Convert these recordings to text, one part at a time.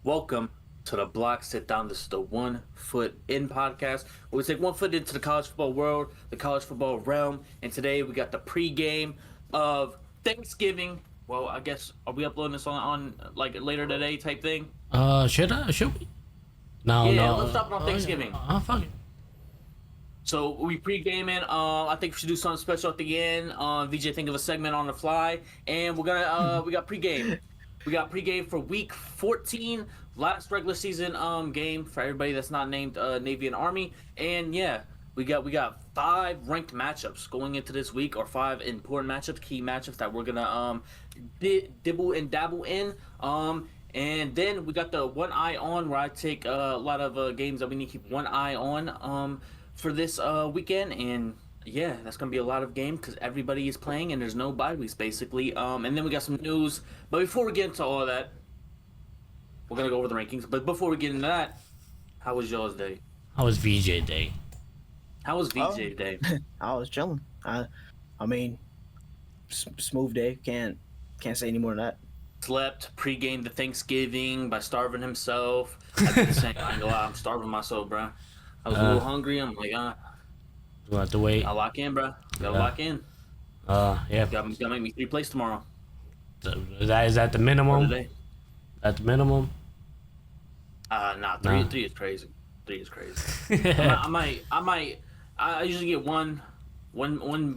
Welcome to the Block Sitdown. This is the 1 Foot In podcast, where we take 1 foot into the college football world, the college football realm, and today we got the pregame of Thanksgiving. Well, I guess, are we uploading this on like later today type thing? Should we? No. Let's stop it on Thanksgiving. Fuck it. So we pre-gaming. I think we should do something special at the end. VJ, think of a segment on the fly, and we're gonna we got pre-game. We got pre-game for week 14, last regular season game for everybody that's not named Navy and Army. And yeah, we got 5 ranked matchups going into this week, or 5 important matchups, key matchups that we're gonna dibble and dabble in. And then we got the one eye on, where I take a lot of games that we need to keep one eye on for this weekend. And yeah, that's gonna be a lot of games because everybody is playing and there's no bye weeks basically. And then we got some news. But before we get into all that, we're gonna go over the rankings. But before we get into that, how was y'all's day? How was VJ day? How was VJ day? I was chilling. I mean, smooth day. Can't say any more than that. Slept, pre-game to Thanksgiving by starving himself. I did the same. I ain't gonna lie, I'm starving myself, bro. I was a little hungry. I'm like, We'll have to wait. I lock in, bro. Gotta lock in. Yeah. Gotta make me 3 plays tomorrow. So, is that the minimum? At the minimum? Nah, three is crazy. 3 is crazy. I usually get one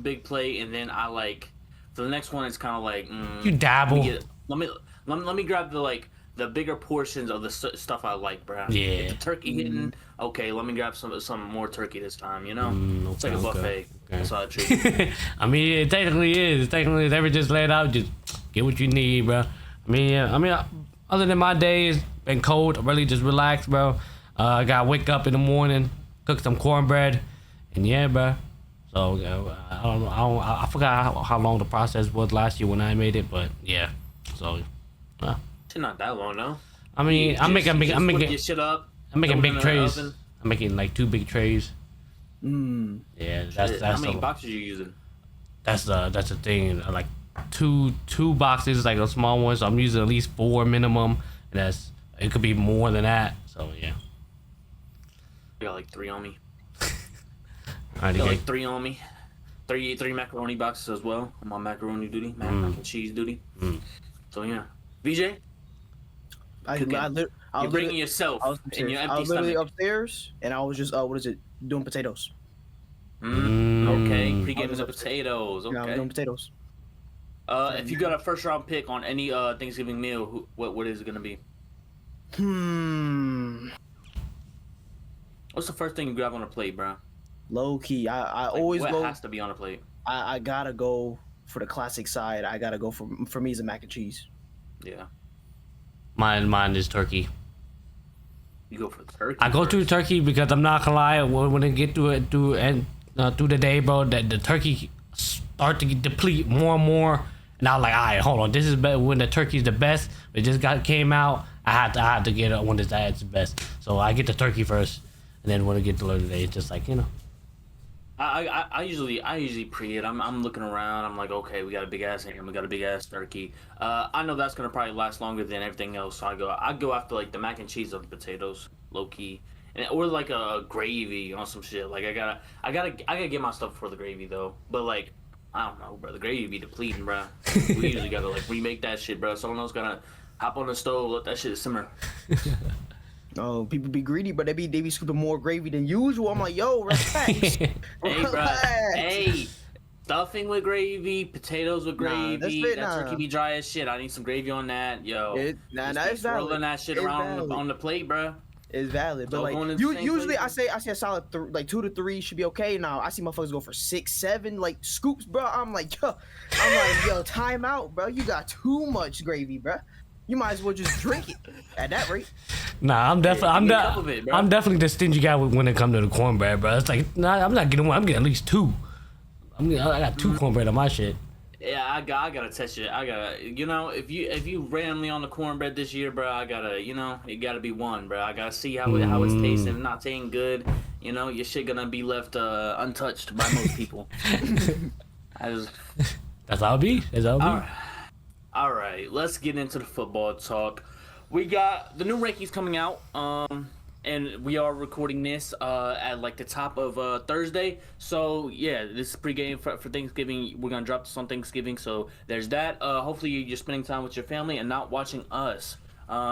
big play, and then I like, for the next one it's kind of like You dabble. Let me grab the bigger portions of the stuff I like, bro. Yeah. If the turkey hitting, okay, let me grab some more turkey this time, you know? Okay, It's like a buffet. Okay. That's how I treat it. I mean, it technically is. Ever just lay it out, just get what you need, bro. I mean, other than my day, it's been cold. I really just relaxed, bro. I got to wake up in the morning, cook some cornbread, and yeah, bro. So I forgot how long the process was last year when I made it, but yeah. So. It's not that long, though. I mean, I'm making your shit up. I'm making big trays. I'm making like 2 big trays. Yeah, that's how many boxes you using? That's the thing. Like two boxes, like a small one. So I'm using at least 4 minimum, and it could be more than that. So yeah. I got like 3 on me. I got like 3 on me. Three macaroni boxes as well. I'm on macaroni duty, mac and cheese duty. So yeah, VJ. You're bringing yourself in your empty I was literally stomach. upstairs, and I was just doing potatoes. Okay, pre-game is potatoes. Okay. Yeah, I was doing potatoes. If you got a first round pick on any Thanksgiving meal, what is it gonna be? What's the first thing you grab on a plate, bro? Low key, I always what go. has to be on a plate? I gotta go for the classic side. I gotta go for me is a mac and cheese. Yeah. Mine is turkey. You go for turkey. I go to turkey because I'm not gonna lie. When I get through the day, bro, that the turkey start to deplete more and more. And I was like, all right, hold on, this is better. When the turkey's the best, it just came out. I had to get it when it's the best. So I get the turkey first, and then when I get to the day, it's just like, you know. I usually pre it. I'm looking around. I'm like, okay, we got a big ass ham. We got a big ass turkey. I know that's gonna probably last longer than everything else. So I go after like the mac and cheese of the potatoes, low key, or like a gravy on some shit. Like I gotta get my stuff for the gravy though. But like I don't know, bro. The gravy be depleting, bro. We usually gotta like remake that shit, bro. Someone else gotta hop on the stove, let that shit simmer. Oh, people be greedy, but they be scooping more gravy than usual. I'm like, yo, respect. Hey, bro. Hey, stuffing with gravy, potatoes with gravy. That turkey be dry as shit. I need some gravy on that, yo. It's valid. Rolling that shit around on the plate, bro. It's valid, but like usually I say a solid 2 to 3 should be okay. Now I see motherfuckers go for 6, 7 like scoops, bro. I'm like, yo, time out, bro. You got too much gravy, bro. You might as well just drink it at that rate. Nah, I'm definitely the stingy guy when it comes to the cornbread, bro. It's like, nah, I'm not getting one. I'm getting at least 2. I got 2 cornbread on my shit. Yeah, I gotta test it. If you randomly on the cornbread this year, bro, it gotta be 1, bro. I gotta see how it's tasting. If not tasting good, your shit gonna be left untouched by most people. That's how it be. All right, let's get into the football talk. we got the new rankings coming out. And we are recording this at like the top of Thursday. So yeah, this is pregame for Thanksgiving. We're gonna drop this on Thanksgiving. So there's that. Hopefully you're spending time with your family and not watching us.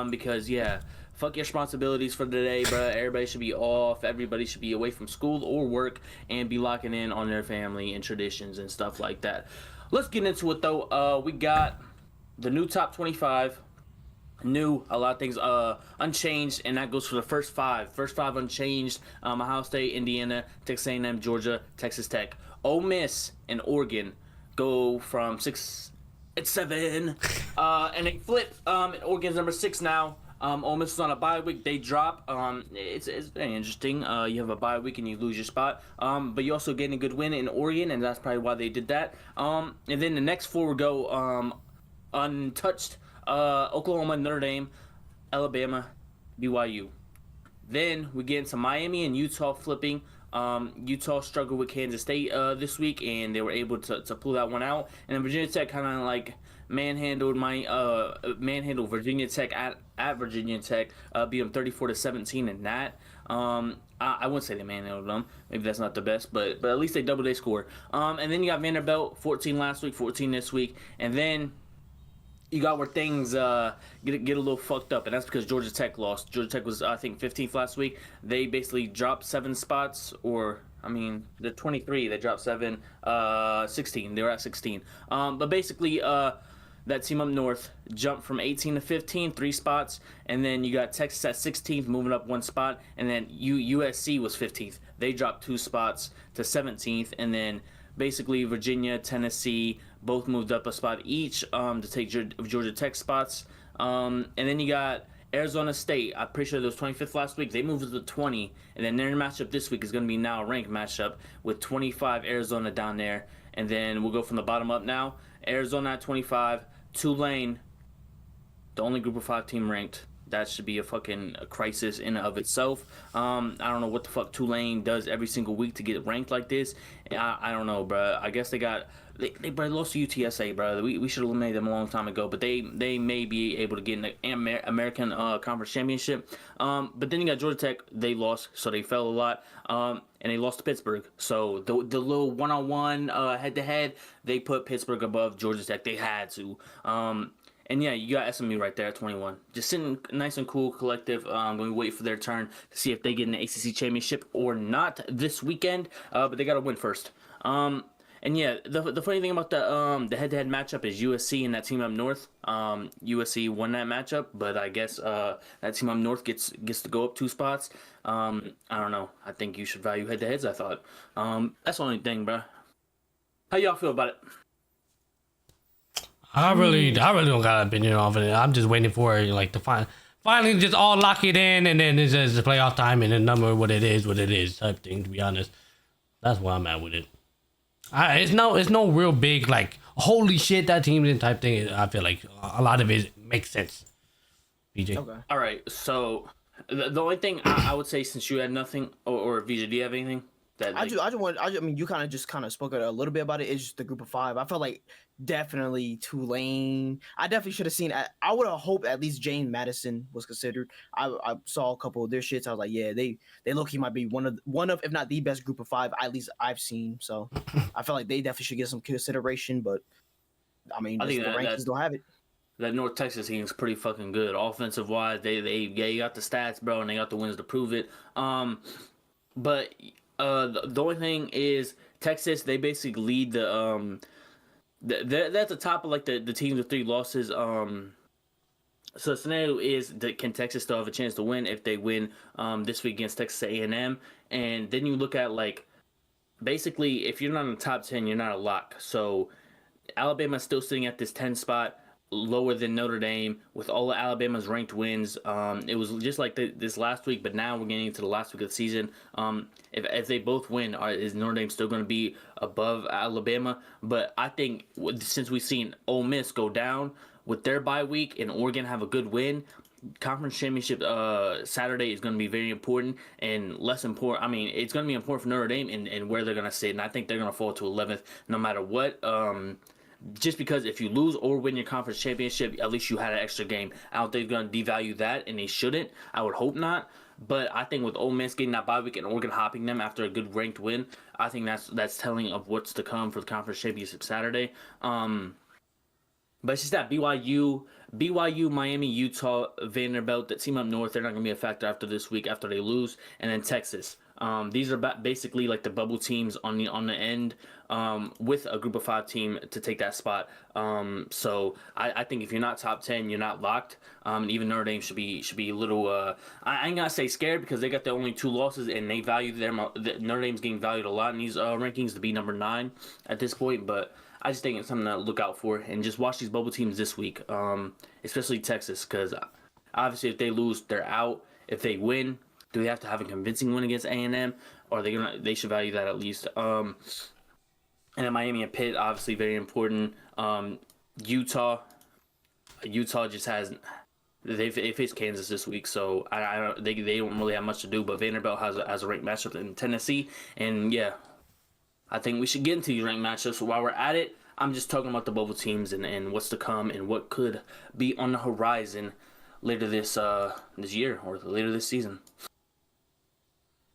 Because yeah, fuck your responsibilities for the day, bro. Everybody should be off. Everybody should be away from school or work and be locking in on their family and traditions and stuff like that. Let's get into it though. We got the new top 25. New, a lot of things unchanged, and that goes for the first five unchanged. Ohio State, Indiana, Texas A&M, Georgia, Texas Tech. Ole Miss and Oregon go from 6 and 7, and they flip. Oregon's number 6 now. Ole Miss is on a bye week. They drop. It's very interesting. You have a bye week and you lose your spot. But you also getting a good win in Oregon, and that's probably why they did that. And then the next 4 go untouched. Oklahoma, Notre Dame, Alabama, BYU. Then we get into Miami and Utah flipping. Utah struggled with Kansas State this week, and they were able to pull that one out. And then Virginia Tech kind of like manhandled Virginia Tech at Virginia Tech, beat them 34-17 in that. I wouldn't say they manhandled them. Maybe that's not the best, but at least they doubled their score. And then you got Vanderbilt, 14 last week, 14 this week, and then you got where things get a little fucked up, and that's because Georgia Tech lost. Georgia Tech was, I think, 15th last week. They basically dropped 7 spots, they're 23. They dropped 7, 16. They were at 16. But basically, that team up north jumped from 18 to 15, 3 spots, and then you got Texas at 16th, moving up 1 spot, and then USC was 15th. They dropped 2 spots to 17th, and then basically Virginia, Tennessee both moved up a spot each to take Georgia Tech spots. And then you got Arizona State. I'm pretty sure they was 25th last week. They moved to 20. And then their matchup this week is going to be now a ranked matchup with 25 Arizona down there. And then we'll go from the bottom up now. Arizona at 25. Tulane, the only group of 5 team ranked. That should be a fucking crisis in and of itself. I don't know what the fuck Tulane does every single week to get ranked like this. I don't know, bro. I guess they lost to UTSA, bro. We should have eliminated them a long time ago, but they may be able to get in the American Conference Championship. But then you got Georgia Tech. They lost, so they fell a lot. And they lost to Pittsburgh. So the little one-on-one head-to-head, they put Pittsburgh above Georgia Tech. They had to. And yeah, you got SMU right there at 21. Just sitting nice and cool, collective. Going to wait for their turn to see if they get an ACC championship or not this weekend. But they got to win first. And yeah, the funny thing about the head-to-head matchup is USC and that team up north. USC won that matchup, but I guess that team up north gets to go up 2 spots. I don't know. I think you should value head-to-heads, I thought. That's the only thing, bro. How y'all feel about it? I really don't got an opinion off of it. I'm just waiting for it, like, to finally just all lock it in, and then it's just the playoff time and the number what it is type thing. To be honest, that's where I'm at with it. It's no real big like holy shit that team's in type thing. I feel like a lot of it makes sense. VJ. Okay. All right. So the only thing I would say, since you had nothing, or VJ, do you have anything? You kind of spoke a little bit about it. It's just the group of 5. I felt like definitely Tulane. I definitely should have seen. I would have hoped at least Jane Madison was considered. I saw a couple of their shits. I was like, yeah, they low-key might be one of if not the best group of 5 at least I've seen. So I felt like they definitely should get some consideration. But I think the rankings don't have it. That North Texas team is pretty fucking good offensive wise. They got the stats, bro, and they got the wins to prove it. But the only thing is Texas. They basically lead the they're at the top of like the teams with 3 losses. So the scenario is that can Texas still have a chance to win if they win this week against Texas A&M? And then you look at like basically if you're not in the top 10, you're not a lock. So Alabama's still sitting at this 10 spot, lower than Notre Dame with all of Alabama's ranked wins. It was just like this last week, but now we're getting into the last week of the season. If they both win, is Notre Dame still going to be above Alabama? But I think since we've seen Ole Miss go down with their bye week and Oregon have a good win, conference championship Saturday is going to be very important and less important. It's going to be important for Notre Dame and where they're going to sit, and I think they're going to fall to 11th no matter what. just because if you lose or win your conference championship, at least you had an extra game. I don't think they're going to devalue that, and they shouldn't. I would hope not. But I think with Ole Miss getting that bye week and Oregon hopping them after a good ranked win, I think that's telling of what's to come for the conference championship Saturday. But it's just that BYU, Miami, Utah, Vanderbilt, that team up north, they're not going to be a factor after this week after they lose, and then Texas. These are basically like the bubble teams on the end, with a group of 5 team to take that spot. So I think if you're not top 10, you're not locked. Even Notre Dame should be a little. I ain't gonna say scared because they got their only 2 losses and they value them. Notre Dame's getting valued a lot in these rankings to be number 9 at this point, but I just think it's something to look out for and just watch these bubble teams this week, especially Texas, because obviously if they lose, they're out. If they win, do they have to have a convincing win against A&M, or they should value that at least. And then Miami and Pitt, obviously very important. Utah just has they face Kansas this week, so they don't really have much to do. But Vanderbilt has a ranked matchup in Tennessee, and yeah, I think we should get into these ranked matchups. So while we're at it, I'm just talking about the bubble teams and what's to come and what could be on the horizon later this year or later this season.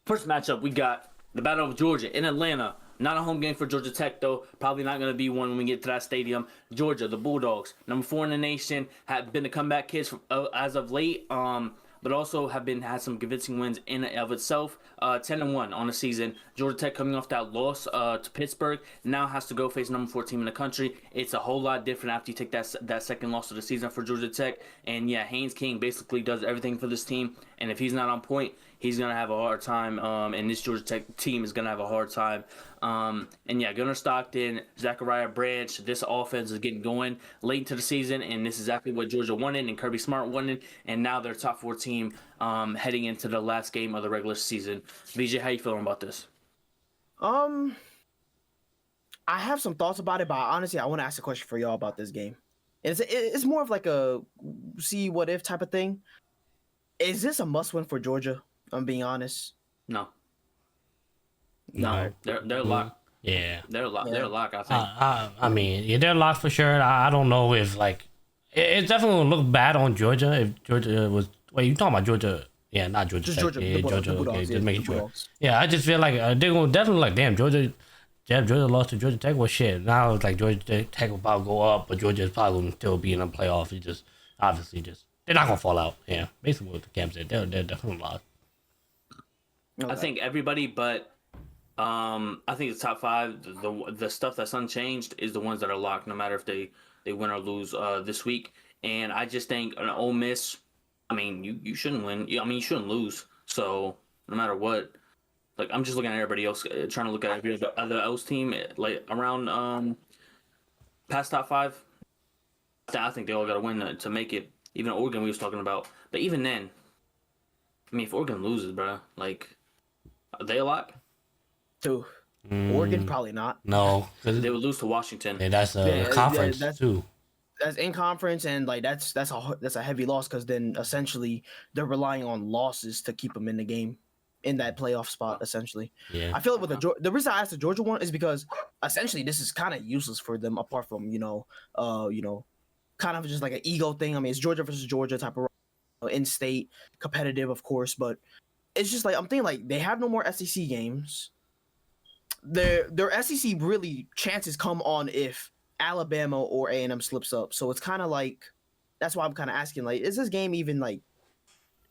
First matchup, we got the Battle of Georgia in Atlanta. Not a home game for Georgia Tech, though. Probably not going to be one when we get to that stadium. Georgia, the Bulldogs, number 4 in the nation, have been the comeback kids as of late, but also have had some convincing wins in and of itself. 10-1 on the season. Georgia Tech coming off that loss to Pittsburgh now has to go face number 4 team in the country. It's a whole lot different after you take that second loss of the season for Georgia Tech. And yeah, Haynes King basically does everything for this team. And if he's not on point, he's going to have a hard time, and this Georgia Tech team is going to have a hard time. And yeah, Gunnar Stockton, Zachariah Branch, this offense is getting going late into the season, and this is exactly what Georgia wanted, and Kirby Smart wanted, and now they're top 4 team heading into the last game of the regular season. VJ, how you feeling about this? I have some thoughts about it, but honestly, I want to ask a question for y'all about this game. It's more of like a see what if type of thing. Is this a must win for Georgia? I'm being honest. No. No. They're locked. Yeah. They're locked. They're locked, I think. I mean, yeah, they're locked for sure. I don't know if like it definitely would look bad on Georgia if Georgia was. Wait, you talking about Georgia? Yeah, not Georgia. Just Tech. Georgia. Yeah, Georgia. Bulldogs, Okay, yeah, just making the sure. Bulldogs. Yeah, I just feel like they're gonna definitely like, damn, Georgia lost to Georgia Tech. Well, shit. Now it's like Georgia Tech will probably go up, but Georgia is probably gonna still be in the playoffs. It just obviously they're not gonna fall out. Yeah, basically what the camp said. They're definitely lost. I think everybody but I think the top 5, the stuff that's unchanged is the ones that are locked, no matter if they win or lose this week. And I just think an Ole Miss, I mean, you shouldn't win. I mean, you shouldn't lose. So no matter what, like I'm just looking at everybody else, trying to look at every other else team like around past top 5. I think they all got to win to make it. Even Oregon we was talking about, but even then, I mean, if Oregon loses, bro, like are they a lock? Too. Oregon probably not. No, They would lose to Washington. yeah, that's a conference too. That's in conference, and like that's a heavy loss because then essentially they're relying on losses to keep them in the game, in that playoff spot. Essentially, Yeah. I feel like with the reason I asked the Georgia one is because essentially this is kind of useless for them, apart from kind of just like an ego thing. I mean, it's Georgia versus Georgia type of in-state competitive, of course, but it's just like I'm thinking like they have no more SEC games. Their SEC really chances come on if Alabama or A&M slips up. So it's kind of like that's why I'm kind of asking like, is this game even like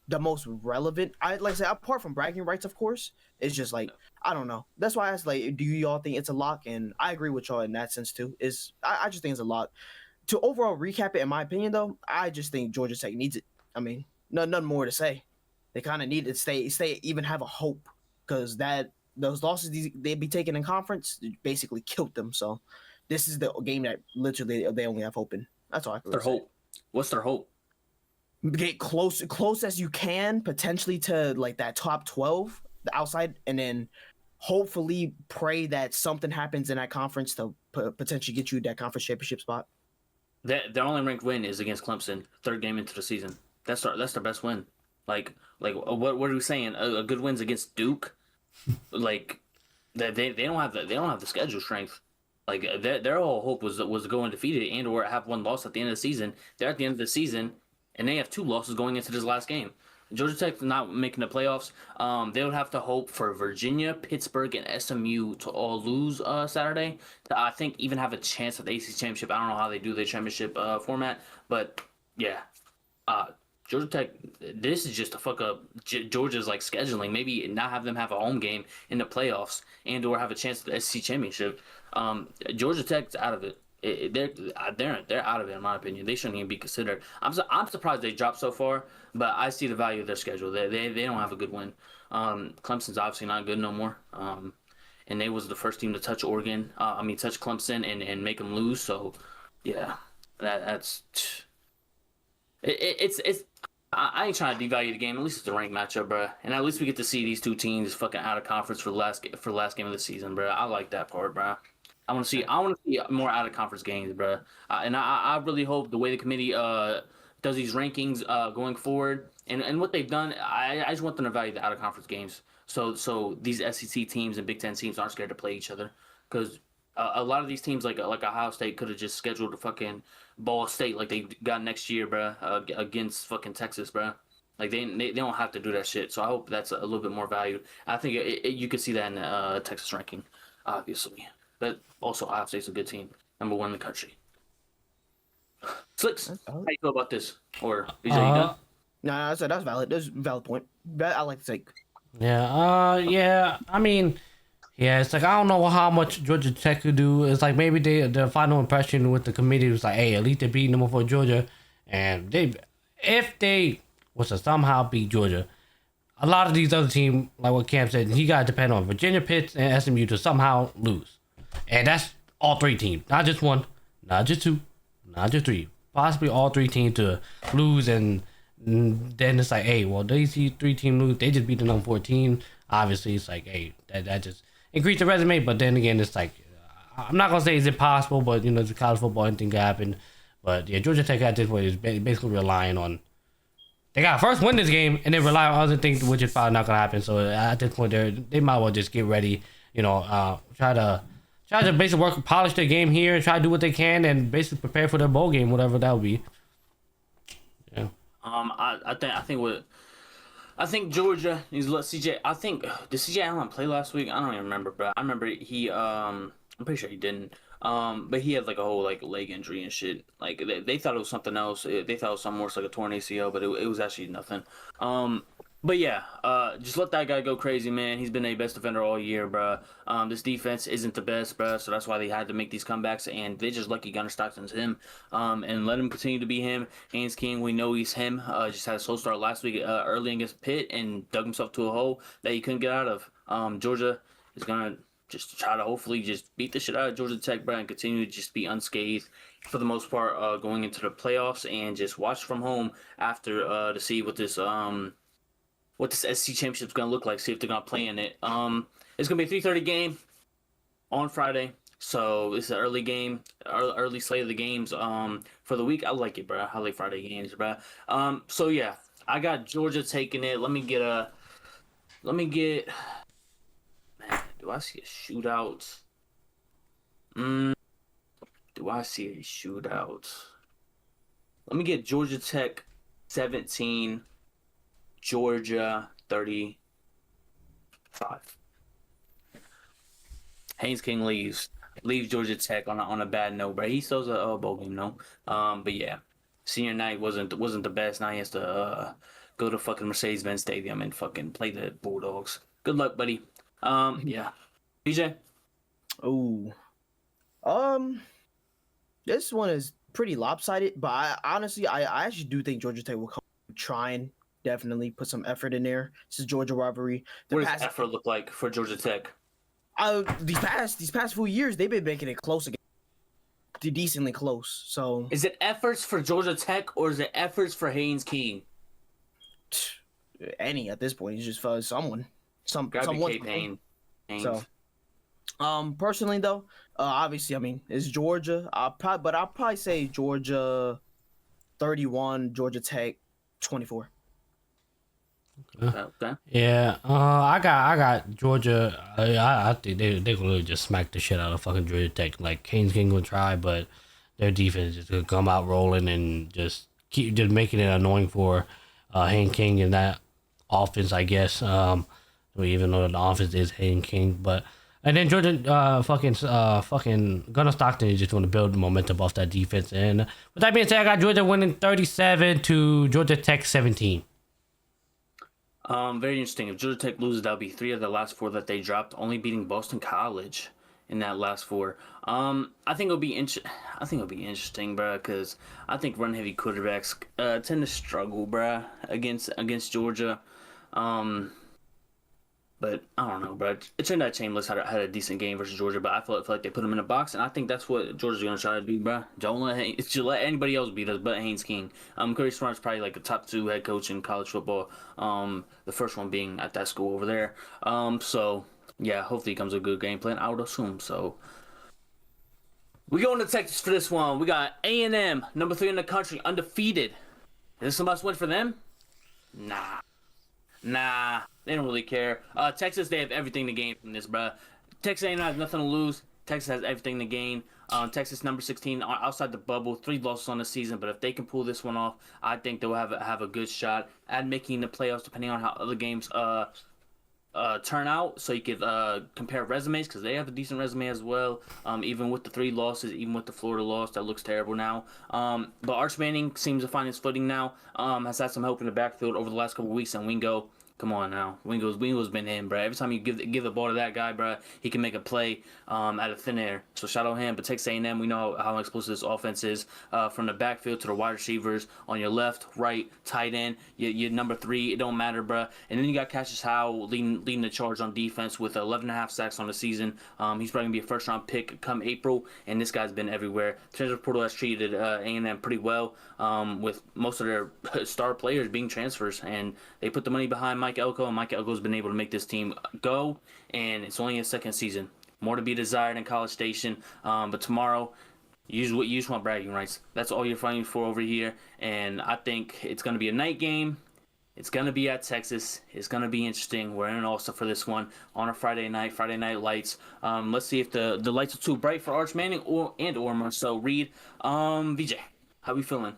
the most relevant? I like I said, apart from bragging rights, of course, it's just like I don't know. That's why I asked like, do y'all think it's a lock? And I agree with y'all in that sense too. I just think it's a lock. To overall recap it, in my opinion, though, I just think Georgia Tech needs it. I mean, nothing more to say. They kind of need to stay, even have a hope, because those losses they'd be taking in conference basically killed them. So this is the game that literally they only have hope in. That's all I can Their say. hope. What's their hope? Get close as you can, potentially to like that top 12, the outside, and then hopefully pray that something happens in that conference to potentially get you that conference championship spot. Their only ranked win is against Clemson, 3rd game into the season. That's their best win. Like what are we saying? A good win's against Duke. Like they don't have the schedule strength. Like their whole hope was go undefeated and or have one loss at the end of the season. They're at the end of the season, and they have two losses going into this last game. Georgia Tech not making the playoffs. They would have to hope for Virginia, Pittsburgh, and SMU to all lose Saturday to, I think, even have a chance at the ACC championship. I don't know how they do their championship format, but yeah, Georgia Tech. This is just to fuck up Georgia's like scheduling. Maybe not have them have a home game in the playoffs and or have a chance at the SEC championship. Georgia Tech's out of it. They're out of it in my opinion. They shouldn't even be considered. I'm surprised they dropped so far, but I see the value of their schedule. They don't have a good win. Clemson's obviously not good no more. And they was the first team to touch Oregon. Touch Clemson and make them lose. So yeah, that's it's. I ain't trying to devalue the game. At least it's a ranked matchup, bro. And at least we get to see these two teams fucking out of conference for the last game of the season, bro. I like that part, bro. I want to see more out of conference games, bro. And I really hope the way the committee does these rankings going forward and what they've done, I just want them to value the out of conference games. So these SEC teams and Big Ten teams aren't scared to play each other, because a lot of these teams like Ohio State could have just scheduled a fucking Ball State like they got next year, bro, against fucking Texas, bro. Like they don't have to do that shit. So I hope that's a little bit more valued. I think you could see that in the Texas ranking, obviously. But also, Ohio State's a good team, number one in the country. Slicks, how you feel about this? Or BJ, you done? Nah, that's valid. That's a valid point. I like to take. Yeah. I mean, yeah, it's like I don't know how much Georgia Tech could do. It's like maybe the final impression with the committee was like, hey, at least they beat number 4 Georgia, and if they was to somehow beat Georgia, a lot of these other teams, like what Cam said, he got to depend on Virginia, Pitt, and SMU to somehow lose. And that's all 3 teams, not just 1, not just 2, not just 3, possibly all 3 teams to lose. And then it's like, hey, well, these 3 teams lose, they just beat the number 14. Obviously, it's like, hey, that just increased the resume. But then again, it's like, I'm not gonna say it's impossible, but it's college football, anything can happen. But yeah, Georgia Tech at this point is basically relying on, they got to first win this game and then rely on other things, which is probably not gonna happen. So at this point, they might well just get ready, try to basically polish their game here, try to do what they can, and basically prepare for their bowl game, whatever that will be. Yeah. I think Georgia needs to let CJ. I think did CJ Allen play last week? I don't even remember, bro. I remember he. I'm pretty sure he didn't. But he had like a whole like leg injury and shit. Like they thought it was something else. They thought it was something worse, like a torn ACL, but it was actually nothing. But yeah, just let that guy go crazy, man. He's been a best defender all year, bro. This defense isn't the best, bro, so that's why they had to make these comebacks, and they just lucky Gunnar Stockton's him. And let him continue to be him. Haynes King, we know he's him. Just had a slow start last week early against Pitt and dug himself to a hole that he couldn't get out of. Georgia is going to just try to hopefully just beat the shit out of Georgia Tech, bro, and continue to just be unscathed for the most part going into the playoffs, and just watch from home after to see what this SC championship is going to look like, see if they're going to play in it. It's going to be a 3:30 game on Friday, so it's an early game, early slate of the games for the week. I like it, bro. I like Friday games, bro. So yeah, I got Georgia taking it. Let me get, man, do I see a shootout? Do I see a shootout? Let me get Georgia Tech 17, Georgia 35. Haynes King leaves Georgia Tech on a bad note, but he still's a bowl game, no. But yeah, senior night wasn't the best. Now he has to go to fucking Mercedes-Benz Stadium and fucking play the Bulldogs. Good luck, buddy. Yeah, BJ. Oh, this one is pretty lopsided, but I actually do think Georgia Tech will come try and definitely put some effort in there. This is Georgia rivalry. What does effort look like for Georgia Tech? These past few years, they've been making it close again, decently close. So is it efforts for Georgia Tech or is it efforts for Haynes King? Any at this point, it's just for someone. Someone. Haynes. So, personally though, obviously, I mean, it's Georgia. I'll probably say Georgia 31, Georgia Tech 24. Okay. Yeah, I got Georgia. I think they gonna just smack the shit out of fucking Georgia Tech. Like Canes can go try, but their defense is gonna come out rolling and just keep just making it annoying for Hayne King and that offense, I guess. Even though the offense is Hayne King, but and then Georgia fucking Gunnar Stockton is just gonna build momentum off that defense. And with that being said, I got Georgia winning 37 to Georgia Tech 17. Very interesting. If Georgia Tech loses, that'll be 3 of the last 4 that they dropped, only beating Boston College in that last 4. I think it'll be interesting, bro, because I think run-heavy quarterbacks tend to struggle, bro, against Georgia. But I don't know, bro. It turned out Chambliss had a decent game versus Georgia, but I feel like they put him in a box, and I think that's what Georgia's gonna try to do, bro. Don't let anybody else beat us but Haynes King. Kirby Smart's probably like a top 2 head coach in college football. The first one being at that school over there. So yeah, hopefully it comes a good game plan. I would assume so. We going to Texas for this one. We got A&M, number 3 in the country, undefeated. Is this a must win for them? Nah, they don't really care. Texas, they have everything to gain from this, bruh. Texas A&M has nothing to lose. Texas has everything to gain. Texas, number 16, outside the bubble, 3 losses on the season. But if they can pull this one off, I think they'll have a good shot at making the playoffs, depending on how other games turn out, so you could compare resumes, because they have a decent resume as well. Even with the 3 losses, even with the Florida loss, that looks terrible now. But Arch Manning seems to find his footing now. Has had some help in the backfield over the last couple of weeks, and Wingo. Come on now, Wingo's been in, bro. Every time you give the ball to that guy, bro, he can make a play out of thin air. So shout out him. But Texas A&M, we know how explosive this offense is. From the backfield to the wide receivers on your left, right, tight end, your number 3, it don't matter, bro. And then you got Cassius Howell leading the charge on defense with 11.5 sacks on the season. He's probably gonna be a first-round pick come April, and this guy's been everywhere. Transfer portal has treated A&M pretty well, with most of their star players being transfers, and they put the money behind Mike Elko, and Mike Elko's been able to make this team go, and it's only his 2nd season. More to be desired in College Station, but tomorrow, you just want bragging rights. That's all you're fighting for over here, and I think it's going to be a night game. It's going to be at Texas. It's going to be interesting. We're in Austin for this one on a Friday night lights. Let's see if the lights are too bright for Arch Manning or Marcel Reed. VJ, how we feeling?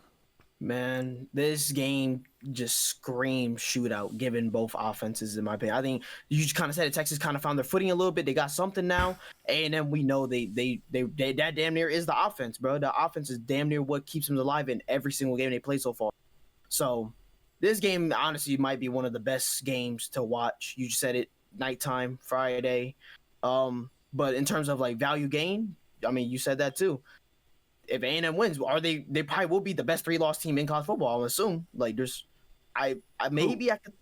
Man, this game just screams shootout, given both offenses, in my opinion. I think you kind of said it. Texas kind of found their footing a little bit. They got something now, and then we know they that damn near is the offense, bro. The offense is damn near what keeps them alive in every single game they play so far. So this game, honestly, might be one of the best games to watch. You just said it, nighttime, Friday. But in terms of like value gain, I mean, you said that too. If A&M wins, they probably will be the best 3-loss team in college football, I'll assume. Like, I could.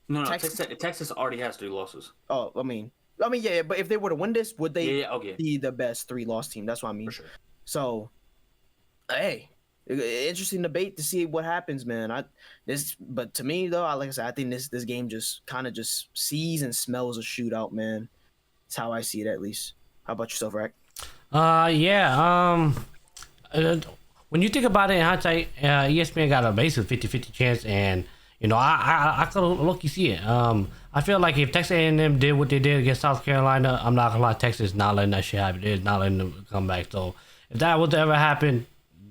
No, Texas already has 3 losses. Oh, I mean, yeah, but if they were to win this, would they okay. be the best 3-loss team? That's what I mean. For sure. So, hey, interesting debate to see what happens, man. But to me though, like I said, I think this game just kind of just sees and smells a shootout, man. That's how I see it, at least. How about yourself, Rack? Yeah. When you think about it in hindsight, ESPN got a basically 50-50 chance, and you know I could look you see it. I feel like if Texas A&M did what they did against South Carolina, I'm not gonna lie, Texas is not letting that shit happen. They're not letting them come back. So if that was to ever happen,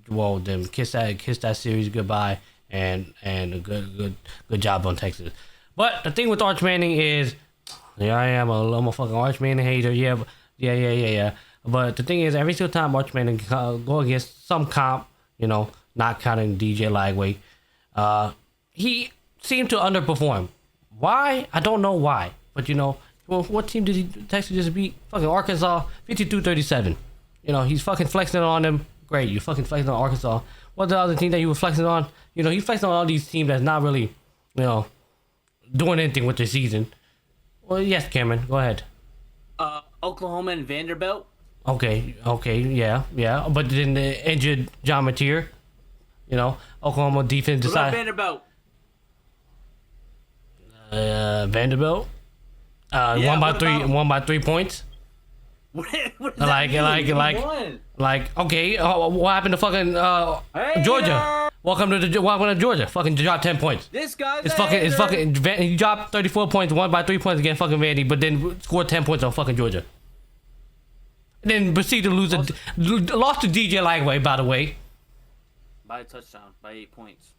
well then kiss that series goodbye, and a good job on Texas. But the thing with Arch Manning is, yeah, I'm a fucking Arch Manning hater. Yeah. But the thing is, every single time Arch Manning go against some comp, you know, not counting DJ Lagway, he seemed to underperform. Why? I don't know why. But, you know, what team did Texas just beat? Fucking Arkansas, 52-37. You know, he's fucking flexing on them. Great, you fucking flexing on Arkansas. What's the other team that you were flexing on? You know, he's flexing on all these teams that's not really, you know, doing anything with their season. Well, yes, Cameron, go ahead. Oklahoma and Vanderbilt. Okay, yeah. But then the injured John Mateer, you know, Oklahoma defense decided. Vanderbilt. Vanderbilt. Won by 3 points. What does that mean? Like, okay. What happened to fucking Georgia? Welcome to Georgia. Fucking dropped 10 points. This guy's it's fucking. He dropped 34 points, won by 3 points against fucking Vandy, but then scored 10 points on fucking Georgia. And then proceeded to lost to DJ Lagway, by the way. By a touchdown, by 8 points.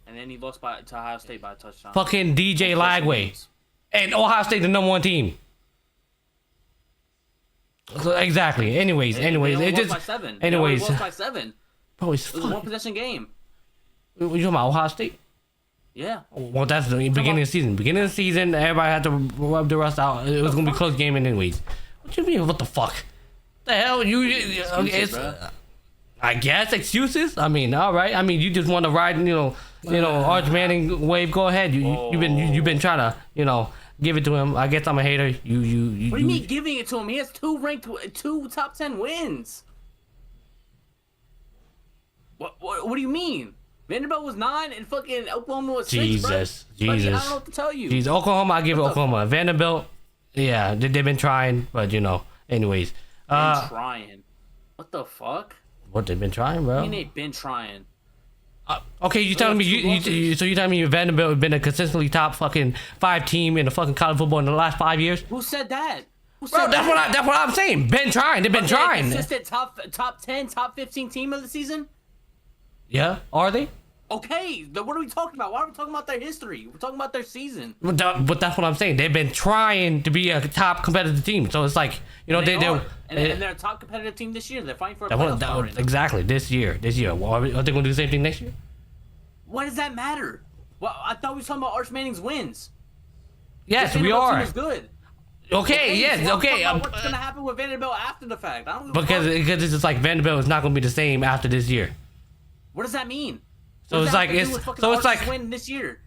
And then he lost to Ohio State by a touchdown. Fucking DJ Lagway. And Ohio State, the number 1 team. So, exactly. Anyways, it just. By 7. Anyways, lost by 7. Bro, it was a 1-possession game. You talking about Ohio State? Yeah. Well, that's the beginning of the season. Beginning of the season, everybody had to rub the rust out. It was gonna be a close game anyways. What you mean? What the fuck? The hell I guess excuses. I mean, all right. I mean, you just want to ride, Arch Manning wave. Go ahead. You've been trying to, give it to him. I guess I'm a hater. What do you mean giving it to him? He has 2 top 10 wins. What do you mean? Vanderbilt was 9 and fucking Oklahoma was 6. Jesus. I don't know what to tell you. Jesus, Oklahoma, I give it Oklahoma. Vanderbilt, yeah, they've been trying, but anyways. Trying. What the fuck? What they've been trying, bro? I mean, they've been trying. Okay, you telling me so you telling me Vanderbilt has been a consistently top fucking 5 team in the fucking college football in the last 5 years? Who said that? Bro, that's what I'm saying. Been trying. They've been trying. Consistent top 10, top 15 team of the season. Yeah, are they? Okay, then what are we talking about? Why are we talking about their history? We're talking about their season. But that's what I'm saying. They've been trying to be a top competitive team. So it's like, and they're a top competitive team this year. They're fighting for a playoff spot right now. Exactly, this year. Well, are they going to do the same thing next year? What does that matter? Well, I thought we were talking about Arch Manning's wins. Yes, we are. Team is good. Okay, yes, okay. What's going to happen with Vanderbilt after the fact? Because it's just like Vanderbilt is not going to be the same after this year. What does that mean? So it's like win this year.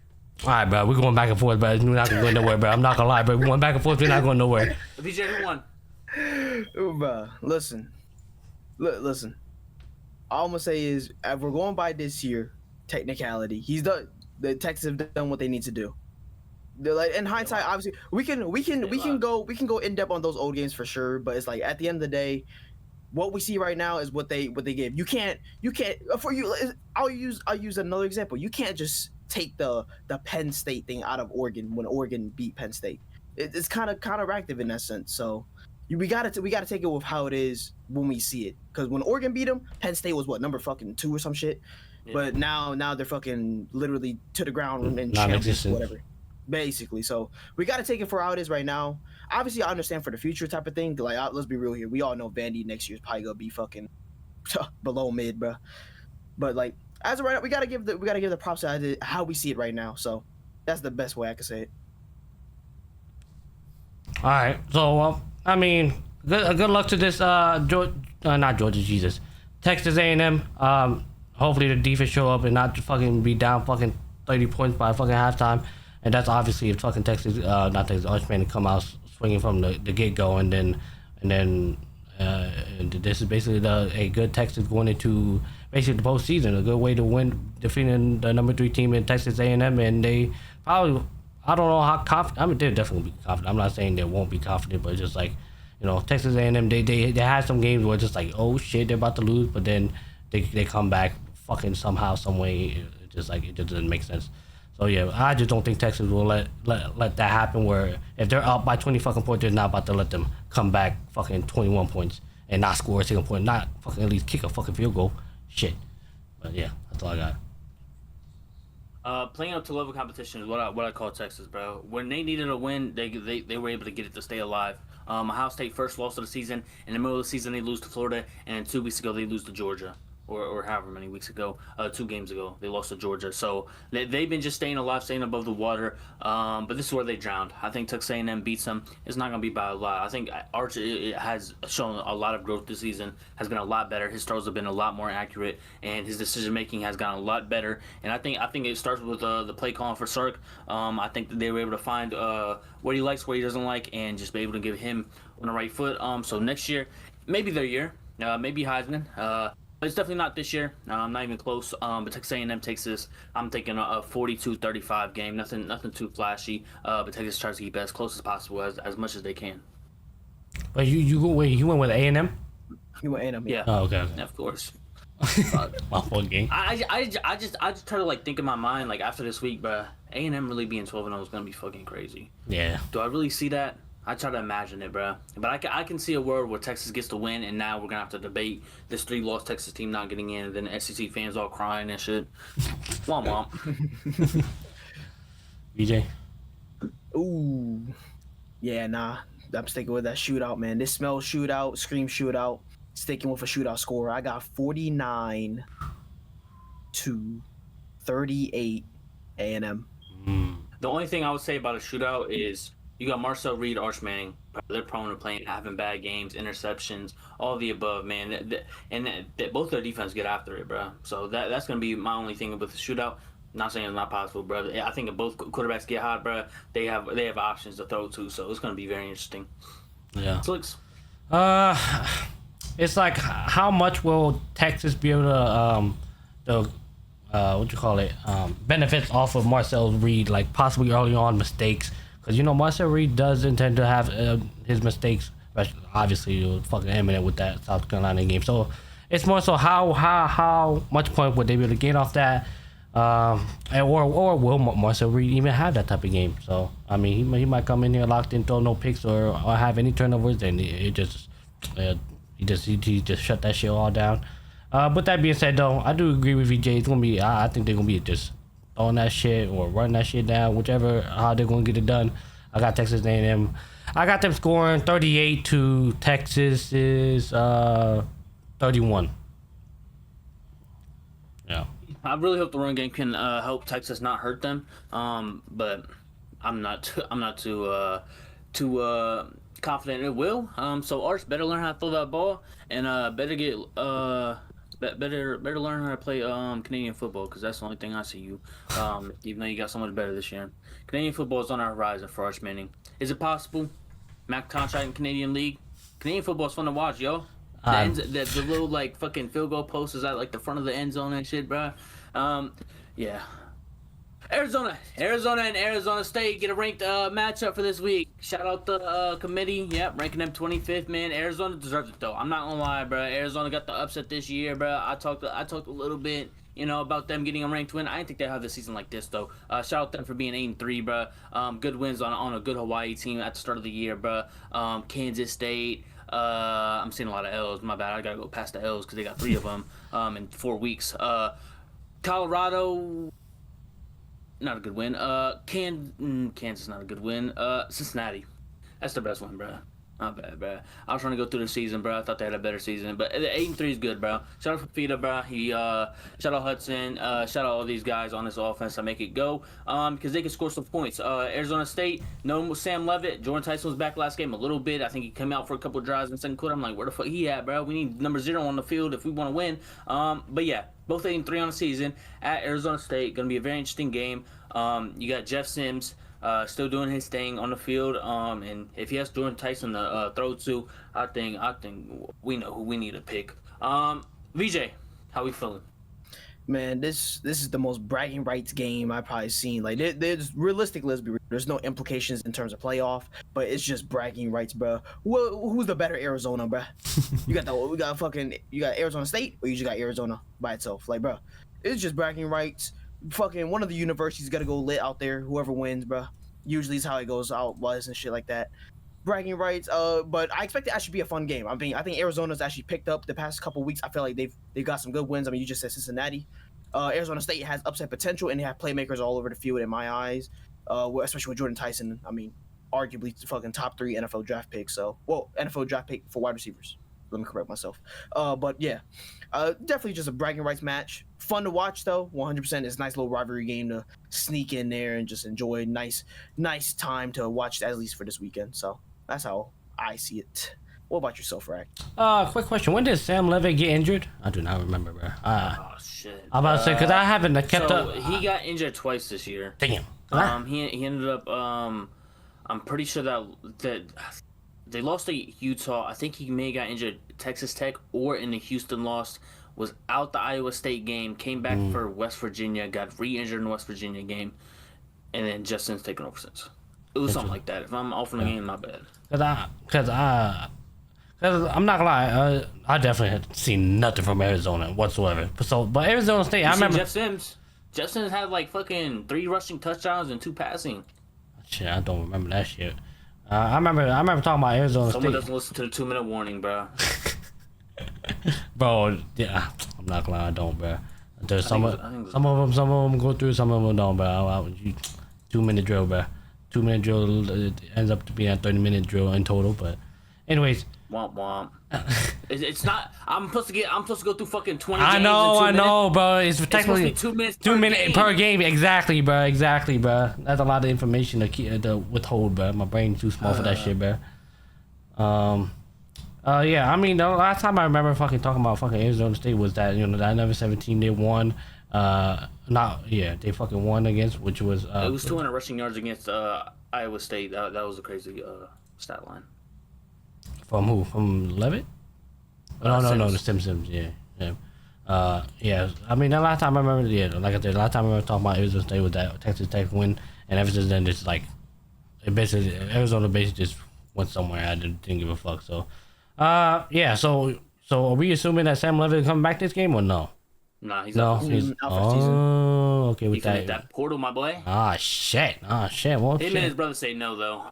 All right, bro. We're going back and forth, bro. We're not going nowhere, bro. I'm not gonna lie, bro. We're going back and forth. We're not going nowhere. VJ, who won? Bro, listen. All I'm gonna say is, if we're going by this year technicality, he's done. The Texans have done what they need to do. They're like, in hindsight, obviously, we can go in depth on those old games for sure. But it's like, at the end of the day, what we see right now is what they give. You can't for you. I'll use another example. You can't just take the Penn State thing out of Oregon when Oregon beat Penn State. It's kind of counteractive in that sense. So we gotta take it with how it is when we see it. Because when Oregon beat them, Penn State was what, number fucking 2 or some shit. Yeah. But now they're fucking literally to the ground and shambles, whatever. Basically, so we got to take it for how it is right now. Obviously, I understand for the future type of thing. Like, let's be real here. We all know Vandy next year is probably gonna be fucking below mid, bro. But like, as of right now, we gotta give the props to how we see it right now. So that's the best way I can say it. All right. So I mean, good luck to this not Georgia, Jesus, Texas A&M. Hopefully the defense show up and not fucking be down fucking 30 points by fucking halftime. And that's obviously if fucking Texas, not Texas, Arch Manning come out swinging from the get-go, and then this is basically a good Texas going into basically the postseason, a good way to win, defeating the number 3 team in Texas A&M, and they probably, I don't know how confident. I mean, they'll definitely be confident. I'm not saying they won't be confident, but just like, Texas A&M, they had some games where it's just like, oh shit, they're about to lose, but then they come back fucking somehow, some way. It just doesn't make sense. So yeah, I just don't think Texas will let that happen. Where if they're up by 20 fucking points, they're not about to let them come back fucking 21 points and not score a single point, not fucking at least kick a fucking field goal. Shit. But yeah, that's all I got. Playing up to level competition is what I call Texas, bro. When they needed a win, they were able to get it to stay alive. Ohio State first loss of the season. In the middle of the season, they lose to Florida, and 2 weeks ago they lose to Georgia. Or however many weeks ago, 2 games ago, they lost to Georgia. So they've been just staying alive, staying above the water. But this is where they drowned. I think Texas A&M beats them. It's not going to be by a lot. I think Arch has shown a lot of growth this season, has been a lot better. His throws have been a lot more accurate, and his decision-making has gotten a lot better. And I think it starts with the play calling for Sark. I think that they were able to find what he likes, what he doesn't like, and just be able to give him on the right foot. So next year, maybe their year, maybe Heisman. It's definitely not this year. Not even close. But Texas A&M takes this. I'm taking a 42-35 game. Nothing too flashy. But Texas tries to keep it as close as possible, as much as they can. But you went with A&M? You went A&M, yeah. Oh, okay. Yeah, of course. Waffle game. I just try to like think in my mind like after this week, bro. A&M really being 12-0 is gonna be fucking crazy. Yeah. Do I really see that? I try to imagine it, bro. But I can see a world where Texas gets the win, and now we're gonna have to debate this 3-loss Texas team not getting in, and then the SEC fans all crying and shit. Womp womp. BJ. Ooh, yeah, nah. I'm sticking with that shootout, man. This smells shootout, scream shootout. Sticking with a shootout score. I got 49-38 A&M. The only thing I would say about a shootout is you got Marcel Reed, Arch Manning. They're prone to playing, having bad games, interceptions, all the above, man. Both their defense get after it, bro. So that's gonna be my only thing with the shootout. Not saying it's not possible, bro. I think if both quarterbacks get hot, bro, they have options to throw to. So it's gonna be very interesting. Yeah. Slicks. It's like how much will Texas be able to what you call it, benefits off of Marcel Reed, like possibly early on mistakes, because you know Marcel Reed does intend to have his mistakes. Obviously, it was fucking eminent with that South Carolina game. So it's more so how much point would they be able to gain off that, or will Marcel Reed even have that type of game? So I mean, he might come in here locked in, throw no picks or have any turnovers, and he just shut that shit all down. But that being said, though, I do agree with VJ. It's gonna be. I think they're gonna be just throwing that shit or running that shit down, whichever how they're gonna get it done. I got Texas A&M. I got them scoring 38 to Texas's 31. Yeah. I really hope the run game can help Texas, not hurt them. But I'm not too confident it will. So Arch better learn how to throw that ball and better get better learn how to play Canadian football, because that's the only thing I see you. Even though you got so much better this year, Canadian football is on our horizon for Arch Manning. Is it possible? Mac contract in Canadian League. Canadian football is fun to watch, yo. The little like fucking field goal post is at like the front of the end zone and shit, bro. Yeah. Arizona and Arizona State get a ranked matchup for this week. Shout out the committee. Yep, ranking them 25th, man. Arizona deserves it though. I'm not gonna lie, bro. Arizona got the upset this year, bro. I talked a little bit, about them getting a ranked win. I didn't think they'd have the season like this though. Shout out them for being 8-3, bro. Good wins on a good Hawaii team at the start of the year, bro. Kansas State. I'm seeing a lot of L's. My bad. I gotta go past the L's because they got 3 of them in 4 weeks. Colorado. Not a good win. Kansas, not a good win. Cincinnati, that's the best one, bro. Not bad, bro. I was trying to go through the season, bro. I thought they had a better season, but 8-3 is good, bro. Shout out Fafita, bro. Shout out Hudson. Shout out all these guys on this offense that make it go. Because they can score some points. Arizona State, no Sam Levitt. Jordan Tyson was back last game a little bit. I think he came out for a couple of drives in the second quarter. I'm like, where the fuck he at, bro? We need number 0 on the field if we want to win. But yeah, both 8-3 on the season at Arizona State. Gonna be a very interesting game. You got Jeff Sims still doing his thing on the field. And if he has Jordan Tyson to throw to, I think we know who we need to pick. VJ, how we feeling? Man, this is the most bragging rights game I've probably seen. Like, there's realistically, let's be real, there's no implications in terms of playoff, but it's just bragging rights, bro. Who's the better Arizona, bro? You got Arizona State, or you just got Arizona by itself? Like, bro, it's just bragging rights. Fucking one of the universities got to go lit out there. Whoever wins, bro. Usually is how it goes out was and shit like that. Bragging rights. But I expect it actually be a fun game. I think Arizona's actually picked up the past couple weeks. I feel like they've got some good wins. I mean, you just said Cincinnati. Arizona State has upset potential, and they have playmakers all over the field in my eyes. Especially with Jordan Tyson. I mean, arguably fucking top 3 NFL draft pick. NFL draft pick for wide receivers. Let me correct myself. But yeah, definitely just a bragging rights match. Fun to watch though. 100%. It's a nice little rivalry game to sneak in there and just enjoy. Nice time to watch, at least for this weekend. So that's how I see it. What about yourself, Rack? Quick question. When did Sam Levitt get injured? I do not remember, bro. Oh shit. I'm about to say because I haven't kept up. He got injured twice this year. Damn. He ended up. I'm pretty sure that they lost to Utah. I think he may have got injured at Texas Tech or in the Houston loss. Was out the Iowa State game, came back for West Virginia, got re-injured in the West Virginia game, and then Justin's taken over since. It was something like that. If I'm off from the game, my bad. I'm not gonna lie, I definitely had seen nothing from Arizona whatsoever. But Arizona State, I remember. Jeff Sims. Jeff Sims had like fucking 3 rushing touchdowns and 2 passing. Shit, I don't remember that shit. I remember talking about Arizona Someone State. doesn't listen to the 2-minute warning, bro. Bro, yeah, I'm not gonna lie, I don't, bro. There's some of them go through, some of them don't, bro. 2-minute drill, bro. 2-minute drill ends up to be a 30-minute drill in total, but anyways. Womp womp. It's not. I'm supposed to go through fucking 20 I games know, in 2 minutes. bro. It's technically 2 minutes. 2 minutes per game. Exactly, bro. That's a lot of information to withhold, bro. My brain's too small for that shit, bro. Yeah. I mean, the last time I remember fucking talking about fucking Arizona State was that that number 17 they won. They fucking won against, which was. It was 200 rushing yards against Iowa State. That was a crazy stat line. From who? From Levitt? No, the Simpsons. Yeah. Yeah. I mean, the last time I remember, like I said, the last time I remember talking about Arizona State was that Texas Tech win, and ever since then, it's like, Arizona basically just went somewhere. I didn't give a fuck. So, yeah. So are we assuming that Sam Levitt coming back this game or no? Nah, he's out for season. Oh, okay. With that portal, my boy. Shit. Well, Him and his brother say no though.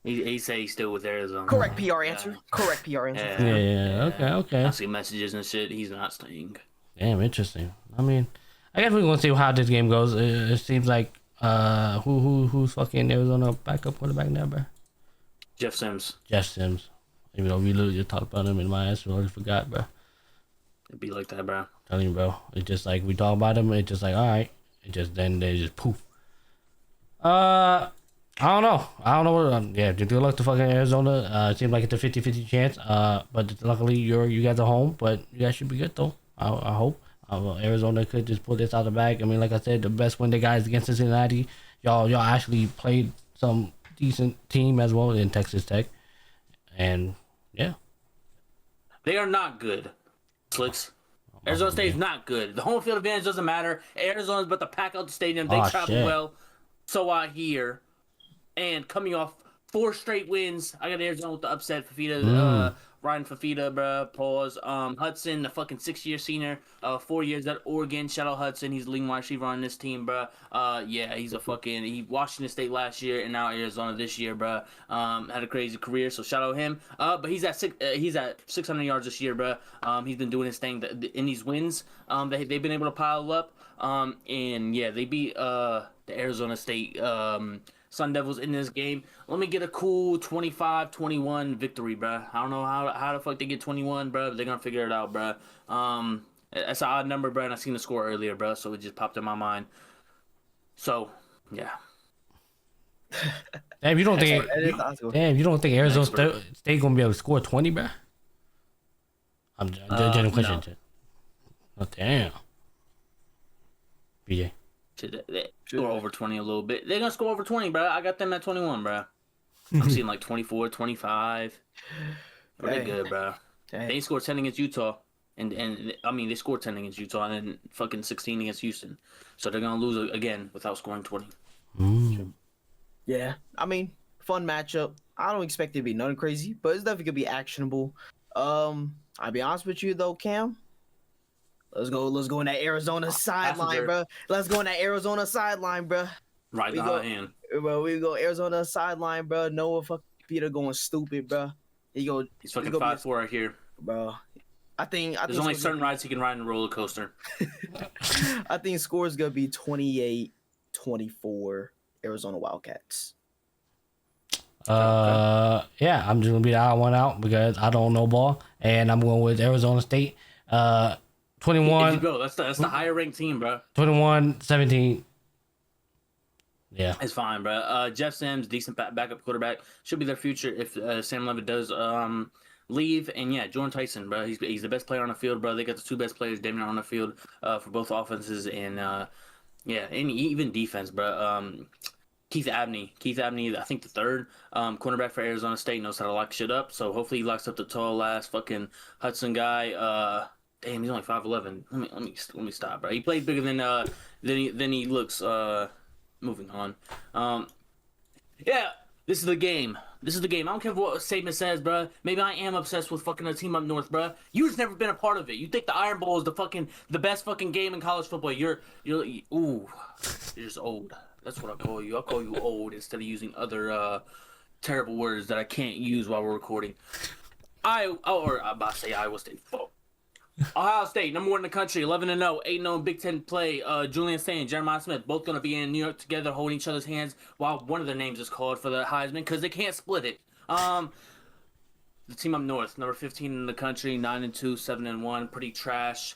He said he's still with Arizona. Correct PR answer. Yeah. Okay. I see messages and shit. He's not staying. Damn, interesting. I mean, I guess we're gonna see how this game goes. It seems like who's fucking Arizona backup quarterback now, bro? Jeff Sims. Even though we literally just talked about him in my ass, we already forgot, bro. It'd be like that, bro. Telling you, bro. It's just like we talk about him. It's just like, all right. It just then they just poof. I don't know. Yeah, good luck to fucking Arizona. It seems like it's a 50-50 chance. But luckily you guys are home. But you guys should be good though. I hope. Arizona could just pull this out of the bag. I mean, like I said, the best win they got is against Cincinnati. Y'all actually played some decent team as well in Texas Tech. And yeah. They are not good. Slicks. Arizona State is not good. The home field advantage doesn't matter. Arizona's about to pack out the stadium. They travel well. So I hear. And coming off 4 straight wins, I got Arizona with the upset. Ryan Fafita, bro. Pause. Hudson, the fucking 6-year senior, 4 years at Oregon. Shout out Hudson. He's the leading wide receiver on this team, bro. Yeah, he's he Washington State last year and now Arizona this year, bro. Had a crazy career, so shout out him. But he's at 600 yards this year, bro. He's been doing his thing in these wins. They've been able to pile up. And yeah, they beat the Arizona State Sun Devils in this game. Let me get a cool 25-21 victory, bro. I don't know how the fuck they get 21, bro, but they're gonna figure it out, bro. That's an odd number, bro, and I seen the score earlier, bro, so it just popped in my mind. So, yeah. Damn, you don't think Arizona State gonna be able to score 20, bro? I'm general question. No. Oh, damn. BJ. They score over 20 a little bit. They're gonna score over 20, bro. I got them at 21, bro. I'm seeing like 24, 25. Pretty good, bro. They scored 10 against Utah, and I mean they scored 10 against Utah and then fucking 16 against Houston. So they're gonna lose again without scoring 20. Yeah, I mean, fun matchup. I don't expect it to be nothing crazy, but it's definitely gonna be actionable. I'll be honest with you though, Cam. Let's go in that Arizona sideline, bro. Let's go in that Arizona sideline, bro. Right now, in. Bro, we go Arizona sideline, bro. Noah fucking Peter going stupid, bro. He's fucking 5'4" right here, bro. I think there's only certain rides he can ride in a roller coaster. I think score is gonna be 28-24 Arizona Wildcats. Yeah, I'm just gonna be the odd one out because I don't know ball, and I'm going with Arizona State. 21. That's the higher ranked team, bro. 21-17. Yeah, it's fine, bro. Jeff Sims, decent backup quarterback, should be their future if Sam Levitt does leave. And yeah, Jordan Tyson, bro, he's the best player on the field, bro. They got the 2 best players, damn near, on the field for both offenses and and even defense, bro. Keith Abney, I think the 3rd cornerback for Arizona State, knows how to lock shit up. So hopefully he locks up the tall ass fucking Hudson guy. Damn, he's only 5'11". Let me stop, bro. He plays bigger than he looks. Moving on. Yeah, This is the game. This is the game. I don't care what Saban says, bro. Maybe I am obsessed with fucking a team up north, bro. You've never been a part of it. You think the Iron Bowl is the best fucking game in college football? You're just old. That's what I call you. I call you old instead of using other terrible words that I can't use while we're recording. I'm about to say Iowa State. Fuck. Ohio State, number 1 in the country, 11-0, 8-0 in Big Ten play. Julian Saint and Jeremiah Smith both going to be in New York together holding each other's hands while one of their names is called for the Heisman because they can't split it. The team up north, number 15 in the country, 9-2, 7-1, pretty trash.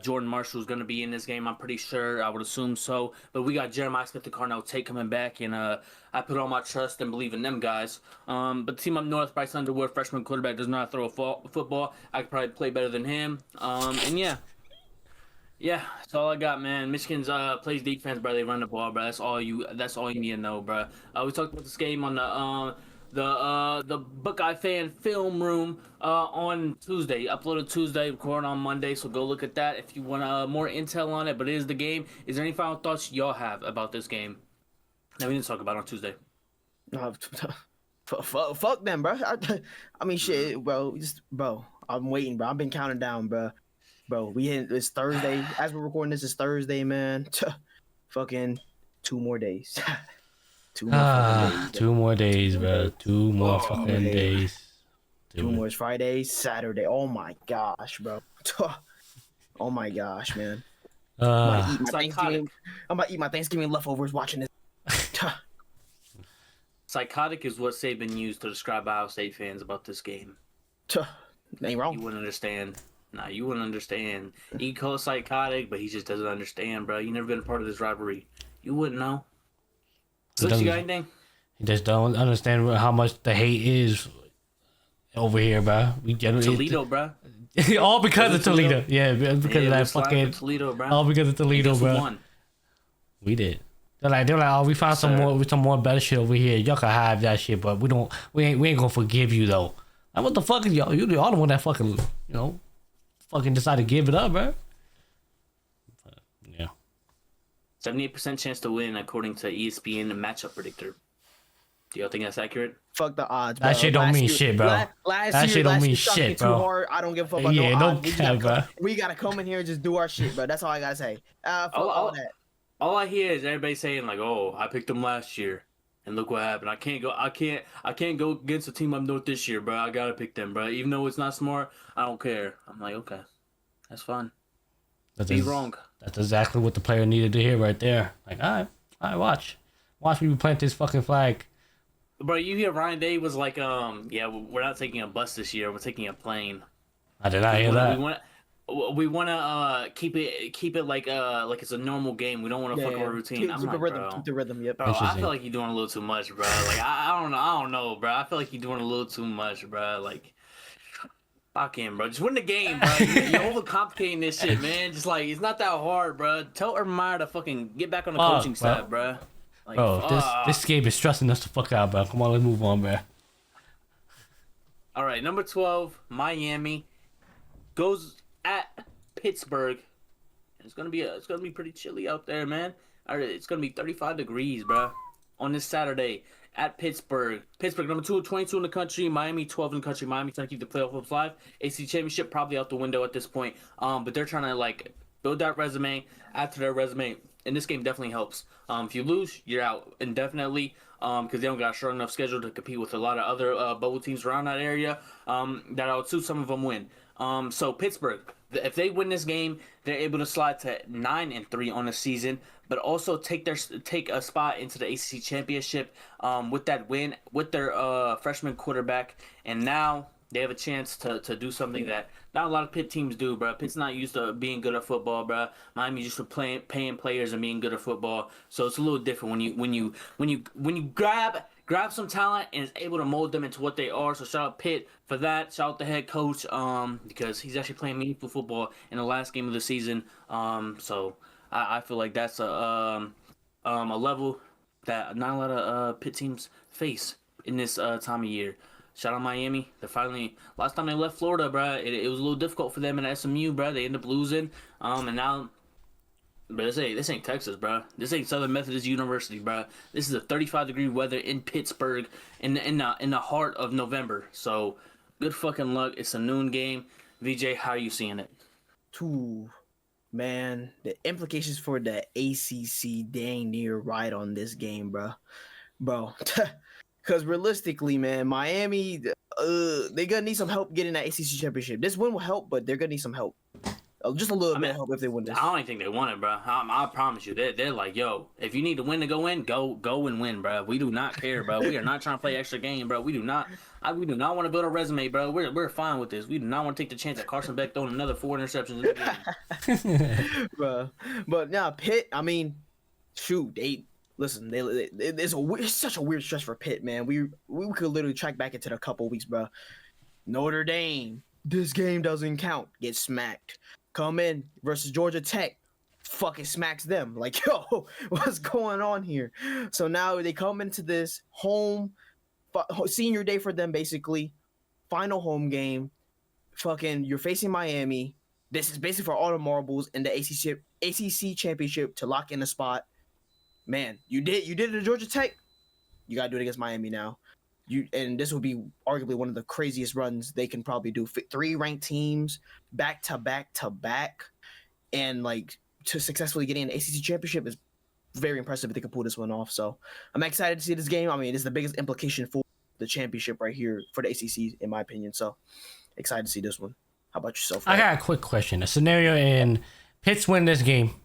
Jordan Marshall's going to be in this game, I'm pretty sure. I would assume so. But we got Jeremiah Smith and Carnell Tate coming back, and I put all my trust and believe in them guys. But the team up north, Bryce Underwood, freshman quarterback, does not throw a football. I could probably play better than him. And yeah, that's all I got, man. Michigan's plays defense, bro. They run the ball, bro. That's all you need to know, bro. We talked about this game on the Buckeye fan film room on Tuesday. Uploaded Tuesday, recorded on Monday, so go look at that if you want more intel on it. But it is the game. Is there any final thoughts y'all have about this game that we didn't talk about on Tuesday? Fuck them, bro. I mean, shit, bro. Bro, I'm waiting, bro. I've been counting down, bro. Bro, it's Thursday. As we're recording this, it's Thursday, man. Fucking 2 more days. 2 more days, bro. 2 more fucking days. 2 more Friday, Saturday. Oh my gosh, bro. Oh my gosh, man. I'm about to eat my Thanksgiving leftovers watching this. Psychotic is what Saban used to describe Ohio State fans about this game. Ain't wrong. You wouldn't understand. Nah, you wouldn't understand. He calls psychotic, but he just doesn't understand, bro. You never been a part of this rivalry. You wouldn't know. So you got anything? He just don't understand how much the hate is over here, bro. We generally Toledo, bro. All because of Toledo. Yeah, because of that fucking Toledo, bro. All because of Toledo, bro. We did. They're like, oh, we found some more better shit over here. Y'all can have that shit, but we ain't gonna forgive you though. Like, what the fuck is y'all? You all the one that fucking fucking decided to give it up, bro. But, yeah. 78% chance to win according to ESPN matchup predictor. Do y'all think that's accurate? Fuck the odds, bro. That shit don't mean shit, bro. That shit don't mean shit, bro. Too hard. I don't give a fuck about no odds. We gotta come in here and just do our shit, bro. That's all I gotta say. Fuck all that. All I hear is everybody saying like, "Oh, I picked them last year, and look what happened. I can't go against the team up north this year, bro. I gotta pick them, bro. Even though it's not smart, I don't care." I'm like, okay, that's fine. Be wrong. That's exactly what the player needed to hear right there. Like, all right, watch me plant this fucking flag. Bro, you hear Ryan Day was like, yeah, we're not taking a bus this year. We're taking a plane. I did not hear that. We want to keep it like it's a normal game. We don't want to fuck our routine. Keep the rhythm. Yep. Bro, I feel like you're doing a little too much, bro. Like I don't know, bro. I feel like you're doing a little too much, bro. Like, fuck him, bro. Just win the game, bro. You're overcomplicating this shit, man. Just like it's not that hard, bro. Tell Urban Meyer to fucking get back on the coaching side, bro. Like, bro, this game is stressing us the fuck out, bro. Come on, let's move on, bro. All right, number 12, Miami goes at Pittsburgh. It's gonna be pretty chilly out there, man. All right, it's gonna be 35 degrees, bro, on this Saturday at Pittsburgh. Pittsburgh, number 22 in the country. Miami, 12 in the country. Miami trying to keep the playoff hopes alive. ACC championship probably out the window at this point. But they're trying to like build that resume, add to their resume, and this game definitely helps. If you lose, you're out indefinitely. Because they don't got a strong enough schedule to compete with a lot of other bubble teams around that area. That I would assume some of them win. So Pittsburgh, if they win this game, they're able to slide to 9-3 on the season, but also take a spot into the ACC championship with that win with their freshman quarterback, and now they have a chance to do something that not a lot of Pitt teams do, bro. Pitt's not used to being good at football, bro. Miami's used to paying players and being good at football, so it's a little different when you grab some talent and is able to mold them into what they are. So shout out Pitt for that. Shout out the head coach because he's actually playing meaningful football in the last game of the season. So I feel like that's a level that not a lot of Pitt teams face in this time of year. Shout out Miami. They're finally last time they left Florida, bro. It was a little difficult for them in SMU, bro. They ended up losing, and now But this ain't Texas, bro. This ain't Southern Methodist University, bro. This is a 35-degree weather in Pittsburgh in the heart of November. So good fucking luck. It's a noon game. VJ, how are you seeing it? Man, the implications for the ACC dang near right on this game, bro. Because realistically, man, Miami, they gonna need some help getting that ACC championship. This win will help, but they're gonna need some help. Just a little bit of help if they win this. I don't even think they want it, bro. I promise you, they're like, yo, if you need to win to go in, go and win, bro. We do not care, bro. We are not trying to play extra game, bro. We do not want to build a resume, bro. We're fine with this. We do not want to take the chance that Carson Beck throwing another 4 interceptions in the game, bro. But now Pitt, I mean, shoot, it's such a weird stretch for Pitt, man. We could literally track back into the couple weeks, bro. Notre Dame, this game doesn't count. Get smacked. Come in versus Georgia Tech, fucking smacks them. Like, yo, what's going on here? So now they come into this senior day for them, basically. Final home game. Fucking, you're facing Miami. This is basically for all the marbles in the ACC championship to lock in a spot. Man, you did it at Georgia Tech. You gotta do it against Miami now. And this will be arguably one of the craziest runs they can probably do. 3 ranked teams back to back to back, and like to successfully getting an ACC championship is very impressive if they can pull this one off. So I'm excited to see this game. I mean, it's the biggest implication for the championship right here for the ACC, in my opinion. So excited to see this one. How about yourself? I got a quick question. A scenario in Pitts win this game,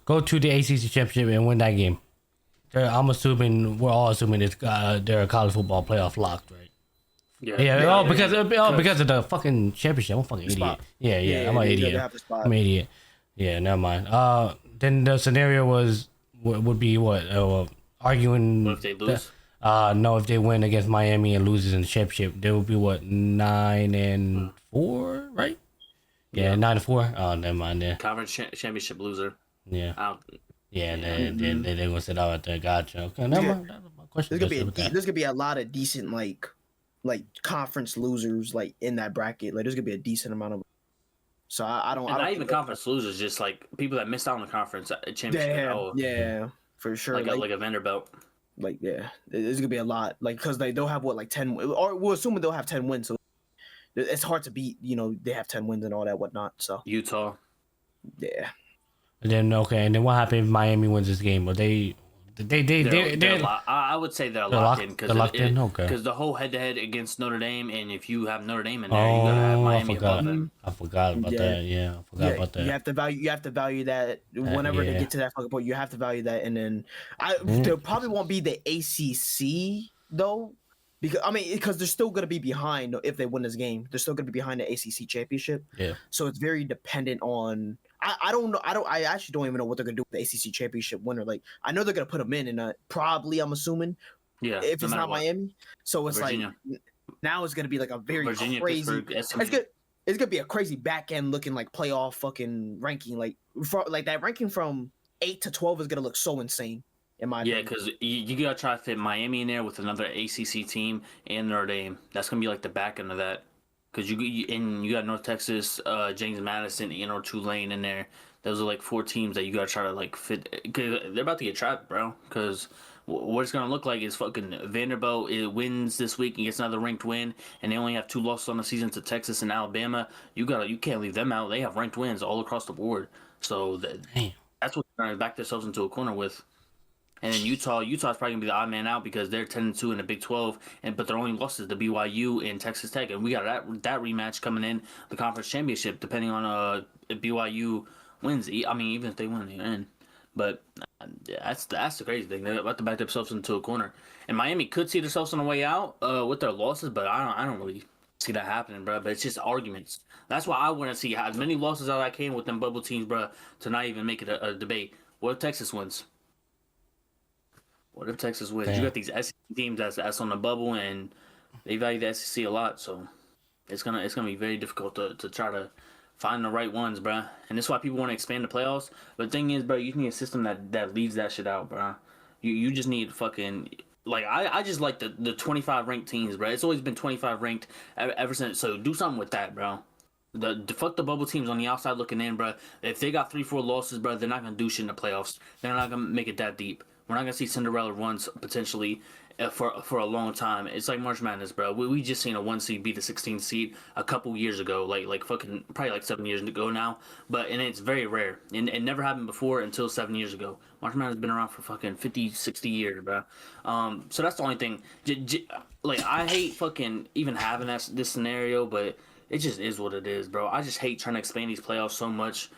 go to the ACC championship and win that game. We're all assuming they're a college football playoff locked, right? Yeah. Because of the fucking championship. I'm a fucking idiot. Spot. Yeah. I'm an idiot. I'm an idiot. Yeah, never mind. Then the scenario would be what? Arguing. What if they lose? No, if they win against Miami and loses in the championship, they would be what, 9-4, right? Yeah, 9-4. Oh, never mind. Then Conference championship loser. Yeah. Yeah, and then they're gonna sit out there. Gotcha. Okay, never mind. That was my question. There's gonna be a lot of decent like conference losers like in that bracket. Like there's gonna be a decent amount of. So I don't. Not even conference losers, just like people that missed out on the conference championship. Yeah, for sure. Like a Vanderbilt. Like there's gonna be a lot. Like because they'll have what, like 10, or we're assuming they'll have 10 wins. So it's hard to beat. You know, they have 10 wins and all that whatnot. So Utah. Yeah. And then what happened if Miami wins this game? Or they're I would say they're locked in because because the whole head-to-head against Notre Dame, and if you have Notre Dame in there, you gotta have Miami above them. I forgot about that. Yeah, I forgot about that. You have to value that whenever they get to that fucking point. You have to value that, and then there probably won't be the ACC though, because they're still gonna be behind if they win this game. They're still gonna be behind the ACC championship. Yeah. So it's very dependent on. I don't know. I actually don't even know what they're gonna do with the ACC championship winner. Like I know they're gonna put them in probably. I'm assuming. Yeah. If it's not Miami, so it's Virginia. like now it's gonna be like a very Virginia, crazy. Pittsburgh, It's gonna be a crazy back end looking like playoff fucking ranking. Like that ranking from 8 to 12 is gonna look so insane. In my opinion. because you gotta try to fit Miami in there with another ACC team and Notre Dame. That's gonna be like the back end of that. Because you got North Texas, James Madison, and Tulane in there. Those are like 4 teams that you gotta try to like fit. Cause they're about to get trapped, bro. Because what it's gonna look like is fucking Vanderbilt wins this week and gets another ranked win, and they only have 2 losses on the season to Texas and Alabama. You can't leave them out. They have ranked wins all across the board. So that's what they're gonna back themselves into a corner with. And then Utah's probably gonna be the odd man out because they're 10-2 in the Big 12, but their only losses to BYU and Texas Tech, and we got that rematch coming in the conference championship, depending on if BYU wins. I mean, even if they win, they're in. But that's the crazy thing. They're about to back themselves into a corner, and Miami could see themselves on the way out with their losses, but I don't really see that happening, bro. But it's just arguments. That's why I want to see as many losses as I can with them bubble teams, bro, to not even make it a debate. What if Texas wins? What if Texas wins? Damn. You got these SEC teams that's on the bubble, and they value the SEC a lot. So it's gonna be very difficult to try to find the right ones, bro. And that's why people want to expand the playoffs. But the thing is, bro, you need a system that leaves that shit out, bro. You just need fucking like I just like the 25 ranked teams, bro. It's always been 25 ranked ever since. So do something with that, bro. Fuck the bubble teams on the outside looking in, bro. If they got 3-4 losses, bro, they're not gonna do shit in the playoffs. They're not gonna make it that deep. We're not gonna see Cinderella runs potentially for a long time. It's like March Madness, bro. We just seen a 1 seed beat a 16 seed a couple years ago, like fucking probably like 7 years ago now. And it's very rare, and it never happened before until 7 years ago. March Madness has been around for fucking 50, 60 years, bro. So that's the only thing. Like I hate fucking even having this scenario, but it just is what it is, bro. I just hate trying to expand these playoffs so much,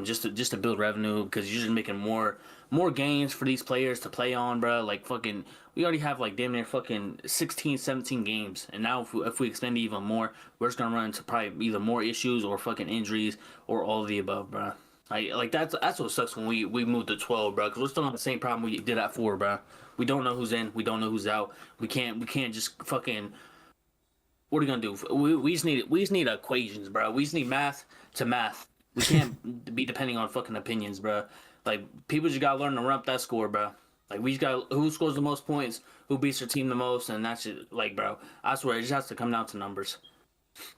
just to build revenue because you're just making more games for these players to play on, bro. Like fucking, we already have like damn near fucking 16, 17 games, and now if we expand it even more, we're just gonna run into probably either more issues or fucking injuries or all of the above, bro. Like that's what sucks when we moved to 12, bro. Because we're still on the same problem we did at 4, bro. We don't know who's in, we don't know who's out. We can't just fucking. What are we gonna do? We just need equations, bro. We just need math to math. We can't be depending on fucking opinions, bro. Like people just gotta learn to run up that score, bro. Like we just got who scores the most points, who beats their team the most, and that's it. Like, bro, I swear it just has to come down to numbers.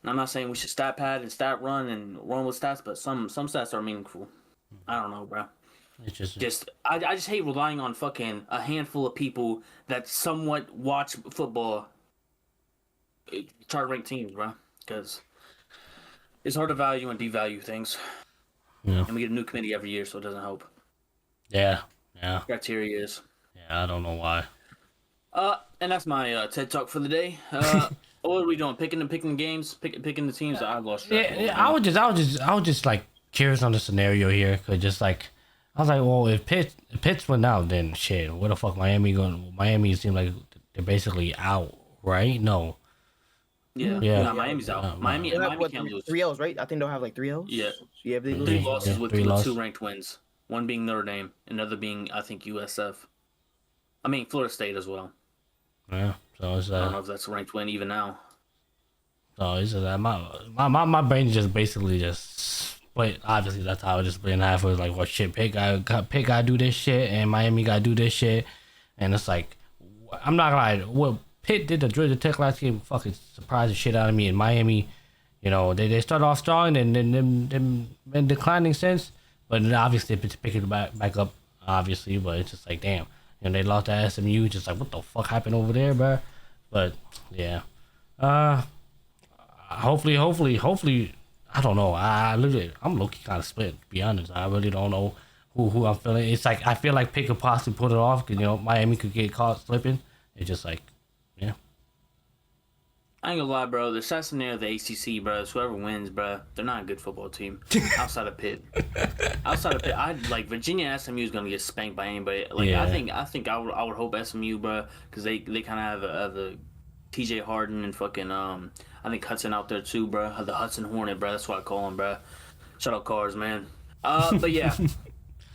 And I'm not saying we should stat pad and stat run and run with stats, but some stats are meaningful. I don't know, bro. It's just I just hate relying on fucking a handful of people that somewhat watch football. Try to rank teams, bro, because it's hard to value and devalue things. Yeah. And we get a new committee every year, so it doesn't help. Yeah. Criteria is. Yeah, I don't know why. And that's my TED talk for the day. What are we doing? Picking games, picking the teams. I lost track. Yeah. I was just like curious on the scenario here, cause just like I was like, well, if Pitts went out, then shit, where the fuck Miami going? Miami seemed like they're basically out, right? No. Yeah. No, Miami's out. Miami can't lose. 3 L's, right? I think they'll have like 3 L's. Yeah. Yeah, they lose. 3 losses with 2 ranked wins. One being Notre Dame, another being I think USF. I mean Florida State as well. Yeah. So it's I don't know if that's a ranked win even now. So it's my brain just basically just split. Obviously that's how it just split in half. It was like, well, shit, Pitt gotta do this shit, and Miami gotta do this shit, and it's like, I'm not gonna lie. Well, Pitt did the Georgia Tech last game, fucking surprised the shit out of me. In Miami, you know, they start off strong and then been declining since, but obviously it's picking back up, obviously. But it's just like, damn, you know, they lost to SMU. Just like, what the fuck happened over there, bro? But yeah, hopefully, I don't know. I'm low-key kind of split, to be honest. I really don't know who I'm feeling. It's like I feel like Pitt could possibly put it off because, you know, Miami could get caught slipping. It's just like, yeah. I ain't gonna lie, bro. The sad scenario of the ACC, bro, is whoever wins, bro, they're not a good football team outside of Pitt. I like Virginia and SMU is gonna get spanked by anybody. Like, yeah. I think I would hope SMU, bro, because they kind of have a TJ Harden and fucking I think Hudson out there too, bro. The Hudson Hornet, bro. That's what I call him, bro. Shout out Cars, man. But yeah,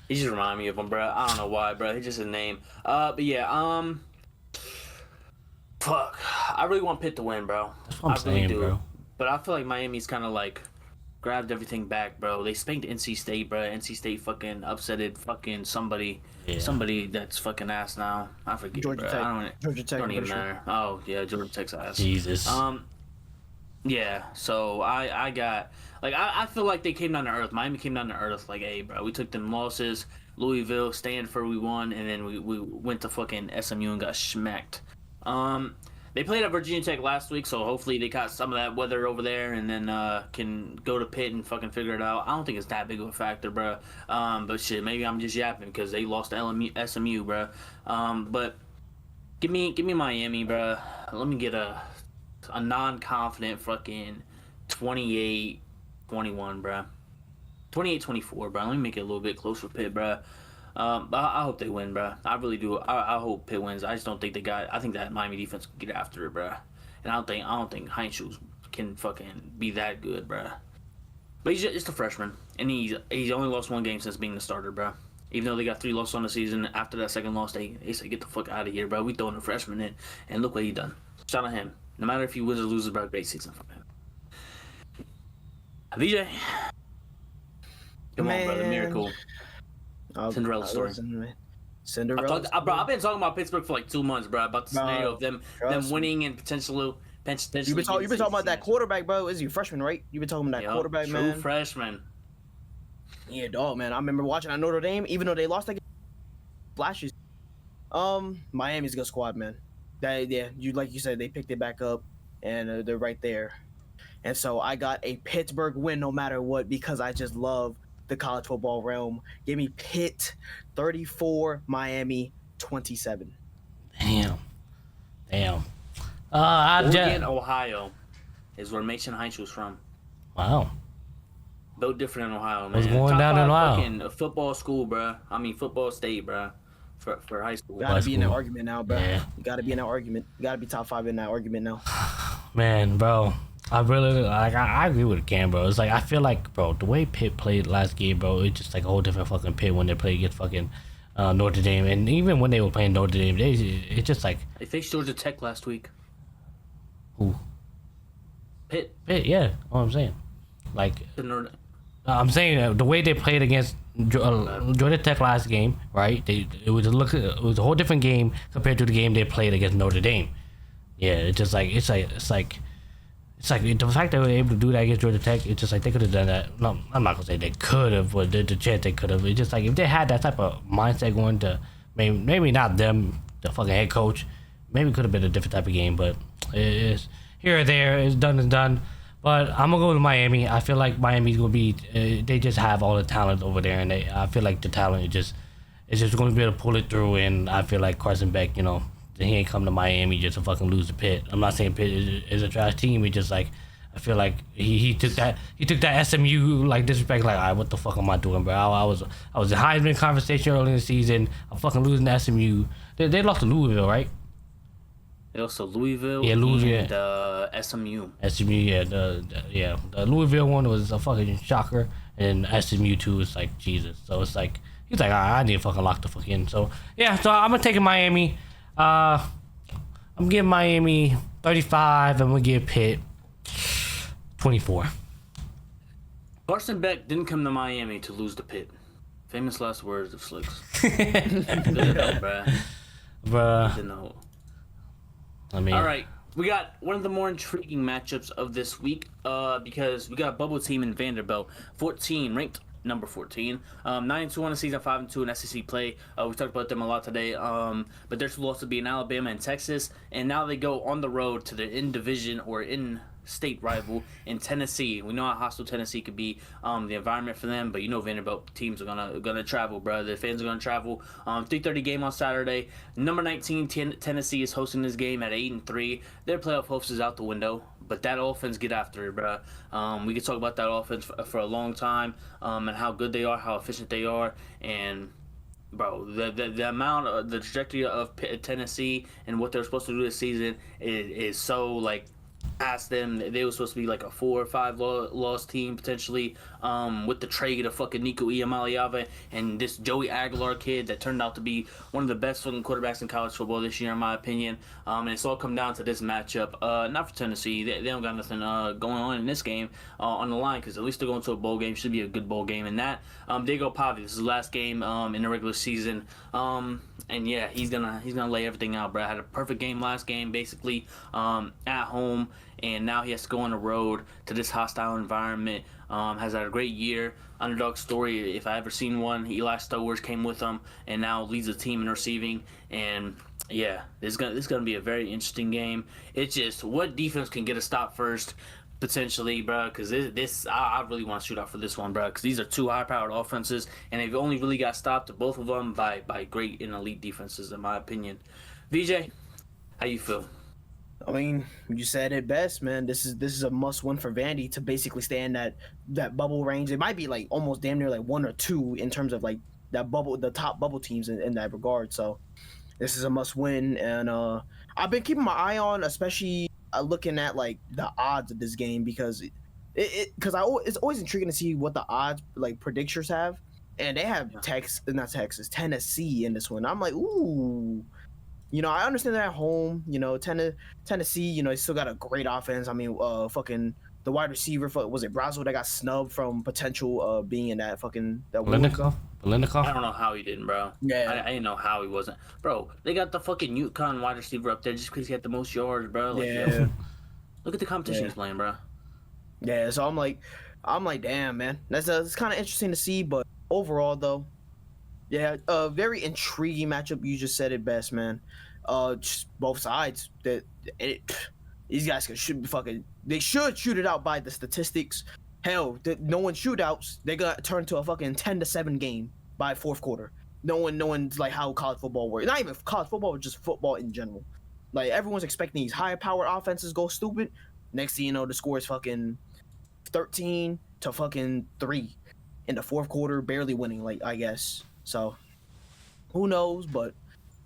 he just remind me of him, bro. I don't know why, bro. He's just a name. But yeah, fuck. I really want Pitt to win, bro. That's what I'm saying, bro. But I feel like Miami's kind of like grabbed everything back, bro. They spanked NC State, bro. NC State fucking upsetted fucking somebody. Yeah. Somebody that's fucking ass now. I forget, Georgia bro. Tech. Georgia Tech. Don't even matter. Oh yeah, Georgia Tech's ass. Jesus. Yeah. So I got like I feel like they came down to earth. Miami came down to earth. Like, hey, bro, we took them losses. Louisville, Stanford, we won, and then we went to fucking SMU and got schmacked. They played at Virginia Tech last week, so hopefully they got some of that weather over there, and then can go to Pitt and fucking figure it out. I don't think it's that big of a factor, bro. But shit, maybe I'm just yapping because they lost to SMU, bro. But give me Miami, bro. Let me get a non-confident fucking 28-21, bro. 28-24, bro. Let me make it a little bit closer, Pitt, bro. I hope they win, bro. I really do. I hope Pitt wins. I just don't think they got. I think that Miami defense can get after it, bro. And I don't think Heinz can fucking be that good, bro. But he's just a freshman, and he's only lost 1 game since being the starter, bro. Even though they got 3 losses on the season, after that second loss, they say get the fuck out of here, bro. We throwing a freshman in, and look what he done. Shout out him. No matter if he wins or loses, bro, great season from him. VJ, come on, brother, miracle. Cinderella story. Cinderella. Bro, I've been talking about Pittsburgh for like 2 months, bro. About the scenario of them winning and potentially You've been talking about that quarterback, bro. Is he a freshman, right? You've been talking about that quarterback, man. True freshman. Yeah, dog, man. I remember watching at Notre Dame, even though they lost that game, flashes. Miami's a good squad, man. Like you said, they picked it back up, and they're right there. And so I got a Pittsburgh win no matter what because I just love the college football realm. Give me Pitt 34, Miami 27. Damn. Oregon, Ohio is where Mason Heights was from. Wow. Built different in Ohio, man. What's going down in Ohio? Fucking football school, bro. I mean, football state, bro. For high school. Gotta be in that argument now, bro. Yeah. You gotta be in that argument. You gotta be top 5 in that argument now. Man, bro. I really I agree with Cam, bro. It's like I feel like, bro, the way Pitt played last game, bro, it's just like a whole different fucking Pitt when they play against fucking Notre Dame, and even when they were playing Notre Dame, it's just like they faced Georgia Tech last week. Who? Pitt, yeah. What I'm saying, like I'm saying the way they played against Georgia Tech last game, right? It was a whole different game compared to the game they played against Notre Dame. Yeah, it's just like it's like the fact that they were able to do that against Georgia Tech, it's just like they could have done that. No, I'm not gonna say they could have, but the chance they could have. It's just like if they had that type of mindset going to maybe not them, the fucking head coach, maybe it could have been a different type of game. But it's here or there. It's done and done. But I'm gonna go to Miami. I feel like Miami's gonna be. They just have all the talent over there, and I feel like the talent is just gonna be able to pull it through. And I feel like Carson Beck, he ain't come to Miami just to fucking lose to Pitt. I'm not saying Pitt is a trash team. It's just like I feel like he took that SMU like disrespect. Like, all right, what the fuck am I doing, bro? I was in Heisman conversation early in the season. I'm fucking losing to SMU. They lost to Louisville, right? They lost to Louisville. Yeah, Louisville. And SMU. SMU, yeah. The Louisville one was a fucking shocker, and SMU too is like Jesus. So it's like he's like, all right, I need to fucking lock the fuck in. So yeah, so I'm gonna take Miami. I'm giving Miami 35. I'm gonna give Pitt 24. Carson Beck didn't come to Miami to lose to Pitt. Famous last words of Slicks. Good enough, Bruh. I mean, all right, we got one of the more intriguing matchups of this week because we got a bubble team in Vanderbilt, ranked number 14, 9-2 on the season, 5-2 in SEC play. We talked about them a lot today, but they're supposed to be in Alabama and Texas, and now they go on the road to the in-division or in-state rival in Tennessee. We know how hostile Tennessee could be, the environment for them, but Vanderbilt teams are gonna travel, bro. The fans are gonna travel. 3:30 game on Saturday. Number 19 Tennessee is hosting this game at 8-3. Their playoff hopes is out the window. But that offense, get after it, bro. We could talk about that offense for a long time, and how good they are, how efficient they are, and bro, the amount of the trajectory of Tennessee and what they're supposed to do this season is so like past them. They were supposed to be like a 4 or 5 loss team potentially, with the trade of fucking Nico Iamaleava and this Joey Aguilar kid that turned out to be one of the best fucking quarterbacks in college football this year, in my opinion. And it's all come down to this matchup. Not for Tennessee. They don't got nothing going on in this game on the line, because at least they're going to a bowl game. Should be a good bowl game. And that Diego Pavia, this is his last game in the regular season. And yeah, he's gonna lay everything out, bro. Had a perfect game last game, basically, at home, and now he has to go on the road to this hostile environment. Has had a great year. Underdog story, if I ever seen one. Eli Stowers came with him, and now leads the team in receiving. And yeah, this is gonna be a very interesting game. It's just what defense can get a stop first, potentially, bro, because I really want to shoot out for this one, bro, because these are two high-powered offenses, and they've only really got stopped, both of them, by great and elite defenses, in my opinion. VJ, how you feel? I mean, you said it best, man. This is a must-win for Vandy to basically stay in that bubble range. It might be like almost damn near like 1 or 2 in terms of like that bubble, the top bubble teams in that regard. So this is a must-win, and I've been keeping my eye on, especially looking at like the odds of this game, because it's always intriguing to see what the odds like predictors have, and they have Tennessee in this one. I'm like, ooh. I understand they're at home. Tennessee. They still got a great offense. I mean, fucking the wide receiver was it Brazel that got snubbed from potential being in that fucking Belinikov? I don't know how he didn't, bro. Yeah, I didn't know how he wasn't, bro. They got the fucking UConn wide receiver up there just because he had the most yards, bro. Like, yeah. Look at the competition he's playing, bro. Yeah, so I'm like, damn, man, it's kind of interesting to see, but overall though, yeah, a very intriguing matchup. You just said it best, man. Just both sides these guys should be fucking. They should shoot it out by the statistics. Hell, no one shootouts. They got turned to a fucking 10-7 game by fourth quarter. No one's like how college football works. Not even college football, but just football in general. Like everyone's expecting these high power offenses go stupid. Next thing you know, the score is fucking 13 to fucking 3 in the fourth quarter, barely winning. Like I guess so. Who knows? But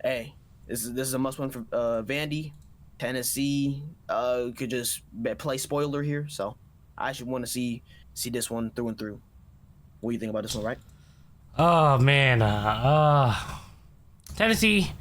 hey, this is a must win for Vandy. Tennessee could just play spoiler here, so I should want to see this one through and through. What do you think about this one, right? Oh man, Tennessee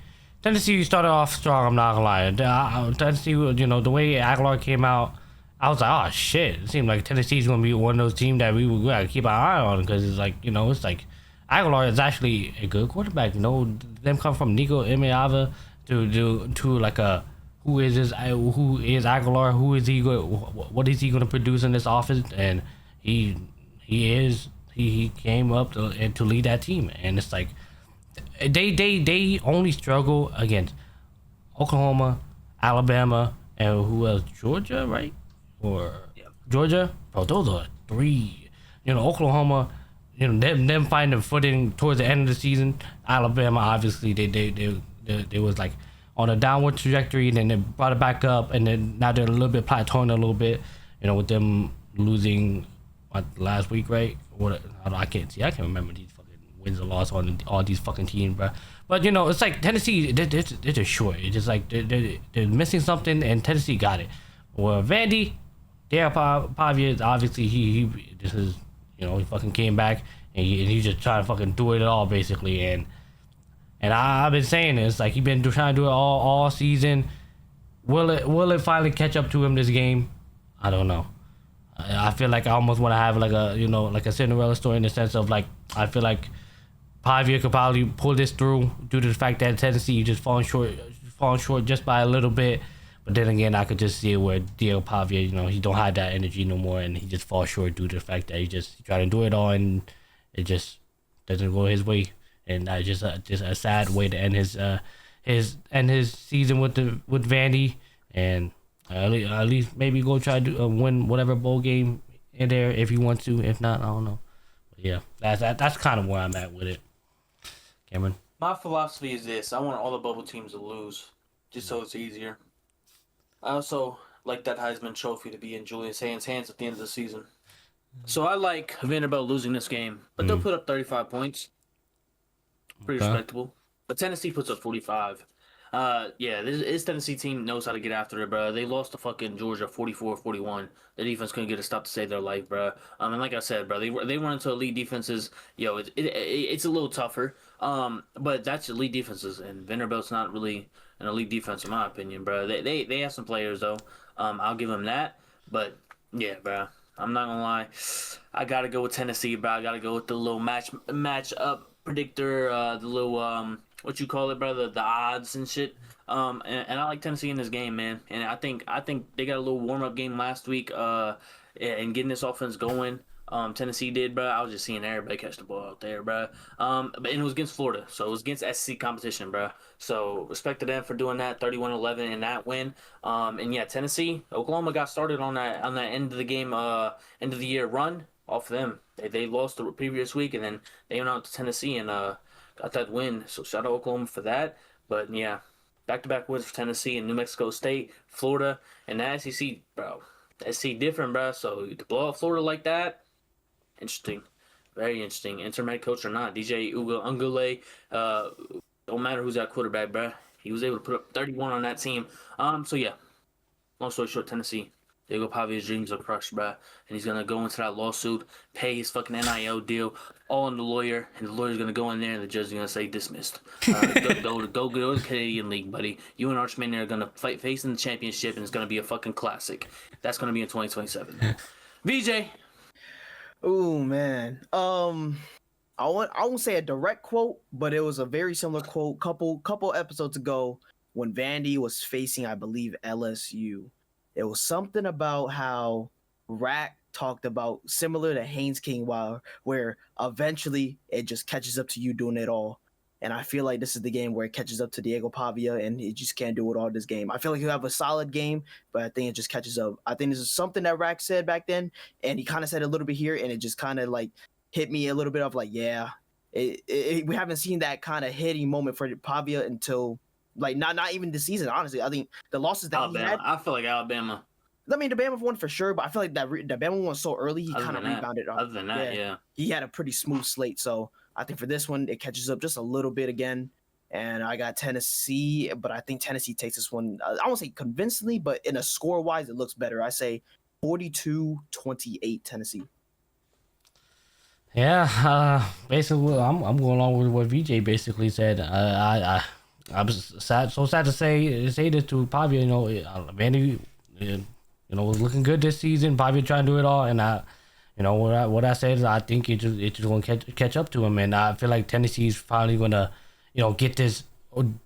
started off strong. I'm not gonna lie. Tennessee, you know, the way Aguilar came out, I was like, oh shit. It seemed like Tennessee's gonna be one of those teams that we gotta keep an eye on, because it's like, you know, it's like Aguilar is actually a good quarterback. You know, them come from Nico Emeava to like a who is Aguilar? Who is he? What is he going to produce in this offense? And he came up to lead that team, and it's like they only struggle against Oklahoma, Alabama, and who else? Georgia, right? Or Georgia? Bro, those are three. You know, Oklahoma. You know, them finding footing towards the end of the season. Alabama, obviously, they was like on a downward trajectory, and then they brought it back up, and then now they're a little bit plateauing a little bit, you know, with them losing last week, right? What I can't remember these fucking wins and losses on all these fucking teams, bro. But you know, it's like Tennessee, they're just short. It's just like they're missing something, and Tennessee got it. Well, Vandy, Dale Pavia, obviously he this is, you know, he fucking came back, and he just trying to fucking do it all basically, and I've been saying this, like, he's been trying to do it all season. Will it finally catch up to him this game? I don't know. I feel like I almost want to have like a, you know, like a Cinderella story, in the sense of like, I feel like Pavia could probably pull this through due to the fact that Tennessee just falling short just by a little bit. But then again, I could just see it where Diego Pavia, you know, he don't have that energy no more, and he just falls short due to the fact that he trying to do it all, and it just doesn't go his way. And that's just a sad way to end his season with Vandy, and at least maybe go try to win whatever bowl game in there if you want to. If not, I don't know. But yeah, that's kind of where I'm at with it. Cameron, my philosophy is this: I want all the bubble teams to lose, just so it's easier. I also like that Heisman Trophy to be in Julius hands at the end of the season. So I like Vanderbilt losing this game, but they'll put up 35 points. Pretty respectable. But Tennessee puts up 45. Yeah, this Tennessee team knows how to get after it, bro. They lost to fucking Georgia 44-41. The defense couldn't get a stop to save their life, bro. And like I said, bro, they run into elite defenses. Yo, it's a little tougher. But that's elite defenses, and Vanderbilt's not really an elite defense in my opinion, bro. They have some players though. I'll give them that. But yeah, bro, I'm not gonna lie. I gotta go with Tennessee, bro. I gotta go with the little match up predictor, the little what you call it, brother, the odds and shit. And I like Tennessee in this game, man. And I think they got a little warm up game last week, and getting this offense going. Tennessee did, bro. I was just seeing everybody catch the ball out there, bro. But it was against Florida, so it was against SEC competition, bro. So respect to them for doing that, 31-11 in that win. And yeah, Tennessee, Oklahoma got started on that end of the game, end of the year run off them. They lost the previous week, and then they went out to Tennessee and got that win. So shout out Oklahoma for that. But yeah, back-to-back wins for Tennessee and New Mexico State, Florida, and the SEC, bro. The SEC different, bro. So to blow out Florida like that, interesting. Very interesting. Interim head coach or not, DJ Ungule, don't matter who's that quarterback, bro. He was able to put up 31 on that team. So yeah, long story short, Tennessee. Diego Pavia's dreams are crushed, bro. And he's going to go into that lawsuit, pay his fucking NIL deal, all on the lawyer. And the lawyer's going to go in there, and the judge is going to say dismissed. Go to the Canadian League, buddy. You and Archman are going to fight face in the championship, and it's going to be a fucking classic. That's going to be in 2027. VJ. Oh, man. I won't say a direct quote, but it was a very similar quote couple episodes ago when Vandy was facing, I believe, LSU. It was something about how Rack talked about similar to Haynes King, where eventually it just catches up to you doing it all. And I feel like this is the game where it catches up to Diego Pavia, and he just can't do it all this game. I feel like he'll have a solid game, but I think it just catches up. I think this is something that Rack said back then, and he kind of said a little bit here, and it just kind of like hit me a little bit of like, yeah, we haven't seen that kind of hitting moment for Pavia until like not even this season. Honestly, I think the losses that Alabama. he had. I feel like Alabama. I mean, the Bama won for sure, but I feel like that the Bama one was so early, he kind of rebounded. Other than that, yeah. He had a pretty smooth slate, so I think for this one, it catches up just a little bit again. And I got Tennessee, but I think Tennessee takes this one, I won't say convincingly, but in a score-wise, it looks better. I say 42-28 Tennessee. Yeah, basically, I'm going along with what VJ basically said. I was sad to say this to Pavia. Vandy, was looking good this season. Pavia trying to do it all, and what I said is I think it just going to catch up to him, and I feel like Tennessee's finally going to, get this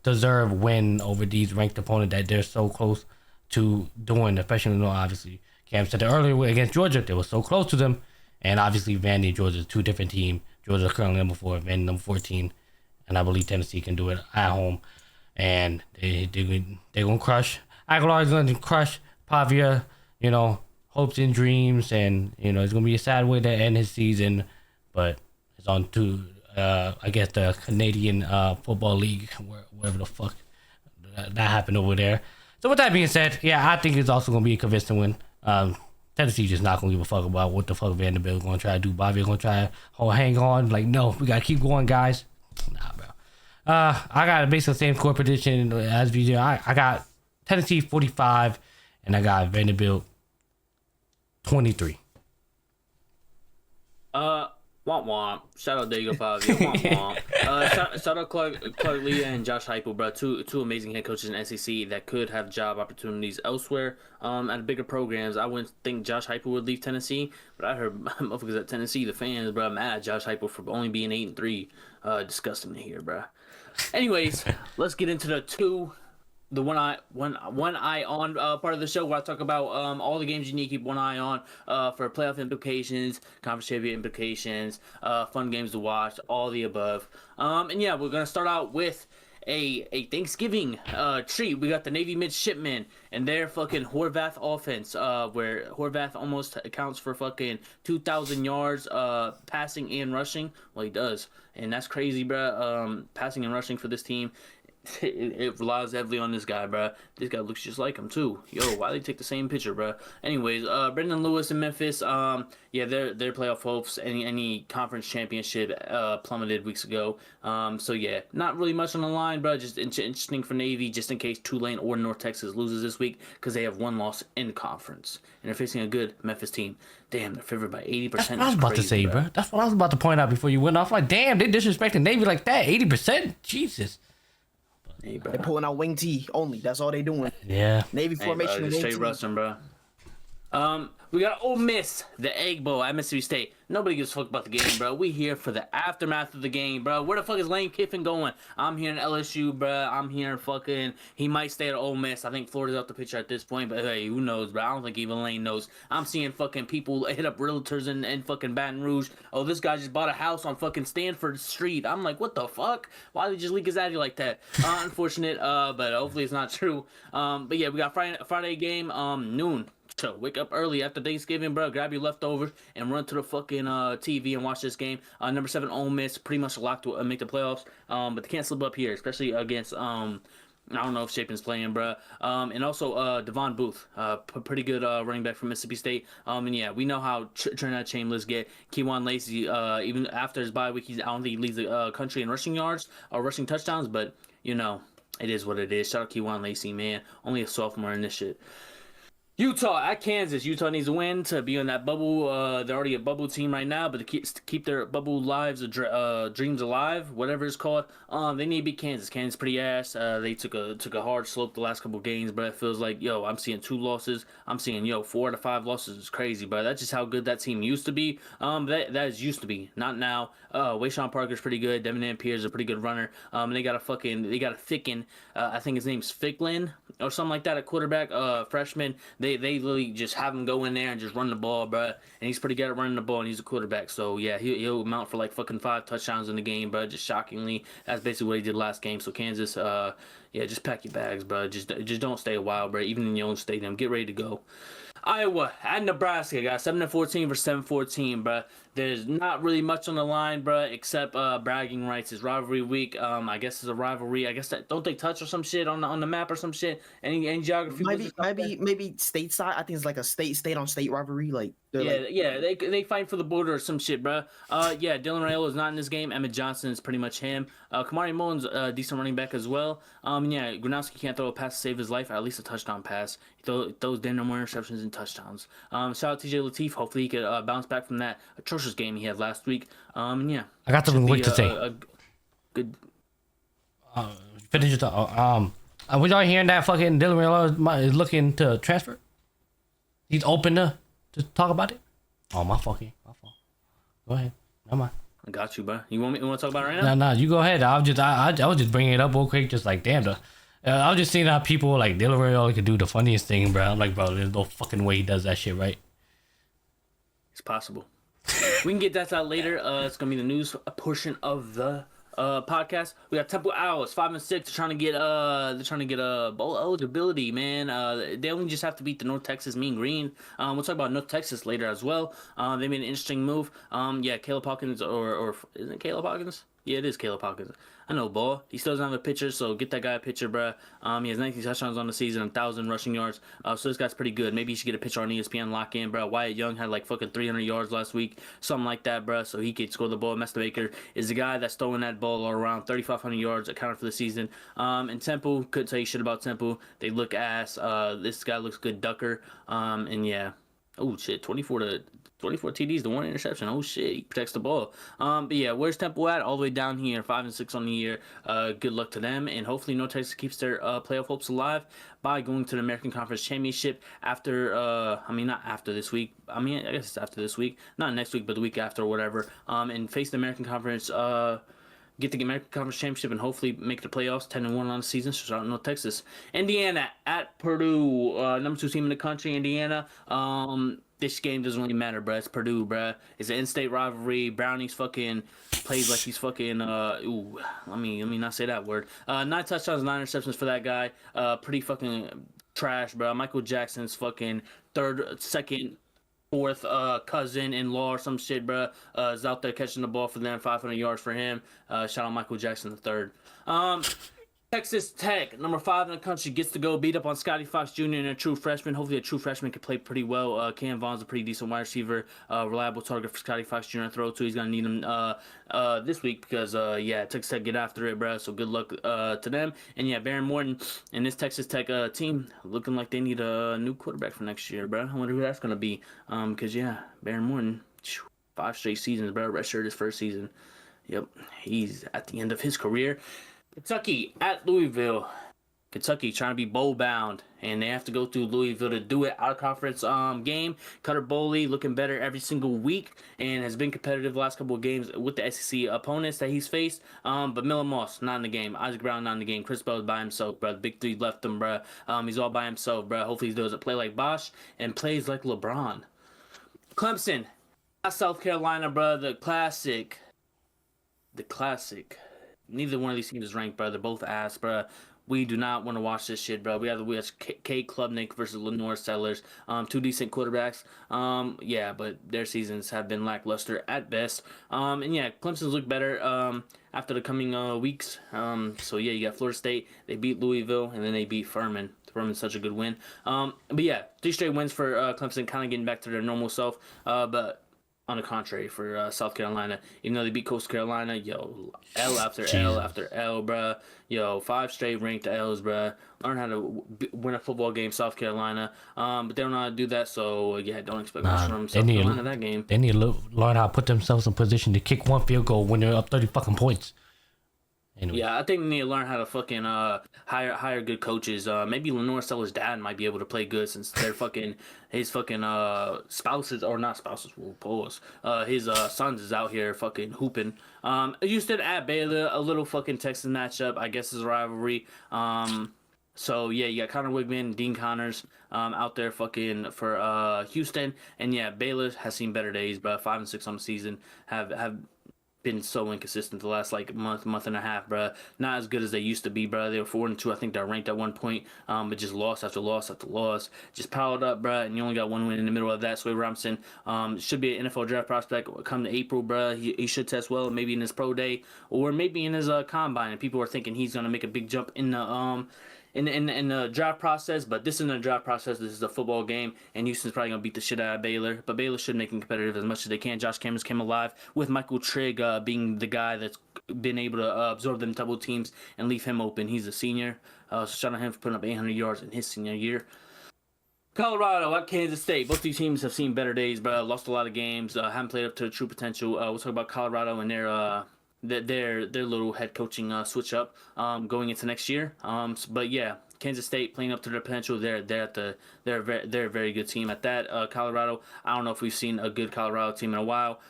deserved win over these ranked opponents that they're so close to doing. Especially, obviously, Cam said it earlier against Georgia, they were so close to them, and obviously Vandy and Georgia are two different teams. Georgia is currently number 4, Vandy number 14, and I believe Tennessee can do it at home, and they're gonna crush. Aguilar's gonna crush Pavia. Hopes and dreams, and it's gonna be a sad way to end his season, but it's on to I guess the Canadian Football League, wherever the fuck that happened over there. So with that being said, yeah, I think it's also gonna be a convincing win. Tennessee's just not gonna give a fuck about what the fuck Vanderbilt gonna try to do. Bobby gonna try to hang on. Like, no, we gotta keep going, guys. Nah, bro. I got basically the same score prediction as VJ. I got Tennessee 45, and I got Vanderbilt 23. Womp womp. Shout out Diego Pavia. Womp womp. Shout out Clark Lee and Josh Heupel, bro. Two amazing head coaches in SEC that could have job opportunities elsewhere. At bigger programs, I wouldn't think Josh Heupel would leave Tennessee, but I heard motherfuckers at Tennessee, the fans, bro, mad at Josh Heupel for only being 8-3. Disgusting to hear, bro. Anyways, let's get into the one eye on part of the show where I talk about all the games you need to keep one eye on for playoff implications, conference champion implications, fun games to watch, all the above. And yeah, we're gonna start out with a Thanksgiving treat. We got the Navy midshipmen and their fucking Horvath offense, where Horvath almost accounts for fucking 2,000 yards passing and rushing. Well, he does, and that's crazy, bro. Passing and rushing for this team. It relies heavily on this guy, bro. This guy looks just like him too. Yo, why they take the same picture, bro? Anyways, Brendan Lewis in Memphis. Yeah, their playoff hopes, any conference championship plummeted weeks ago. So yeah, not really much on the line, bro. Just interesting for Navy, just in case Tulane or North Texas loses this week, because they have one loss in the conference and they're facing a good Memphis team. Damn, they're favored by 80%. That's what I was about to say, bro. That's what I was about to point out before you went off. Like, damn, they disrespecting Navy like that. 80%, Jesus. Hey, they're pulling out wing T only. That's all they doing. Yeah. Navy formation. Just straight Russian, bro. We got Ole Miss, the Egg Bowl at Mississippi State. Nobody gives a fuck about the game, bro. We here for the aftermath of the game, bro. Where the fuck is Lane Kiffin going? I'm here in LSU, bro. I'm here fucking... He might stay at Ole Miss. I think Florida's out the picture at this point, but hey, who knows, bro? I don't think even Lane knows. I'm seeing fucking people hit up realtors in fucking Baton Rouge. Oh, this guy just bought a house on fucking Stanford Street. I'm like, what the fuck? Why did he just leak his addy like that? Unfortunate, but hopefully it's not true. But yeah, we got Friday game, noon. So wake up early after Thanksgiving, bro. Grab your leftovers and run to the fucking TV and watch this game. Number 7 Ole Miss pretty much locked to make the playoffs, but they can't slip up here, especially against I don't know if Shapen's playing, bro. And also Devon Booth, pretty good running back from Mississippi State. And yeah, we know how Trinidad Chambliss get. Kewan Lacey, even after his bye week, I don't think he leads the country in rushing yards or rushing touchdowns, but it is what it is. Shout out Kewan Lacey, man. Only a sophomore in this shit. Utah at Kansas. Utah needs a win to be on that bubble. They're already a bubble team right now, but to keep their bubble lives, dreams alive, whatever it's called, they need to beat Kansas. Kansas pretty ass. They took a hard slope the last couple games, but it feels like, I'm seeing 2 losses. I'm seeing 4 to 5 losses. It's crazy, bro. That's just how good that team used to be. That is used to be, not now. Wayshawn Parker's pretty good. Devin Pierre's a pretty good runner. They got a Ficken. I think his name's Ficklin or something like that, a quarterback, freshman They literally just have him go in there and just run the ball, bro. And he's pretty good at running the ball, and he's a quarterback. So yeah, he'll amount for like fucking 5 touchdowns in the game, bro. Just shockingly, that's basically what he did last game. So Kansas, yeah, just pack your bags, bro. Just don't stay a while, bro. Even in your own stadium, get ready to go. Iowa at Nebraska, guys. 7-14 versus 7-14, bro. There's not really much on the line, bro, except bragging rights. It's rivalry week. I guess it's a rivalry. I guess that don't they touch or some shit on the map or some shit? Any geography? Maybe stateside. I think it's like a state on state rivalry. Like they fight for the border or some shit, bro. Yeah, Dylan Raiola is not in this game. Emmett Johnson is pretty much him. Kamari Mullins, decent running back as well. Yeah, Gronowski can't throw a pass to save his life. At least a touchdown pass. He throws damn near more interceptions and touchdowns. Shout out to TJ Lateef. Hopefully he could bounce back from that atrocious game he had last week. Yeah, I got something quick to say. Good. Finish your thought. Was y'all hearing that fucking Dylan Raiola is looking to transfer? He's open to talk about it. Oh my fault. Go ahead. Never mind. I got you, bro. You want to talk about it right now? Nah. You go ahead. I was just bringing it up real quick, just like damn. I was just seeing how people like Dylan Raiola could do the funniest thing, bro. I'm like, bro, there's no fucking way he does that shit, right? It's possible. We can get that out later. It's gonna be the news portion of the podcast. We got Temple Owls 5-6. They're trying to get bowl eligibility, man. They only just have to beat the North Texas Mean Green. We'll talk about North Texas later as well. They made an interesting move. Yeah, Caleb Hawkins or isn't it Caleb Hawkins? Yeah, it is Caleb Hawkins. I know, ball. He still doesn't have a pitcher, so get that guy a pitcher, bruh. He has 19 touchdowns on the season, 1,000 rushing yards. So this guy's pretty good. Maybe you should get a pitcher on ESPN lock in, bruh. Wyatt Young had like fucking 300 yards last week, something like that, bruh. So he could score the ball. Master Baker is the guy that's throwing that ball around 3,500 yards accounted for the season. And Temple, couldn't tell you shit about Temple. They look ass. This guy looks good, Ducker. And yeah. Oh shit, 24 TDs to 1 interception. Oh shit, he protects the ball. But yeah, where's Temple at? All the way down here, 5-6 on the year. Good luck to them, and hopefully North Texas keeps their playoff hopes alive by going to the American Conference Championship after. Not after this week. I guess it's after this week, not next week, but the week after or whatever. And face the American Conference. Get the American Conference Championship and hopefully make the playoffs 10-1 on the season. So shout out North Texas. Indiana at Purdue, number 2 team in the country. Indiana. This game doesn't really matter, bruh. It's Purdue, bruh. It's an in-state rivalry. Brownie's fucking plays like he's fucking. Let me not say that word. 9 touchdowns, 9 interceptions for that guy. Pretty fucking trash, bruh. Michael Jackson's fucking second, fourth cousin-in-law or some shit, bruh, is out there catching the ball for them, 500 yards for him. Shout out Michael Jackson the third. Texas Tech, number 5 in the country, gets to go beat up on Scotty Fox Jr. and a true freshman. Hopefully a true freshman can play pretty well. Cam Vaughn's a pretty decent wide receiver, reliable target for Scotty Fox Jr. to throw to. He's going to need him this week because, Texas Tech get after it, bro. So good luck to them. And, yeah, Baron Morton and this Texas Tech team looking like they need a new quarterback for next year, bro. I wonder who that's going to be because, Baron Morton, 5 straight seasons, bro. Redshirt his first season. Yep, he's at the end of his career. Kentucky at Louisville. Kentucky trying to be bowl bound, and they have to go through Louisville to do it. Out of conference game. Cutter Boley looking better every single week, and has been competitive the last couple of games with the SEC opponents that he's faced. But Miller Moss not in the game. Isaac Brown not in the game. Chris Bell is by himself, bro. The big 3 left him, bro. He's all by himself, bro. Hopefully he doesn't play like Bosch and plays like LeBron. Clemson at South Carolina, bro. The classic. Neither one of these teams is ranked, bro. They're both ass, bro. We do not want to watch this shit, bro. We have Kate Klubnik versus Lenore Sellers. 2 decent quarterbacks. But their seasons have been lackluster at best. Clemson's look better after the coming weeks. You got Florida State. They beat Louisville, and then they beat Furman. Furman's such a good win. 3 straight wins for Clemson, kind of getting back to their normal self. But on the contrary, for South Carolina, even though they beat Coastal Carolina, L after L after L, bruh. 5 straight ranked L's, bruh. Learn how to win a football game, South Carolina. But they don't know how to do that, so don't expect much from South Carolina that game. They need to learn how to put themselves in position to kick 1 field goal when they're up 30 fucking points. Anyway. Yeah, I think they need to learn how to fucking hire good coaches. Maybe Lenore Sellers' dad might be able to play good since they're his spouses, or not spouses, will pause. His sons is out here fucking hooping. Houston at Baylor, a little fucking Texas matchup. I guess is a rivalry. So yeah, you got Connor Wigman, Dean Connors, out there fucking for Houston, and yeah, Baylor has seen better days, bro. 5-6 on the season, have been so inconsistent the last like month and a half, bro. Not as good as they used to be, bro. They were 4-2. I think they're ranked at one point, but just loss after loss after loss. Just piled up, bro. And you only got one win in the middle of that. Sway Robinson should be an NFL draft prospect come to April, bro. He should test well, maybe in his pro day or maybe in his combine. And people are thinking he's gonna make a big jump in the in the draft process, but this isn't a draft process. This is a football game, and Houston's probably gonna beat the shit out of Baylor. But Baylor should make them competitive as much as they can. Josh Cameron's came alive with Michael Trigg being the guy that's been able to absorb them double teams and leave him open. He's a senior, so shout out him for putting up 800 yards in his senior year. Colorado at Kansas State. Both these teams have seen better days, but lost a lot of games. Haven't played up to their true potential. We'll talk about Colorado and their little head coaching switch up going into next year. But yeah, Kansas State playing up to their potential. They're a very good team at that. Colorado, I don't know if we've seen a good Colorado team in a while.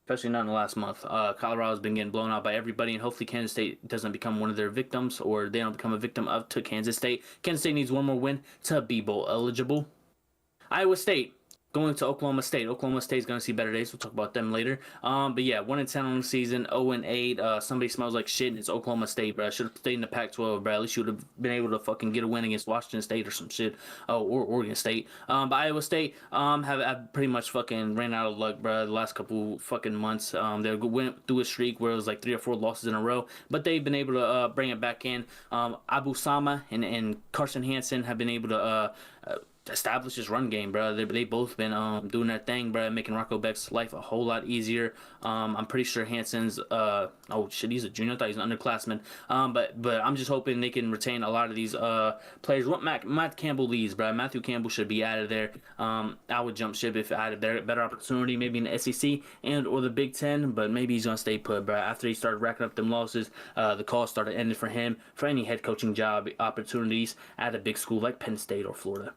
Especially not in the last month. Colorado's been getting blown out by everybody, and hopefully Kansas State doesn't become one of their victims, or they don't become a victim of to Kansas State. Kansas State needs one more win to be bowl eligible. Iowa State going to Oklahoma State. Oklahoma State's going to see better days. We'll talk about them later. But yeah, 1-10 on the season, 0-8. Somebody smells like shit, and it's Oklahoma State, bro. Should have stayed in the Pac-12, bro. At least you would have been able to fucking get a win against Washington State or some shit. Or Oregon State. But Iowa State have pretty much fucking ran out of luck, bro, the last couple fucking months. They went through a streak where it was like 3 or 4 losses in a row, but they've been able to bring it back in. Abu Sama and Carson Hansen have been able to establish his run game, bro. They both been doing their thing, bro, making Rocco Beck's life a whole lot easier. I'm pretty sure Hansen's oh shit, he's a junior. I thought he was an underclassman. But I'm just hoping they can retain a lot of these players. What Matt Campbell leaves, bro. Matthew Campbell should be out of there. I would jump ship if I had a better opportunity, maybe in the SEC and or the Big Ten. But maybe he's gonna stay put, bro. After he started racking up them losses, the calls started ending for him for any head coaching job opportunities at a big school like Penn State or Florida.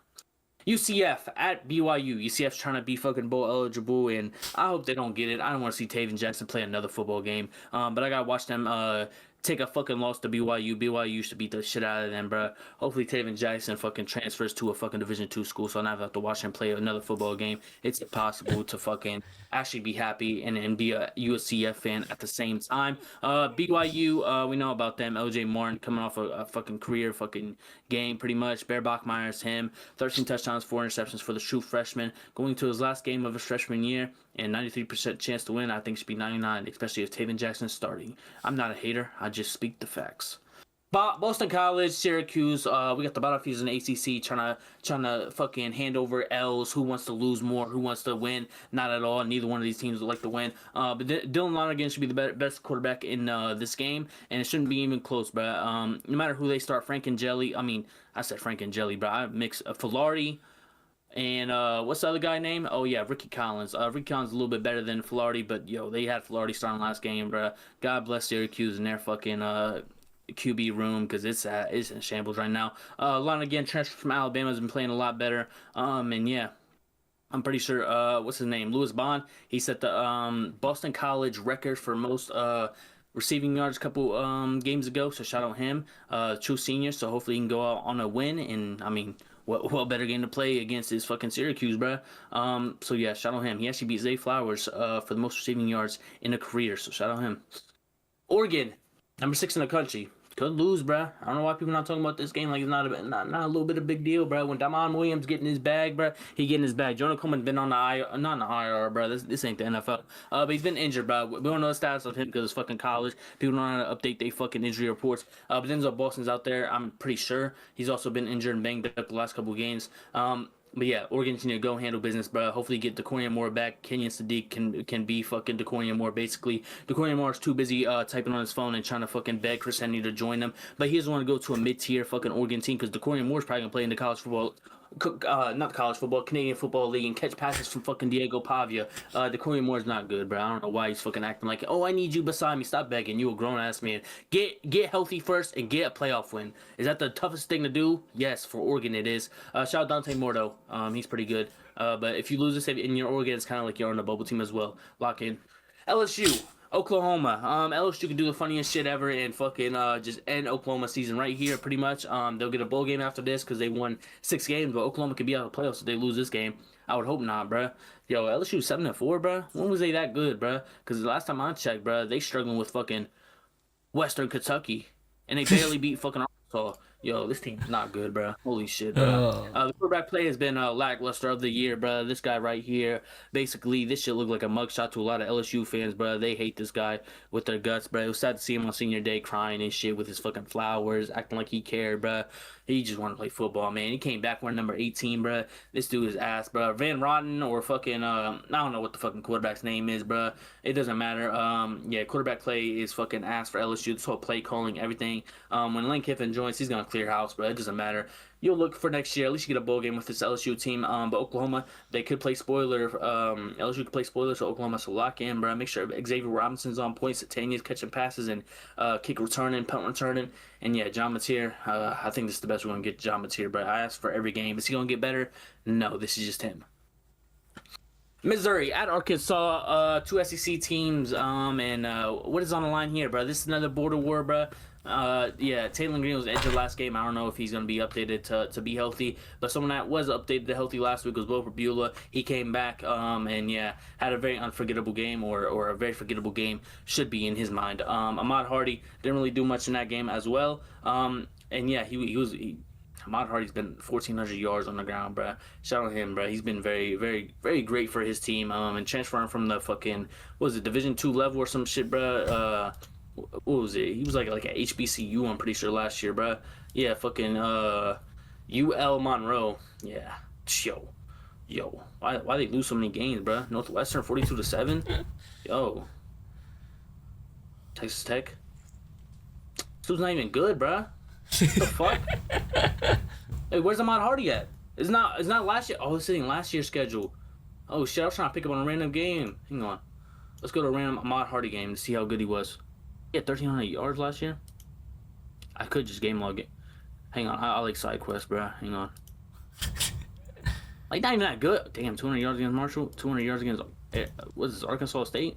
UCF at BYU. UCF's trying to be fucking bowl eligible, and I hope they don't get it. I don't want to see Taven Jackson play another football game. But I gotta watch them take a fucking loss to BYU. BYU should beat the shit out of them, bro. Hopefully Taven Jackson fucking transfers to a fucking Division II school, so I never have to watch him play another football game. It's impossible to fucking actually be happy and be a UCF fan at the same time. BYU, we know about them. LJ Martin coming off a fucking career fucking game, pretty much. Bear Bachmeier's him. 13 touchdowns, 4 interceptions for the true freshman. Going to his last game of his freshman year, and 93% chance to win. I think should be 99, especially if Taven Jackson's starting. I'm not a hater. I just speak the facts. Boston College, Syracuse. We got the Battlefields in the ACC trying to fucking hand over L's. Who wants to lose more? Who wants to win? Not at all. Neither one of these teams would like to win. But Dylan Lonergan should be the best quarterback in this game, and it shouldn't be even close, bro. No matter who they start, Frank and Jelly. I mean, I said Frank and Jelly, bro. I mix Filardi and what's the other guy name? Oh yeah, Ricky Collins. Ricky Collins is a little bit better than Filardi, but yo, they had Filardi starting last game, bro. God bless Syracuse and their fucking QB room, because it's in shambles right now. Lonergan, transfer from Alabama, has been playing a lot better. And yeah, I'm pretty sure what's his name, Louis Bond. He set the Boston College record for most receiving yards a couple games ago. So shout out him, true senior. So hopefully he can go out on a win. And I mean, what better game to play against is fucking Syracuse, bro. So yeah, shout out him. He actually beat Zay Flowers for the most receiving yards in a career. So shout out him. Oregon, number 6 in the country. Could lose, bro. I don't know why people not talking about this game like it's not a little bit of big deal, bro. When Damon Williams getting his bag, bro, he getting his bag. Jonah Coleman been on the IR, not on the IR, bro. This ain't the NFL. But he's been injured, bro. We don't know the status of him because it's fucking college. People don't know how to update their fucking injury reports. But Denzel Boston's out there. I'm pretty sure he's also been injured and banged up the last couple games. But yeah, Oregon's need to go handle business, bro. Hopefully get DeCorian Moore back. Kenyon Sadiq can be fucking DeCorian Moore, basically. DeCorian Moore is too busy typing on his phone and trying to fucking beg Chris Henry to join them. But he doesn't want to go to a mid-tier fucking Oregon team because DeCorian Moore's probably going to play in the college football, not college football, Canadian Football League and catch passes from fucking Diego Pavia. DeCorian Moore's not good, bro. I don't know why he's fucking acting like, oh, I need you beside me. Stop begging. You a grown-ass man. Get healthy first and get a playoff win. Is that the toughest thing to do? Yes, for Oregon it is. Shout out Dante Morto. He's pretty good. But if you lose this in your Oregon, it's kind of like you're on the bubble team as well. Lock in. LSU. Oklahoma. LSU can do the funniest shit ever and fucking just end Oklahoma season right here, pretty much. They'll get a bowl game after this because they won 6 games, but Oklahoma could be out of the playoffs if they lose this game. I would hope not, bruh. Yo, LSU 7-4, bruh. When was they that good, bruh? Because the last time I checked, bruh, they struggling with fucking Western Kentucky, and they barely beat fucking Arkansas. Yo, this team's not good, bro. Holy shit, bro. The quarterback play has been lackluster of the year, bro. This guy right here, basically, this shit look like a mugshot to a lot of LSU fans, bro. They hate this guy with their guts, bro. It was sad to see him on senior day crying and shit with his fucking flowers, acting like he cared, bro. He just wanted to play football, man. He came back wearing number 18, bro. This dude is ass, bro. Van Rotten or fucking, I don't know what the fucking quarterback's name is, bro. It doesn't matter. Yeah, quarterback play is fucking ass for LSU. This whole play calling, everything. When Lane Kiffin joins, he's going to clear house, bro. It doesn't matter. You'll look for next year. At least you get a bowl game with this LSU team. But Oklahoma, they could play spoiler. LSU could play spoilers for Oklahoma, so lock in, bro. Make sure Xavier Robinson's on points. Satania's catching passes and kick returning, punt returning. And yeah, John Mateer. I think this is the best we're going to get John Mateer, but I ask for every game. Is he going to get better? No, this is just him. Missouri at Arkansas, 2 SEC teams, and what is on the line here, bro? This is another border war, bro. Yeah, Taylor Green was injured last game. I don't know if he's going to be updated to be healthy, but someone that was updated to healthy last week was Will Beulah. He came back, and yeah, had a very unforgettable game, or a very forgettable game, should be in his mind. Ahmad Hardy didn't really do much in that game as well, and yeah, Ahmad Hardy's been 1,400 yards on the ground, bro. Shout out to him, bro. He's been very, very, very great for his team. And transferring from the fucking, what was it, Division II level or some shit, bro. What was it? He was like at HBCU, I'm pretty sure, last year, bro. Yeah, fucking UL Monroe. Yeah, yo. Why they lose so many games, bro? Northwestern 42-7. Yo, Texas Tech. This was not even good, bro. What the fuck? Hey, where's Ahmad Hardy at? It's not last year. Oh, it's sitting last year's schedule. Oh shit, I was trying to pick up on a random game. Hang on. Let's go to a random Ahmad Hardy game to see how good he was. He had 1,300 yards last year. I could just game log it. Hang on, I like side quest, bro. Hang on. Like, not even that good. Damn, 200 yards against Marshall. 200 yards against, what is this, Arkansas State?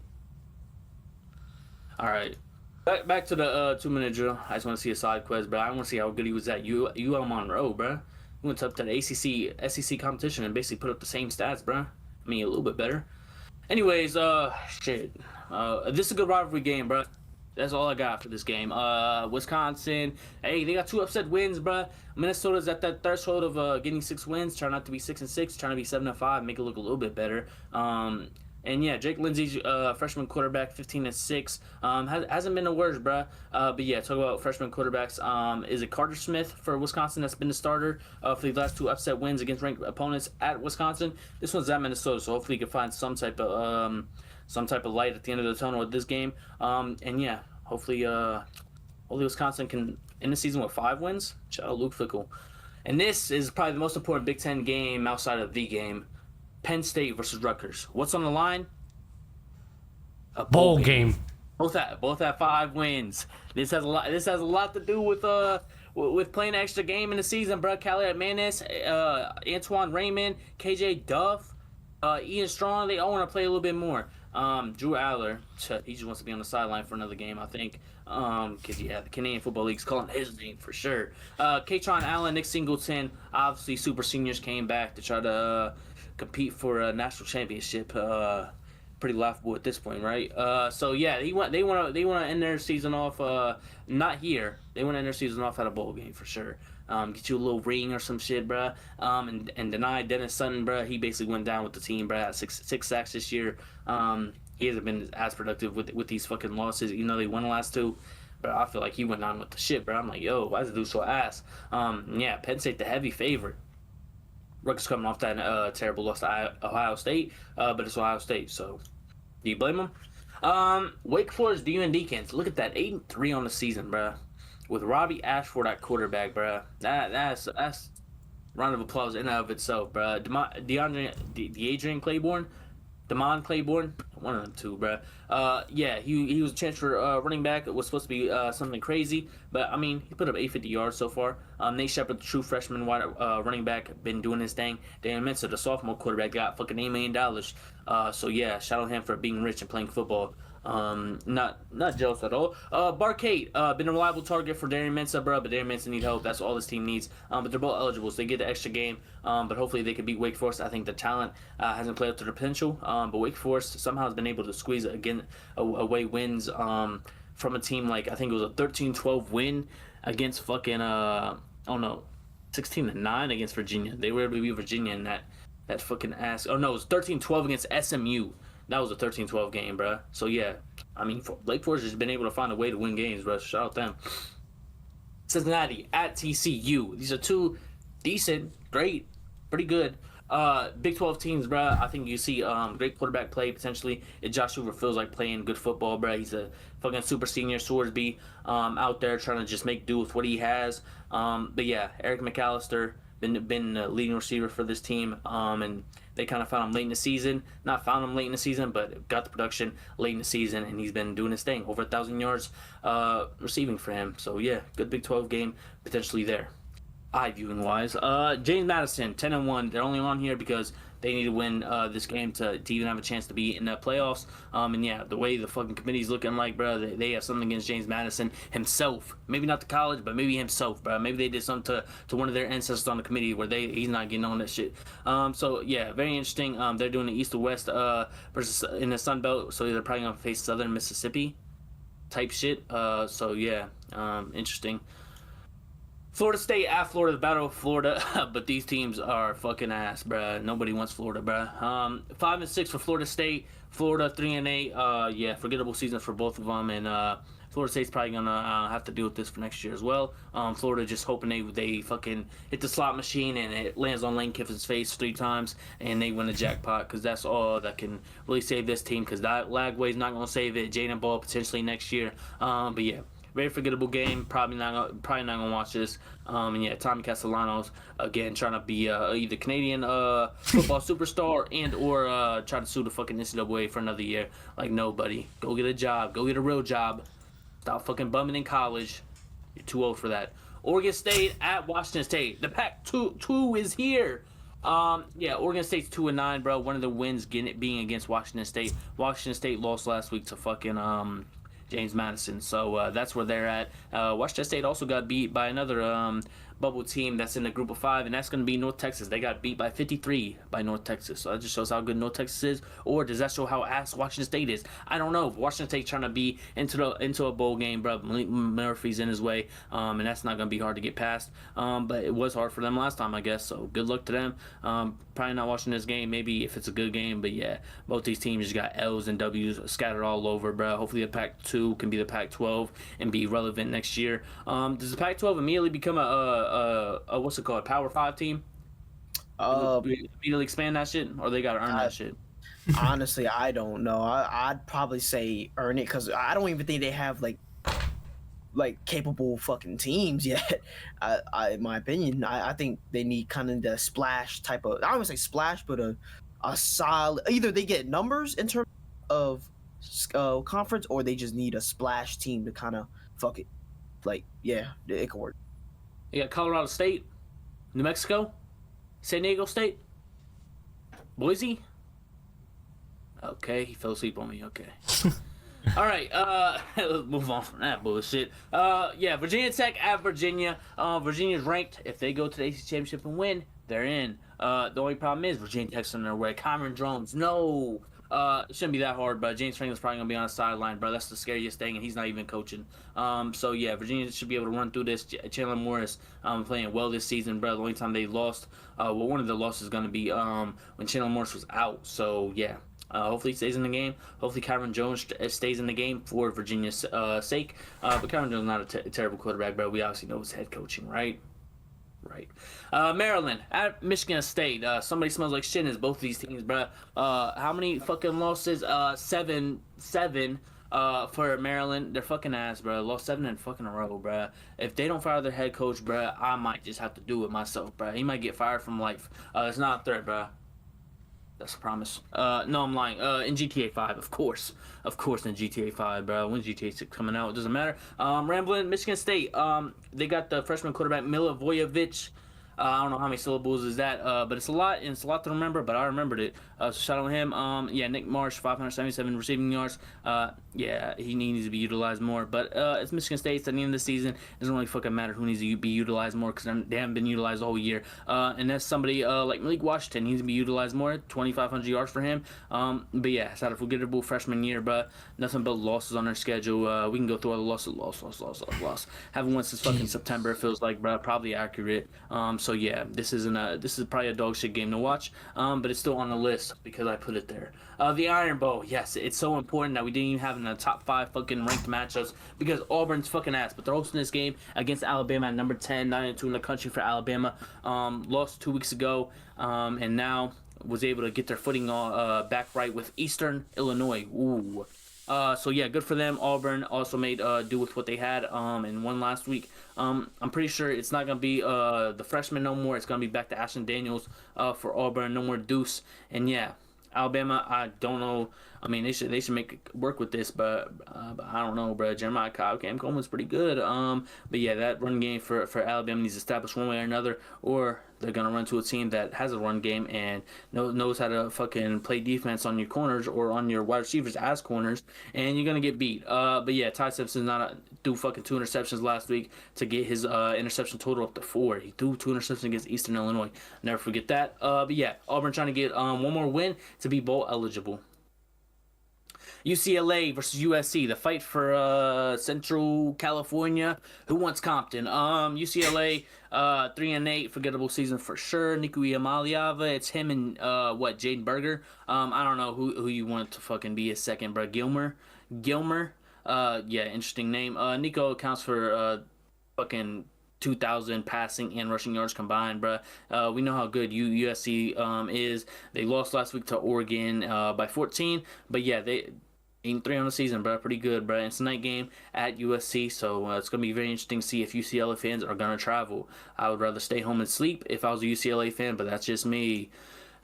Alright. Back to the 2-minute drill. I just want to see a side quest, bro. I want to see how good he was at UL Monroe, bro. He went up to the ACC, SEC competition and basically put up the same stats, bro. I mean, a little bit better. Anyways, shit. This is a good rivalry game, bro. That's all I got for this game. Wisconsin, hey, they got 2 upset wins, bro. Minnesota's at that threshold of getting 6 wins. Trying not to be 6-6, trying to be 7-5, make it look a little bit better. And yeah, Jake Lindsey's freshman quarterback, 15-6. Hasn't been the worst, bruh. But yeah, talk about freshman quarterbacks. Is it Carter Smith for Wisconsin that's been the starter for the last 2 upset wins against ranked opponents at Wisconsin? This one's at Minnesota, so hopefully he can find some type of light at the end of the tunnel with this game. And yeah, hopefully Wisconsin can end the season with 5 wins. Shout out Luke Fickell. And this is probably the most important Big Ten game outside of the game. Penn State versus Rutgers. What's on the line? A bowl game. Both at 5 wins. This has a lot to do with playing an extra game in the season, bro. Calais Manis, Antoine Raymond, KJ Duff, Ian Strong. They all want to play a little bit more. Drew Aller, he just wants to be on the sideline for another game, I think. Because yeah, the Canadian Football League's calling his name for sure. Katron Allen, Nick Singleton, obviously super seniors came back to try to compete for a national championship. Pretty laughable at this point, right? So yeah, they want to end their season off. Not here. They want to end their season off at a bowl game for sure. Get you a little ring or some shit, bruh. And deny Dennis Sutton, bruh. He basically went down with the team, bruh. At six sacks this year. He hasn't been as productive with these fucking losses. You know, they won the last 2. But I feel like he went on with the shit, bro. I'm like, yo, why is the dude so ass? Yeah, Penn State the heavy favorite. Rutgers coming off that terrible loss to Ohio State, but it's Ohio State, so do you blame them? Wake Forest D.U.N. Deacons, look at that, 8-3 on the season, bruh. With Robbie Ashford at quarterback, bruh. That's round of applause in and of itself, bruh. Demond Claiborne, one of them two, bro. Yeah, he was a transfer running back. It was supposed to be something crazy, but I mean, he put up 850 yards so far. Nate Shepard, the true freshman wide running back, been doing his thing. Daniel Mensah, the sophomore quarterback, got fucking $8 million. So yeah, shout out him for being rich and playing football. Not jealous at all. Barcade, been a reliable target for Darian Mensah, bro, but Darian Mensah need help. That's all this team needs. But they're both eligible, so they get the extra game. But hopefully they can beat Wake Forest. I think the talent hasn't played up to their potential. But Wake Forest somehow has been able to squeeze away wins from a team like, I think it was a 13-12 win against fucking 16-9 against Virginia. They were able to beat Virginia in that fucking ass. Oh no, it was 13-12 against SMU. That was a 13-12 game, bro. So, yeah. I mean, Lake Forest has been able to find a way to win games, bro. Shout out them. Cincinnati at TCU. These are two decent, great, pretty good Big 12 teams, bro. I think you see great quarterback play, potentially. If Josh Hoover feels like playing good football, bro. He's a fucking super senior Swordsby out there trying to just make do with what he has. But, yeah, Eric McAllister been the leading receiver for this team, and they kind of found him late in the season. Not found him late in the season, but got the production late in the season, and he's been doing his thing. Over 1,000 yards receiving for him. So, yeah, good Big 12 game potentially there. Eye viewing wise. James Madison, 10-1. They're only on here because they need to win this game to even have a chance to be in the playoffs. And yeah, the way the fucking committee's looking like, bro, they have something against James Madison himself. Maybe not the college, but maybe himself, bro. Maybe they did something to one of their ancestors on the committee where he's not getting on that shit. So yeah, very interesting. They're doing the East or West versus in the Sun Belt, so they're probably gonna face Southern Mississippi type shit. So yeah, interesting. Florida State at Florida, the Battle of Florida, but these teams are fucking ass, bruh. Nobody wants Florida, bruh. 5-6 for Florida State, Florida 3-8. Yeah, forgettable season for both of them, and Florida State's probably gonna have to deal with this for next year as well. Florida just hoping they fucking hit the slot machine and it lands on Lane Kiffin's face 3 times and they win the jackpot, because that's all that can really save this team, because that Lagway's not gonna save it. Jaden Ball potentially next year, but yeah. Very forgettable game. Probably not gonna watch this. And yeah, Tommy Castellanos again trying to be either Canadian football superstar and or try to sue the fucking NCAA for another year. Like, nobody. Go get a job. Go get a real job. Stop fucking bumming in college. You're too old for that. Oregon State at Washington State. The Pac-2 is here. Yeah, Oregon State's 2-9, bro. One of the wins being against Washington State. Washington State lost last week to fucking James Madison, so that's where they're at. Washington State also got beat by another bubble team that's in the group of 5, and that's going to be North Texas. They got beat by 53 by North Texas, so that just shows how good North Texas is. Or does that show how ass Washington State is? I don't know. Washington State trying to be into a bowl game, bro. Malik Murphy's in his way, and that's not going to be hard to get past. But it was hard for them last time, I guess, so good luck to them. Probably not watching this game, maybe if it's a good game, but yeah, both these teams just got L's and W's scattered all over, bro. Hopefully the Pac-2 can be the Pac-12 and be relevant next year. Does the Pac-12 immediately become a what's it called, Power 5 team? Immediately expand that shit, or they gotta earn that shit? Honestly, I don't know. I'd probably say earn it, because I don't even think they have like capable fucking teams yet. In my opinion, I think they need kind of the splash type of, I don't want to say splash, but a solid, either they get numbers in terms of conference, or they just need a splash team to kind of fuck it. Like, yeah, it could work. You got Colorado State, New Mexico, San Diego State, Boise. Okay, he fell asleep on me. Okay. All right, let's move on from that bullshit. Yeah, Virginia Tech at Virginia. Virginia's ranked. If they go to the ACC Championship and win, they're in. The only problem is Virginia Tech's on their way. Cameron Jones, no. It shouldn't be that hard, but James Franklin's probably going to be on the sideline, bro. That's the scariest thing, and he's not even coaching. So, yeah, Virginia should be able to run through this. Chandler Morris playing well this season, bro. The only time they lost, one of the losses is going to be when Chandler Morris was out. So, yeah. Hopefully he stays in the game. Hopefully Cameron Jones stays in the game for Virginia's sake. But Cameron Jones is not a terrible quarterback, bro. We obviously know his head coaching, right? Right. Maryland at Michigan State. Somebody smells like shit in both of these teams, bro. How many fucking losses? 7 for Maryland. They're fucking ass, bro. Lost 7 in fucking a row, bro. If they don't fire their head coach, bro, I might just have to do it myself, bro. He might get fired from life. It's not a threat, bro. That's a promise. No, I'm lying. In GTA 5, of course, in GTA 5, bro. When GTA 6 coming out, it doesn't matter. Rambling, Michigan State. They got the freshman quarterback Milivojevic. I don't know how many syllables is that, but it's a lot, and it's a lot to remember. But I remembered it. So shout out to him. Yeah, Nick Marsh, 577 receiving yards. Yeah, he needs to be utilized more. But it's Michigan State. It's at the end of the season. It doesn't really fucking matter who needs to be utilized more because they haven't been utilized the whole year. And that's somebody like Malik Washington needs to be utilized more. 2,500 yards for him. But yeah, it's out of forgettable freshman year, but nothing but losses on their schedule. We can go through all the losses. Loss. Haven't won since fucking September. It feels like, bro. Probably accurate. So yeah, this is probably a dog shit game to watch. But it's still on the list because I put it there. The Iron Bowl, yes, it's so important that we didn't even have in the top 5 fucking ranked matchups because Auburn's fucking ass. But they're hosting this game against Alabama at number 10, 9-2 in the country for Alabama. Lost 2 weeks ago, and now was able to get their footing back right with Eastern Illinois. Ooh. So yeah, good for them. Auburn also made do with what they had and won last week. I'm pretty sure it's not gonna be the freshman no more. It's gonna be back to Ashton Daniels for Auburn. No more Deuce. And yeah, Alabama, I don't know. I mean, they should make it work with this, but I don't know, bro. Jeremiah Cobb, Cam Coleman's pretty good. But yeah, that run game for Alabama needs to establish one way or another, or they're gonna run to a team that has a run game and knows how to fucking play defense on your corners or on your wide receivers as corners, and you're gonna get beat. But yeah, Ty Simpson's not threw fucking 2 interceptions last week to get his interception total up to 4. He threw 2 interceptions against Eastern Illinois. Never forget that. But yeah, Auburn trying to get one more win to be bowl eligible. UCLA versus USC, the fight for Central California. Who wants Compton? UCLA 3-8, forgettable season for sure. Nico Iamaleava, it's him and Jaden Berger. I don't know who you want to fucking be a second, bro. Gilmer. Yeah, interesting name. Nico accounts for fucking 2,000 passing and rushing yards combined, bruh. We know how good USC is. They lost last week to Oregon by 14, but yeah, they 8-3 on the season, bro. Pretty good, bro. It's a night game at USC, so it's going to be very interesting to see if UCLA fans are going to travel. I would rather stay home and sleep if I was a UCLA fan, but that's just me.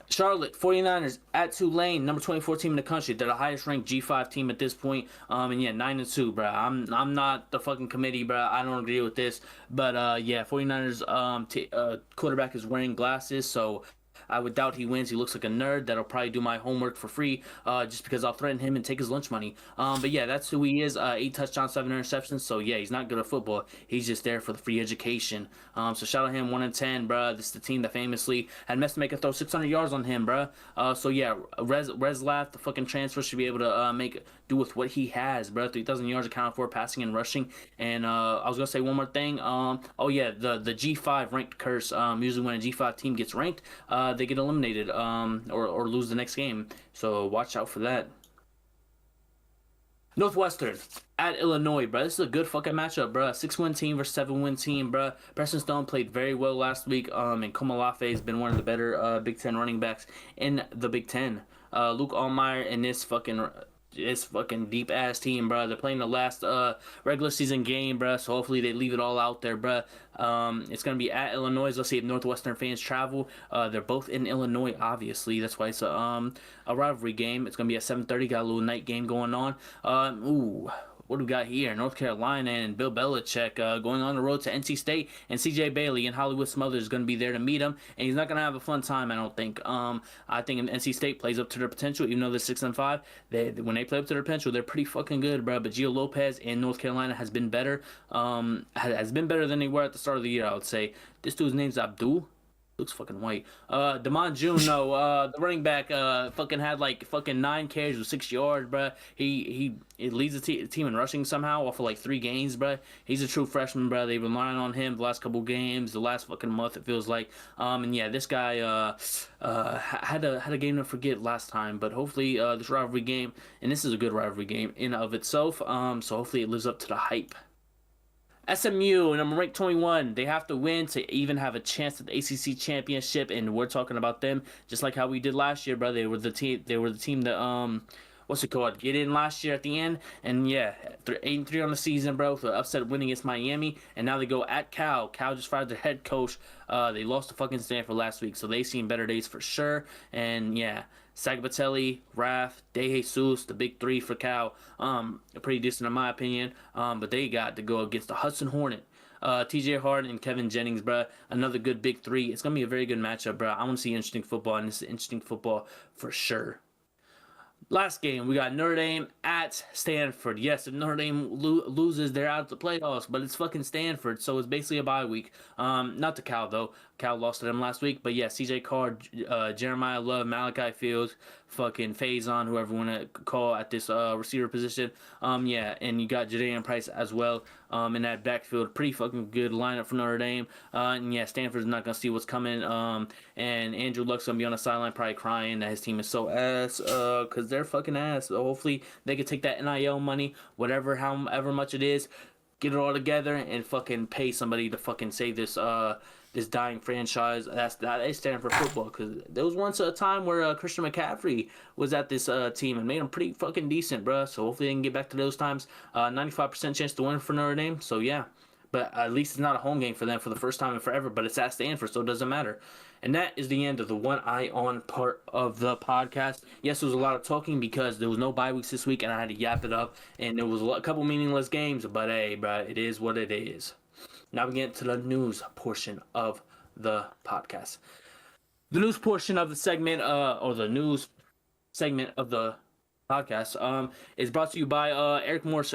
Charlotte 49ers at Tulane, number 24 team in the country. They're the highest ranked G5 team at this point. And yeah, 9-2, bro. I'm not the fucking committee, bro. I don't agree with this. But yeah, 49ers quarterback is wearing glasses, so I would doubt he wins. He looks like a nerd that'll probably do my homework for free just because I'll threaten him and take his lunch money. But yeah, that's who he is. 8 touchdowns, 7 interceptions. So yeah, he's not good at football. He's just there for the free education. So shout out him, 1-10, bro. This is the team that famously had Messmaker throw 600 yards on him, bro. So yeah, Reslav, the fucking transfer, should be able to do with what he has, bro. 3,000 yards accounted for, passing and rushing. And I was gonna say one more thing. Oh yeah, the G5 ranked curse. Usually when a G5 team gets ranked, they get eliminated or lose the next game. So watch out for that. Northwestern at Illinois, bro. This is a good fucking matchup, bro. 6-win team versus 7-win team, bro. Preston Stone played very well last week. And Komalafe has been one of the better Big Ten running backs in the Big Ten. Luke Allmeyer and this fucking deep ass team, bro. They're playing the last regular season game, bro. So hopefully they leave it all out there, bro. It's gonna be at Illinois. Let's see if Northwestern fans travel. They're both in Illinois, obviously. That's why it's a rivalry game. It's gonna be at 7:30. Got a little night game going on. What do we got here? North Carolina and Bill Belichick going on the road to NC State, and CJ Bailey and Hollywood Smothers is going to be there to meet him, and he's not going to have a fun time, I don't think. I think NC State plays up to their potential, even though they're 6-5. When they play up to their potential, they're pretty fucking good, bro. But Gio Lopez in North Carolina has been better. Has been better than they were at the start of the year, I would say. This dude's name's Abdul. Looks fucking white. Damon Juno, the running back, fucking had like fucking 9 carries with 6 yards, bruh. He leads the team in rushing somehow off of like 3 games, bruh. He's a true freshman, bruh. They've been relying on him the last couple games, the last fucking month it feels like. And yeah, this guy had a game to forget last time, but hopefully this rivalry game, and this is a good rivalry game in of itself. So hopefully it lives up to the hype. SMU, number ranked 21, they have to win to even have a chance at the ACC championship, and we're talking about them just like how we did last year, bro. They were the team that what's it called? Get in last year at the end, and yeah, 8-3 on the season, bro. For upset win against Miami, and now they go at Cal. Cal just fired their head coach. They lost to fucking Stanford last week, so they seen better days for sure. And yeah, Sagbatelli, Raf, De Jesus, the big three for Cal. Pretty decent in my opinion. But they got to go against the Hudson Hornet. TJ Hart and Kevin Jennings, bro. Another good big three. It's gonna be a very good matchup, bro. I want to see interesting football, and this is interesting football for sure. Last game, we got Notre Dame at Stanford. Yes, if Notre Dame loses, they're out of the playoffs, but it's fucking Stanford, so it's basically a bye week. Not to Cal, though. Cal lost to them last week, but yeah, CJ Carr, Jeremiah Love, Malachi Fields, fucking Faison, whoever you want to call at this receiver position. Yeah, and you got Jadaean Price as well in that backfield. Pretty fucking good lineup for Notre Dame. And yeah, Stanford's not going to see what's coming. And Andrew Luck's going to be on the sideline probably crying that his team is so ass because they're fucking ass. So hopefully they can take that NIL money, however much it is, get it all together and fucking pay somebody to fucking save this this dying franchise. That is Stanford football, because there was once a time where Christian McCaffrey was at this team and made them pretty fucking decent, bro. So hopefully they can get back to those times. 95% chance to win for Notre Dame. So yeah, but at least it's not a home game for them for the first time in forever. But it's at Stanford, so it doesn't matter. And that is the end of the One Eye On part of the podcast. Yes, there was a lot of talking because there was no bye weeks this week, and I had to yap it up. And there was a couple meaningless games, but hey, bro, it is what it is. Now we get to the news portion of the podcast. The news portion of the segment, or the news segment of the podcast, is brought to you by Eric Morris.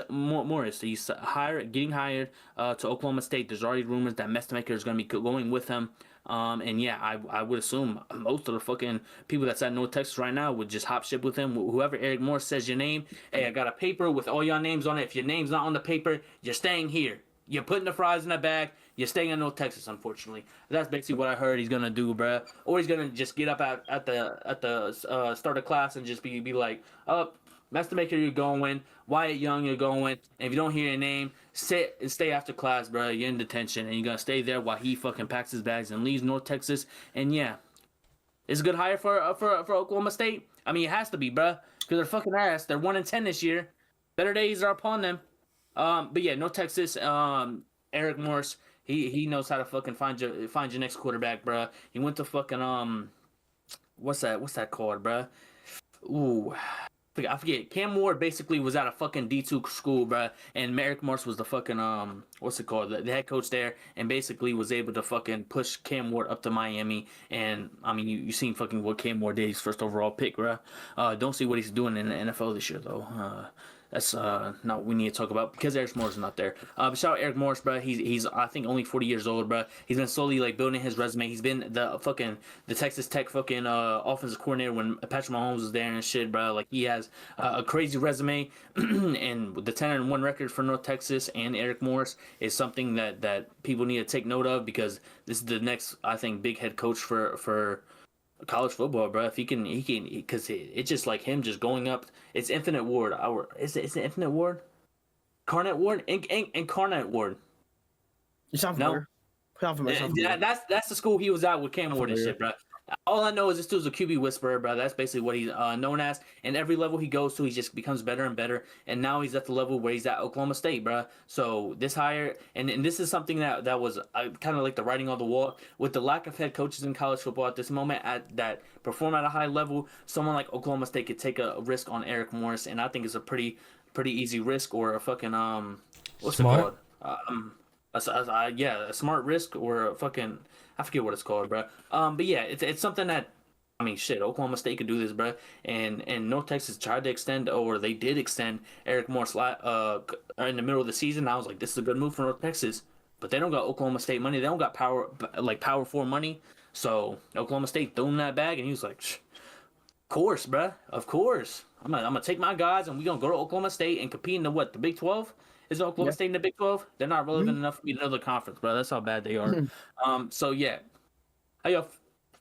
He's getting hired to Oklahoma State. There's already rumors that Mestamaker is going to be going with him. And yeah, I would assume most of the fucking people that's at North Texas right now would just hop ship with him. Whoever Eric Morris says your name, hey, I got a paper with all your names on it. If your name's not on the paper, you're staying here. You're putting the fries in the bag. You're staying in North Texas, unfortunately. That's basically what I heard he's gonna do, bruh. Or he's gonna just get up at the start of class and just be like, Mastermaker, you're going. Wyatt Young, you're going. And if you don't hear your name, sit and stay after class, bruh. You're in detention, and you're gonna stay there while he fucking packs his bags and leaves North Texas. And yeah, it's a good hire for Oklahoma State. I mean, it has to be, bruh, because they're fucking ass. They're 1-10 this year. Better days are upon them. But yeah, North Texas, Eric Morris, he knows how to fucking find your next quarterback, bruh. He went to fucking what's that called, bruh? Ooh, I forget. Cam Ward basically was at a fucking D2 school, bruh, and Eric Morris was the fucking what's it called, the head coach there, and basically was able to fucking push Cam Ward up to Miami. And I mean, you seen fucking what Cam Ward did, his first overall pick, bruh. Don't see what he's doing in the NFL this year though. That's not what we need to talk about because Eric Morris is not there. But shout out Eric Morris, bro. He's I think only 40 years old, bro. He's been slowly like building his resume. He's been the Texas Tech fucking offensive coordinator when Patrick Mahomes was there and shit, bro. Like he has a crazy resume, and the 10-1 record for North Texas and Eric Morris is something that people need to take note of because this is the next, I think, big head coach for college football, bro. If he can, because it's just like him just going up. It's Infinite Ward. Is it Infinite Ward? Carnet Ward? Incarnate Ward. You sound familiar. That's the school he was at with Cam Ward and shit, bro. All I know is this dude's a QB whisperer, bro. That's basically what he's known as. And every level he goes to, he just becomes better and better. And now he's at the level where he's at Oklahoma State, bro. So this hire, and this is something that was kind of like the writing on the wall. With the lack of head coaches in college football at this moment that perform at a high level, someone like Oklahoma State could take a risk on Eric Morris. And I think it's a pretty easy risk, or a fucking, what's Smart. it called? A smart risk, or a fucking, I forget what it's called, bro. But yeah, it's something that, I mean, shit, Oklahoma State could do this, bro. And North Texas tried to extend, or they did extend Eric Morris in the middle of the season. I was like, this is a good move for North Texas, but they don't got Oklahoma State money. They don't got Power 4 money. So Oklahoma State threw him that bag, and he was like, of course, bro, of course. I'm gonna take my guys, and we're gonna go to Oklahoma State and compete in the Big 12. Is Oklahoma State in the Big 12? They're not relevant enough to be in another conference, bro. That's how bad they are. So yeah, how y'all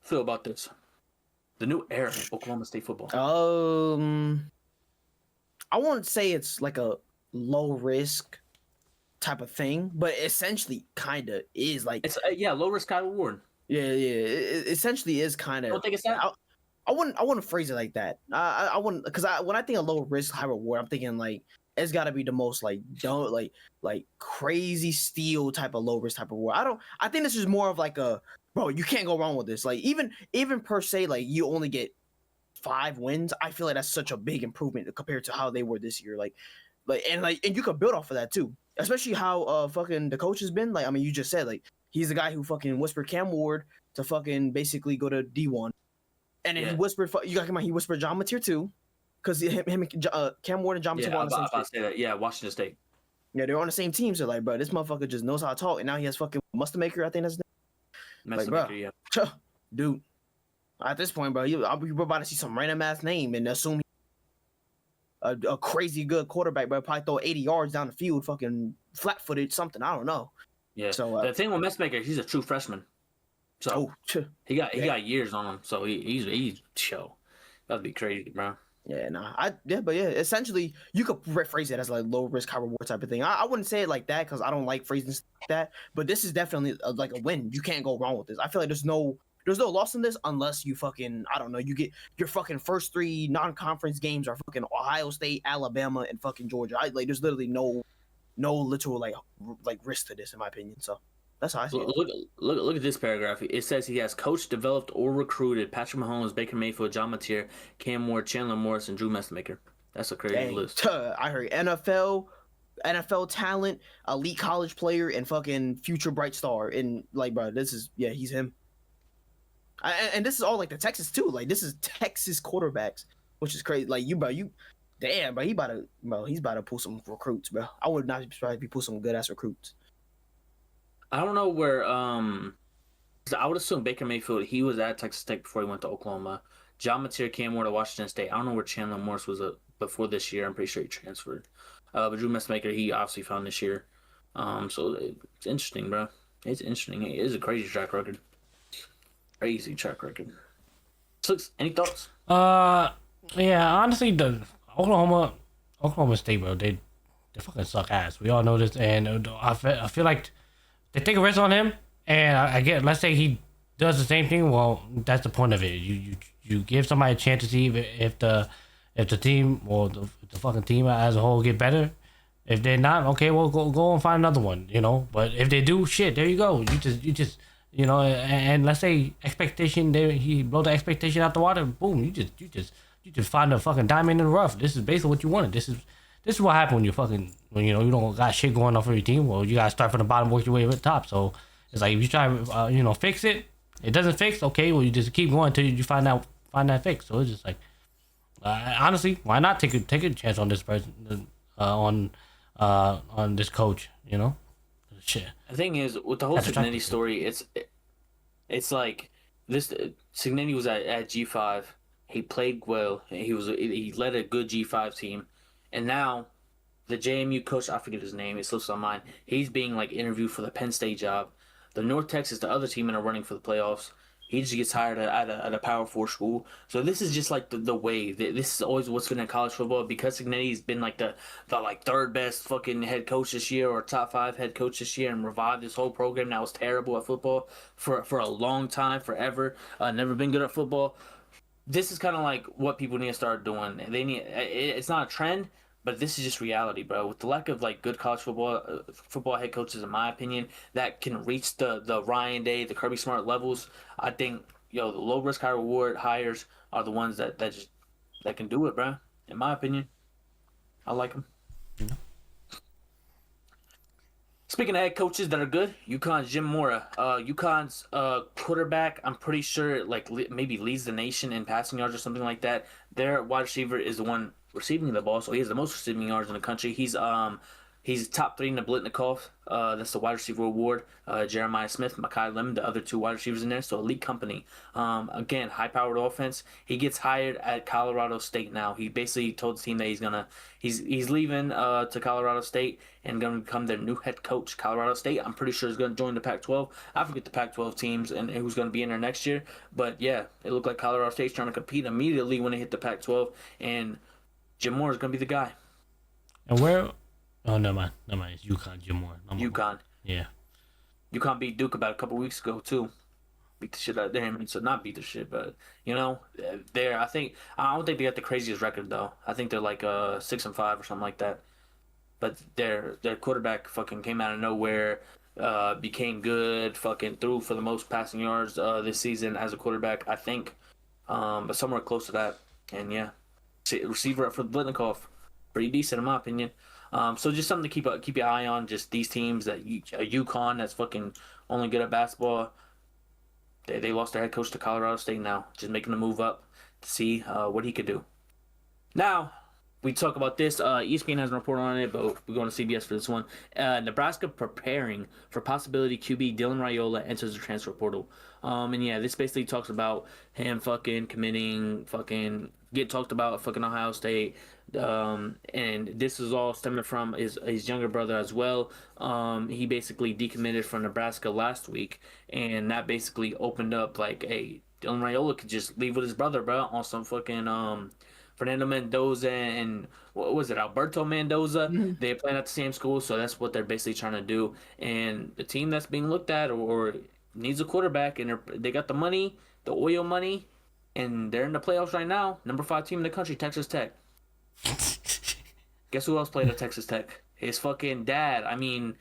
feel about this? The new era of Oklahoma State football. I won't say it's like a low risk type of thing, but essentially kind of is like it's low risk, high reward. Yeah. It essentially is kind of. Don't think it's that. wouldn't phrase it like that. I wouldn't, because when I think of low risk, high reward, I'm thinking like it's got to be the most like don't like crazy steal type of low risk type of reward. I think this is more of like a bro. You can't go wrong with this. Like even per se, like you only get 5 wins. I feel like that's such a big improvement compared to how they were this year. And you could build off of that too. Especially how fucking the coach has been. Like I mean, you just said like he's the guy who fucking whispered Cam Ward to fucking basically go to D1. And then he whispered, you got to come on, he whispered John Mateer too. Because Cam Ward and John Mateer were on the same team. Say that. Yeah, Washington State. Yeah, they're on the same team. So, like, bro, this motherfucker just knows how to talk. And now he has fucking Maker, I think that's his name. Like, bro, yeah. Dude, at this point, bro, you're about to see some random ass name and assume a crazy good quarterback, bro, probably throw 80 yards down the field, fucking flat-footed, something. I don't know. Yeah. So the thing with Maker, he's a true freshman. So he got years on him. So he's show. That'd be crazy, bro. Yeah, but essentially you could phrase it as like low risk, high reward type of thing. I wouldn't say it like that because I don't like phrasing like that. But this is definitely like a win. You can't go wrong with this. I feel like there's no loss in this unless you fucking you get your fucking first 3 non-conference games are fucking Ohio State, Alabama, and fucking Georgia. There's literally no literal like risk to this in my opinion. So. That's how I see it. Look at this paragraph. It says he has coached, developed, or recruited Patrick Mahomes, Baker Mayfield, John Mateer, Cam Ward, Chandler Morris, and Drew Messmaker. That's a crazy list. I heard NFL talent, elite college player, and fucking future bright star. And like, bro, he's him. And this is all like the Texas too. Like, this is Texas quarterbacks, which is crazy. Like, damn, bro, he's about to pull some recruits, bro. I would not be surprised if he pull some good ass recruits. I don't know where. I would assume Baker Mayfield. He was at Texas Tech before he went to Oklahoma. John Mateer, Cam Ward at Washington State. I don't know where Chandler Morris was before this year. I'm pretty sure he transferred. But Drew Messmaker, he obviously found this year. So it's interesting, bro. It's interesting. It is a crazy track record. Crazy track record. Slicks, any thoughts? Yeah. Honestly, the Oklahoma State, bro. They fucking suck ass. We all know this, and I feel like. They take a risk on him, and I get. Let's say he does the same thing. Well, that's the point of it. You give somebody a chance to see if the team or the fucking team as a whole get better. If they're not, okay, well go and find another one. But if they do, shit, there you go. You just and let's say expectation. He blow the expectation out the water. Boom, you just find a fucking diamond in the rough. This is basically what you wanted. This is what happened when you don't got shit going on for your team. Well, you gotta start from the bottom, work your way to the top. So it's like if you try fix it, it doesn't fix. Okay, well you just keep going until you find that fix. So it's just like honestly, why not take a chance on this person on this coach? Shit. The thing is with the whole Cignetti story, it's like this. Cignetti was at G5. He played well. He led a good G5 team. And now, the JMU coach, I forget his name, it slips on mine. He's being interviewed for the Penn State job. The North Texas, the other team in a running for the playoffs. He just gets hired at a Power 4 school. So this is just the way. This is always what's been in college football because Cignetti's been the third best fucking head coach this year or top 5 head coach this year and revived this whole program that was terrible at football for a long time, forever. Never been good at football. This is kind of what people need to start doing. It's not a trend. But this is just reality, bro. With the lack of good college football head coaches, in my opinion, that can reach the Ryan Day, the Kirby Smart levels, I think the low risk, high reward hires are the ones that can do it, bro. In my opinion, I like them. Mm-hmm. Speaking of head coaches that are good, UConn's Jim Mora. UConn's quarterback, I'm pretty sure maybe leads the nation in passing yards or something like that. Their wide receiver is the one receiving the ball, so he has the most receiving yards in the country. He's top 3 in the Blitnikoff. That's the wide receiver award. Jeremiah Smith, Mekhi Lemon, the other 2 wide receivers in there. So elite company. Again, high-powered offense. He gets hired at Colorado State now. He basically told the team that he's leaving to Colorado State and going to become their new head coach. Colorado State, I'm pretty sure, is going to join the Pac-12. I forget the Pac-12 teams and who's going to be in there next year. But yeah, it looked like Colorado State's trying to compete immediately when they hit the Pac-12, and Jim Moore is going to be the guy. And where? Oh, never mind. It's UConn, Jim Moore. UConn. Yeah. UConn beat Duke about a couple weeks ago, too. beat the shit out of them. So not beat the shit, but I don't think they got the craziest record though. I think they're like 6-5 or something like that. But their quarterback fucking came out of nowhere, became good, fucking threw for the most passing yards this season as a quarterback, I think, but somewhere close to that. And yeah, receiver up for Blitnikoff, pretty decent in my opinion. So just something to keep your eye on. Just these teams that UConn that's fucking only good at basketball. They lost their head coach to Colorado State now. Just making the move up to see what he could do. Now, we talk about this. ESPN has a report on it, but we're going to CBS for this one. Nebraska preparing for possibility QB Dylan Raiola enters the transfer portal. And yeah, this basically talks about him fucking committing, fucking get talked about at fucking Ohio State. And this is all stemming from his younger brother as well. He basically decommitted from Nebraska last week, and that basically opened up like, hey, Dylan Raiola could just leave with his brother, bro, on some fucking Fernando Mendoza and what was it, Alberto Mendoza? Mm-hmm. They're playing at the same school, so that's what they're basically trying to do. And the team that's being looked at or needs a quarterback, and they got the money, the oil money, and they're in the playoffs right now. Number 5 team in the country, Texas Tech. Guess who else played at Texas Tech? His fucking dad. I mean,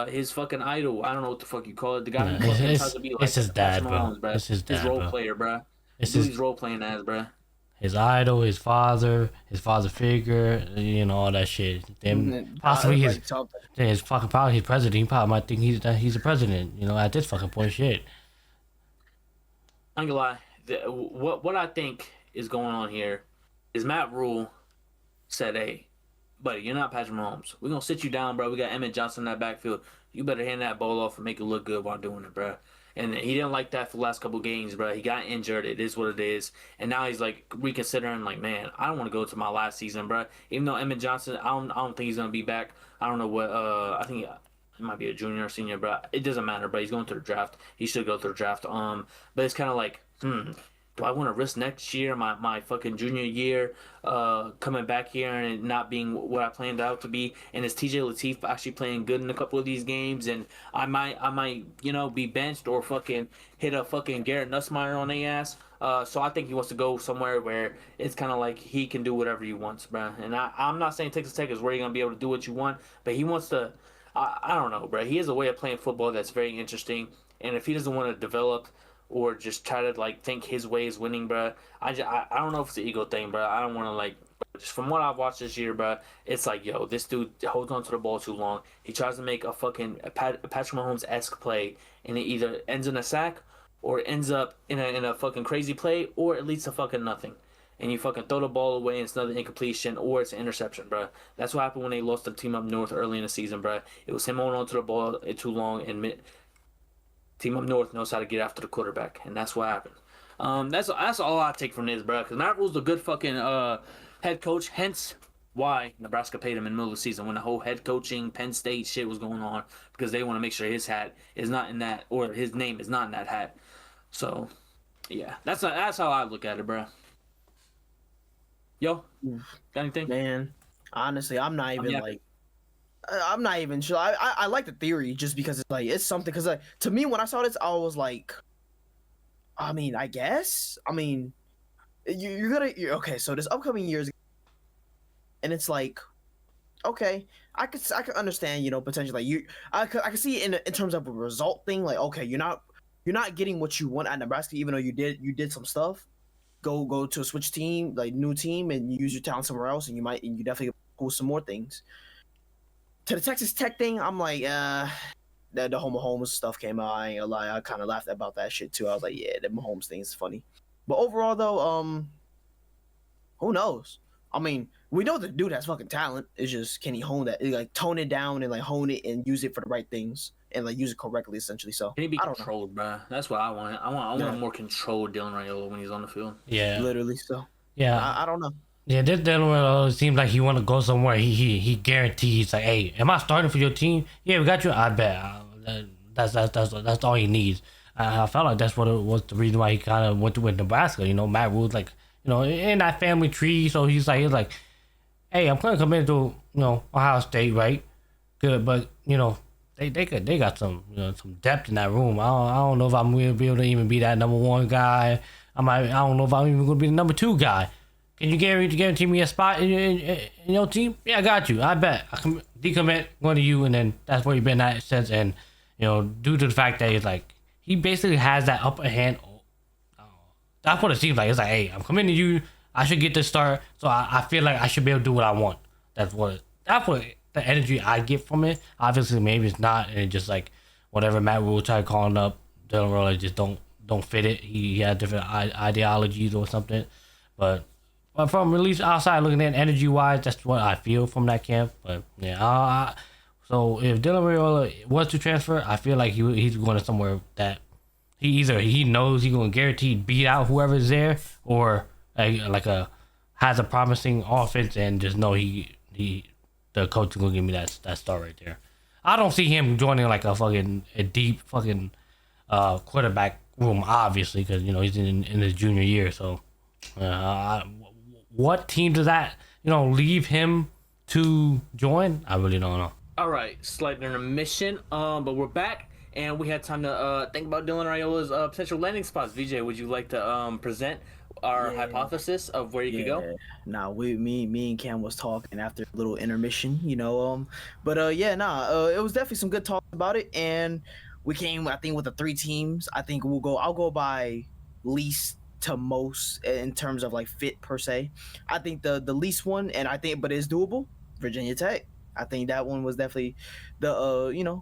his fucking idol. I don't know what the fuck you call it. The guy who tries to be like it's his dad, Mahomes, bro. It's his dad, his role player, bro. He's role playing as, bro. His idol, his father figure, all that shit. Then possibly his fucking probably his president. He probably might think he's the president. At this fucking point, shit. I'm gonna lie. What I think is going on here is Matt Rule said, "Hey, buddy, you're not Patrick Mahomes. We're gonna sit you down, bro. We got Emmett Johnson in that backfield. You better hand that ball off and make it look good while doing it, bro." And he didn't like that for the last couple games, bro. He got injured. It is what it is. And now he's like reconsidering, like, man, I don't want to go to my last season, bro. Even though Emmett Johnson, I don't think he's gonna be back. I don't know what. I think it might be a junior or senior, bro. It doesn't matter, bro. He's going to the draft. He should go to the draft. But it's kind of like, do I want to risk next year, my fucking junior year, coming back here and not being what I planned out to be? And is TJ Lateef actually playing good in a couple of these games? And I might, be benched or fucking hit a fucking Garrett Nussmeier on their ass. So I think he wants to go somewhere where it's kind of like he can do whatever he wants, bro. And I'm not saying Texas Tech is where you're going to be able to do what you want, but he wants to, I don't know, bro. He has a way of playing football that's very interesting. And if he doesn't want to develop or just try to like think his way is winning, bro. I don't know if it's an ego thing, bro. I don't want to like. Just from what I've watched this year, bro, it's like, yo, this dude holds on to the ball too long. He tries to make a fucking Patrick Mahomes-esque play, and it either ends in a sack or ends up in a fucking crazy play, or it leads to fucking nothing. And you fucking throw the ball away, and it's another incompletion, or it's an interception, bro. That's what happened when they lost the team up north early in the season, bro. It was him holding on to the ball too long, and Team up north knows how to get after the quarterback, and that's what happened. That's all I take from this, bro. Because Matt Rule's a good fucking head coach. Hence why Nebraska paid him in the middle of the season when the whole head coaching Penn State shit was going on, because they want to make sure his hat is not in that, or his name is not in that hat. So, yeah, that's how I look at it, bro. Yo, got anything? Man, honestly, I'm not even sure. I like the theory just because it's something. Because to me, when I saw this, I was like, I mean, I guess. I mean, you're okay. So this upcoming years, and it's like, okay, I could understand, potentially I could see it in terms of a result thing. Like, okay, you're not getting what you want at Nebraska, even though you did some stuff. Go to a switch team, like new team, and you use your talent somewhere else, and you definitely pull some more things. To the Texas Tech thing, I'm like, the whole Mahomes stuff came out. I ain't gonna lie, I kind of laughed about that shit too. I was like, yeah, the Mahomes thing is funny. But overall, though, who knows? I mean, we know the dude has fucking talent. It's just, can he hone that? Like, tone it down and like hone it and use it for the right things and like use it correctly, essentially. So can he be controlled, bro? That's what I want. I want a more controlled Dylan Raiola when he's on the field. Yeah, literally. So yeah, I don't know. Yeah, this Dylan seems like he want to go somewhere. He guarantees, like, hey, am I starting for your team? Yeah, we got you. I bet. That's all he needs. I felt like that's what it was, the reason why he kind of went to with Nebraska. Matt Rule's like, in that family tree. So he's like, hey, I'm gonna come into Ohio State, right? Good, but they got some some depth in that room. I don't know if I'm gonna be able to even be that number one guy. I don't know if I'm even gonna be the number two guy. Can you guarantee me a spot in your team? Yeah, I got you. I bet. I can decommit going to you, and then that's where you've been at since. And due to the fact that he basically has that upper hand. That's what it seems like. It's like, hey, I'm coming to you. I should get this start, so I feel like I should be able to do what I want. That's what the energy I get from it. Obviously, maybe it's not, and it's just like whatever Matt Rule tried calling up, Dylan Roller just don't fit it. He had different ideologies or something, but from at least outside looking in, energy wise, that's what I feel from that camp. But yeah, so if Dylan Roller was to transfer, I feel like he's going to somewhere that he knows he's going to guarantee beat out whoever's there, or has a promising offense and just know the coach is gonna give me that start right there. I don't see him joining like a deep fucking quarterback room, obviously, because he's in his junior year. So what team does that leave him to join? I really don't know. All right, slight intermission, but we're back and we had time to think about Dylan Raiola's potential landing spots. VJ, would you like to present our hypothesis of where you could go? Nah, me and Cam was talking after a little intermission, it was definitely some good talk about it, and we came, I think, with the three teams. I think I'll go by least to most in terms of like fit per se. I think the least one, and I think, but it's doable, Virginia Tech. I think that one was definitely the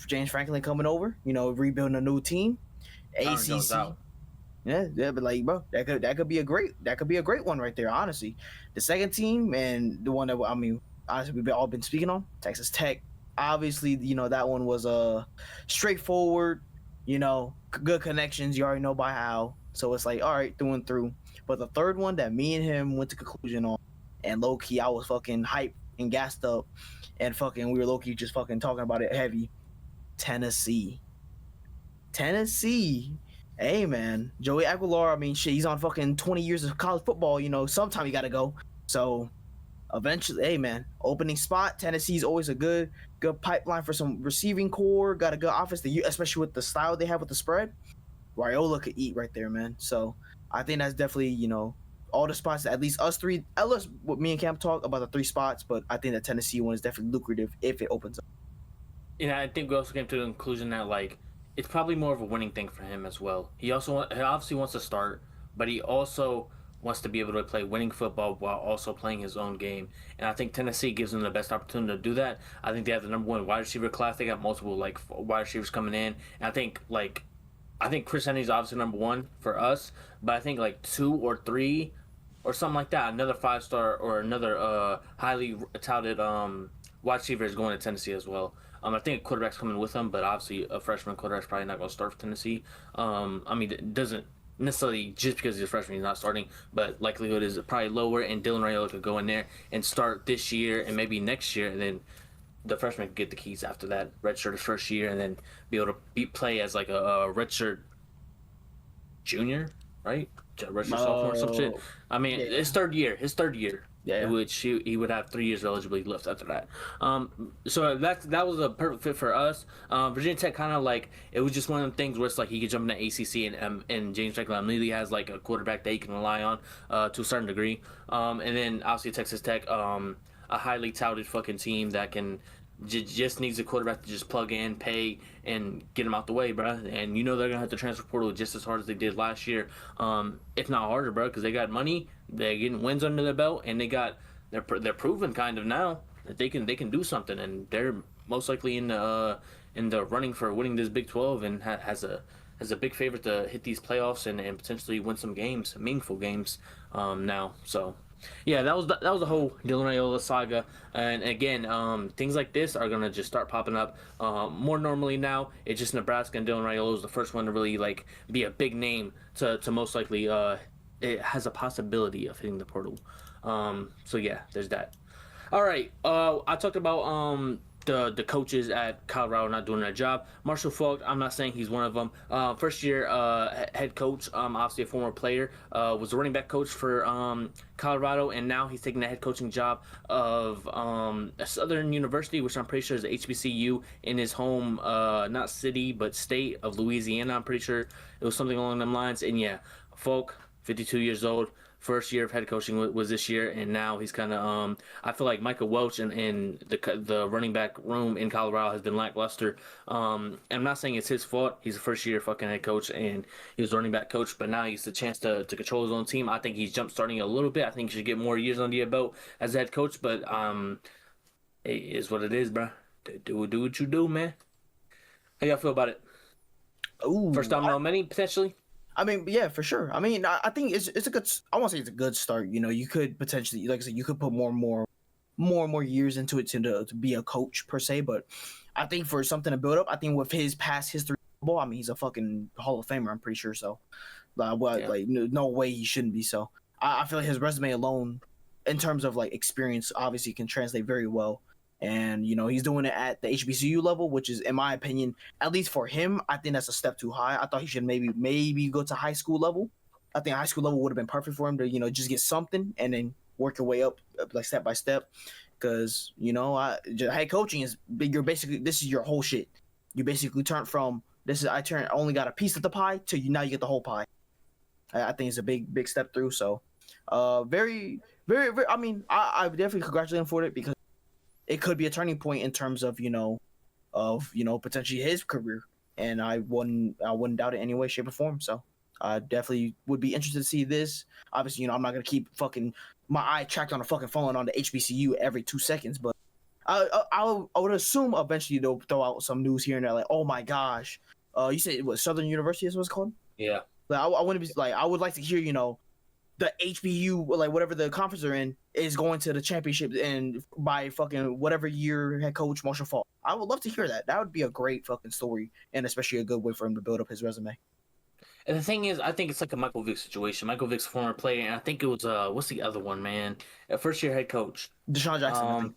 James Franklin coming over, rebuilding a new team. ACC. Yeah, but like, bro, that could be a great one right there. Honestly, the second team and the one that honestly we've all been speaking on, Texas Tech. Obviously, that one was straightforward. Good connections. You already know by how. So it's like, all right, through and through. But the third one that me and him went to conclusion on, and low key, I was fucking hyped and gassed up, and fucking we were low key just fucking talking about it heavy. Tennessee. Hey, man, Joey Aguilar, he's on fucking 20 years of college football, sometime you got to go. So eventually, hey, man, opening spot, Tennessee's always a good pipeline for some receiving core, got a good offense, especially with the style they have with the spread. Raiola could eat right there, man. So I think that's definitely, all the spots, at least us three, unless what me and Cam talk about the three spots, but I think the Tennessee one is definitely lucrative if it opens up. I think we also came to the conclusion that, it's probably more of a winning thing for him as well. He obviously wants to start, but he also wants to be able to play winning football while also playing his own game. And I think Tennessee gives him the best opportunity to do that. I think they have the number one wide receiver class. They got multiple wide receivers coming in. And I think Chris Henry's obviously number one for us, but I think 2 or 3 or something like that, another 5-star or another highly touted wide receiver is going to Tennessee as well. I think a quarterback's coming with him, but obviously a freshman quarterback's probably not going to start for Tennessee. It doesn't necessarily just because he's a freshman he's not starting, but likelihood is probably lower, and Dylan Raiola could go in there and start this year and maybe next year, and then the freshman could get the keys after that, redshirt his first year, and then be able to play as a redshirt junior, right? Redshirt sophomore or some shit. His third year. Yeah. Which he would have 3 years of eligibility left after that. So that was a perfect fit for us. Virginia Tech kind of it was just one of the things where it's he could jump into ACC and James Franklin immediately has a quarterback that he can rely on to a certain degree. And then obviously Texas Tech, a highly touted fucking team that can just needs a quarterback to just plug in, pay, and get him out the way, bro. And they're gonna have to transfer portal just as hard as they did last year, if not harder, bro, because they got money, they're getting wins under their belt, and they're proven kind of now that they can do something, and they're most likely in the running for winning this Big 12 and has a big favorite to hit these playoffs and potentially win some games, meaningful games now. So. Yeah, that was the whole Dylan Raiola saga, and again, things like this are gonna just start popping up more normally now. It's just Nebraska and Dylan Raiola is the first one to really be a big name to most likely it has a possibility of hitting the portal. So yeah, there's that. All right, I talked about the coaches at Colorado not doing their job. Marshall Faulk, I'm not saying he's one of them. First year head coach, obviously a former player, was the running back coach for Colorado, and now he's taking the head coaching job of a Southern University, which I'm pretty sure is HBCU in his home, not city but state of Louisiana. I'm pretty sure it was something along them lines. And yeah, Faulk, 52 years old. First year of head coaching was this year, and now he's kind of I feel like Michael Welch and the running back room in Colorado has been lackluster. And I'm not saying it's his fault. He's a first year fucking head coach, and he was a running back coach, but now he's the chance to control his own team. I think he's jump starting a little bit. I think he should get more years under your belt as a head coach, but it is what it is, bro. Do what you do, man. How y'all feel about it? Ooh, First domino many potentially. I mean, yeah, for sure. I mean, I think it's a good. I won't say it's a good start. You know, you could potentially, like I said, you could put more and more years into it to be a coach per se. But I think for something to build up, I think with his past history, I mean, he's a fucking Hall of Famer. I'm pretty sure. So, like no way he shouldn't be. So, I feel like his resume alone, in terms of like experience, obviously can translate very well. And you know, he's doing it at the HBCU level, which is, in my opinion, at least for him, I think that's a step too high. I thought he should maybe go to high school level. I think high school level would have been perfect for him to, you know, just get something and then work your way up like step by step. Because you know, head coaching is you're basically, this is your whole shit. You basically turn from I only got a piece of the pie to now you get the whole pie. I think it's a big step through. So, very, very, very. I mean, I definitely congratulate him for it, because it could be a turning point in terms of potentially his career, and I wouldn't doubt it in any way, shape, or form. So I definitely would be interested to see this. Obviously, you know, I'm not gonna keep fucking my eye tracked on a fucking phone on the HBCU every 2 seconds, but I would assume eventually they'll throw out some news here and there, like, oh my gosh, you said it was Southern University is what it's called? Yeah. Like, I want to be like, I would like to hear, you know, the HBU, like whatever the conference they're in, is going to the championship and by fucking whatever year head coach Marshall Faulk. I would love to hear that. That would be a great fucking story, and especially a good way for him to build up his resume. And the thing is, I think it's like a Michael Vick situation. Michael Vick's a former player, and I think it was what's the other one, man? First year head coach. Deshaun Jackson, I think.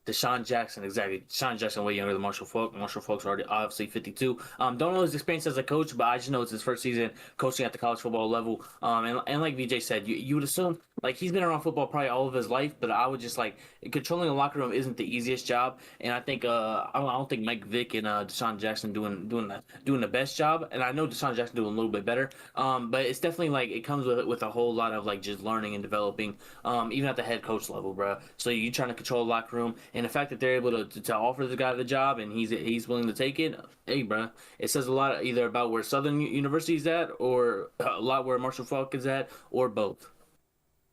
Deshaun Jackson, exactly. Deshaun Jackson way younger than Marshall Faulk. Marshall Faulk's already obviously 52. Don't know his experience as a coach, but I just know it's his first season coaching at the college football level. And like VJ said, you would assume, like, he's been around football probably all of his life, but I would just, like, controlling a locker room isn't the easiest job. And I think I don't think Mike Vick and Deshaun Jackson doing the best job. And I know Deshaun Jackson doing a little bit better. But it's definitely like it comes with a whole lot of like just learning and developing, even at the head coach level, bro. So you're trying to control the locker room. And the fact that they're able to offer the guy the job and he's willing to take it, hey, bro, it says a lot either about where Southern University's at or a lot where Marshall Faulk is at, or both.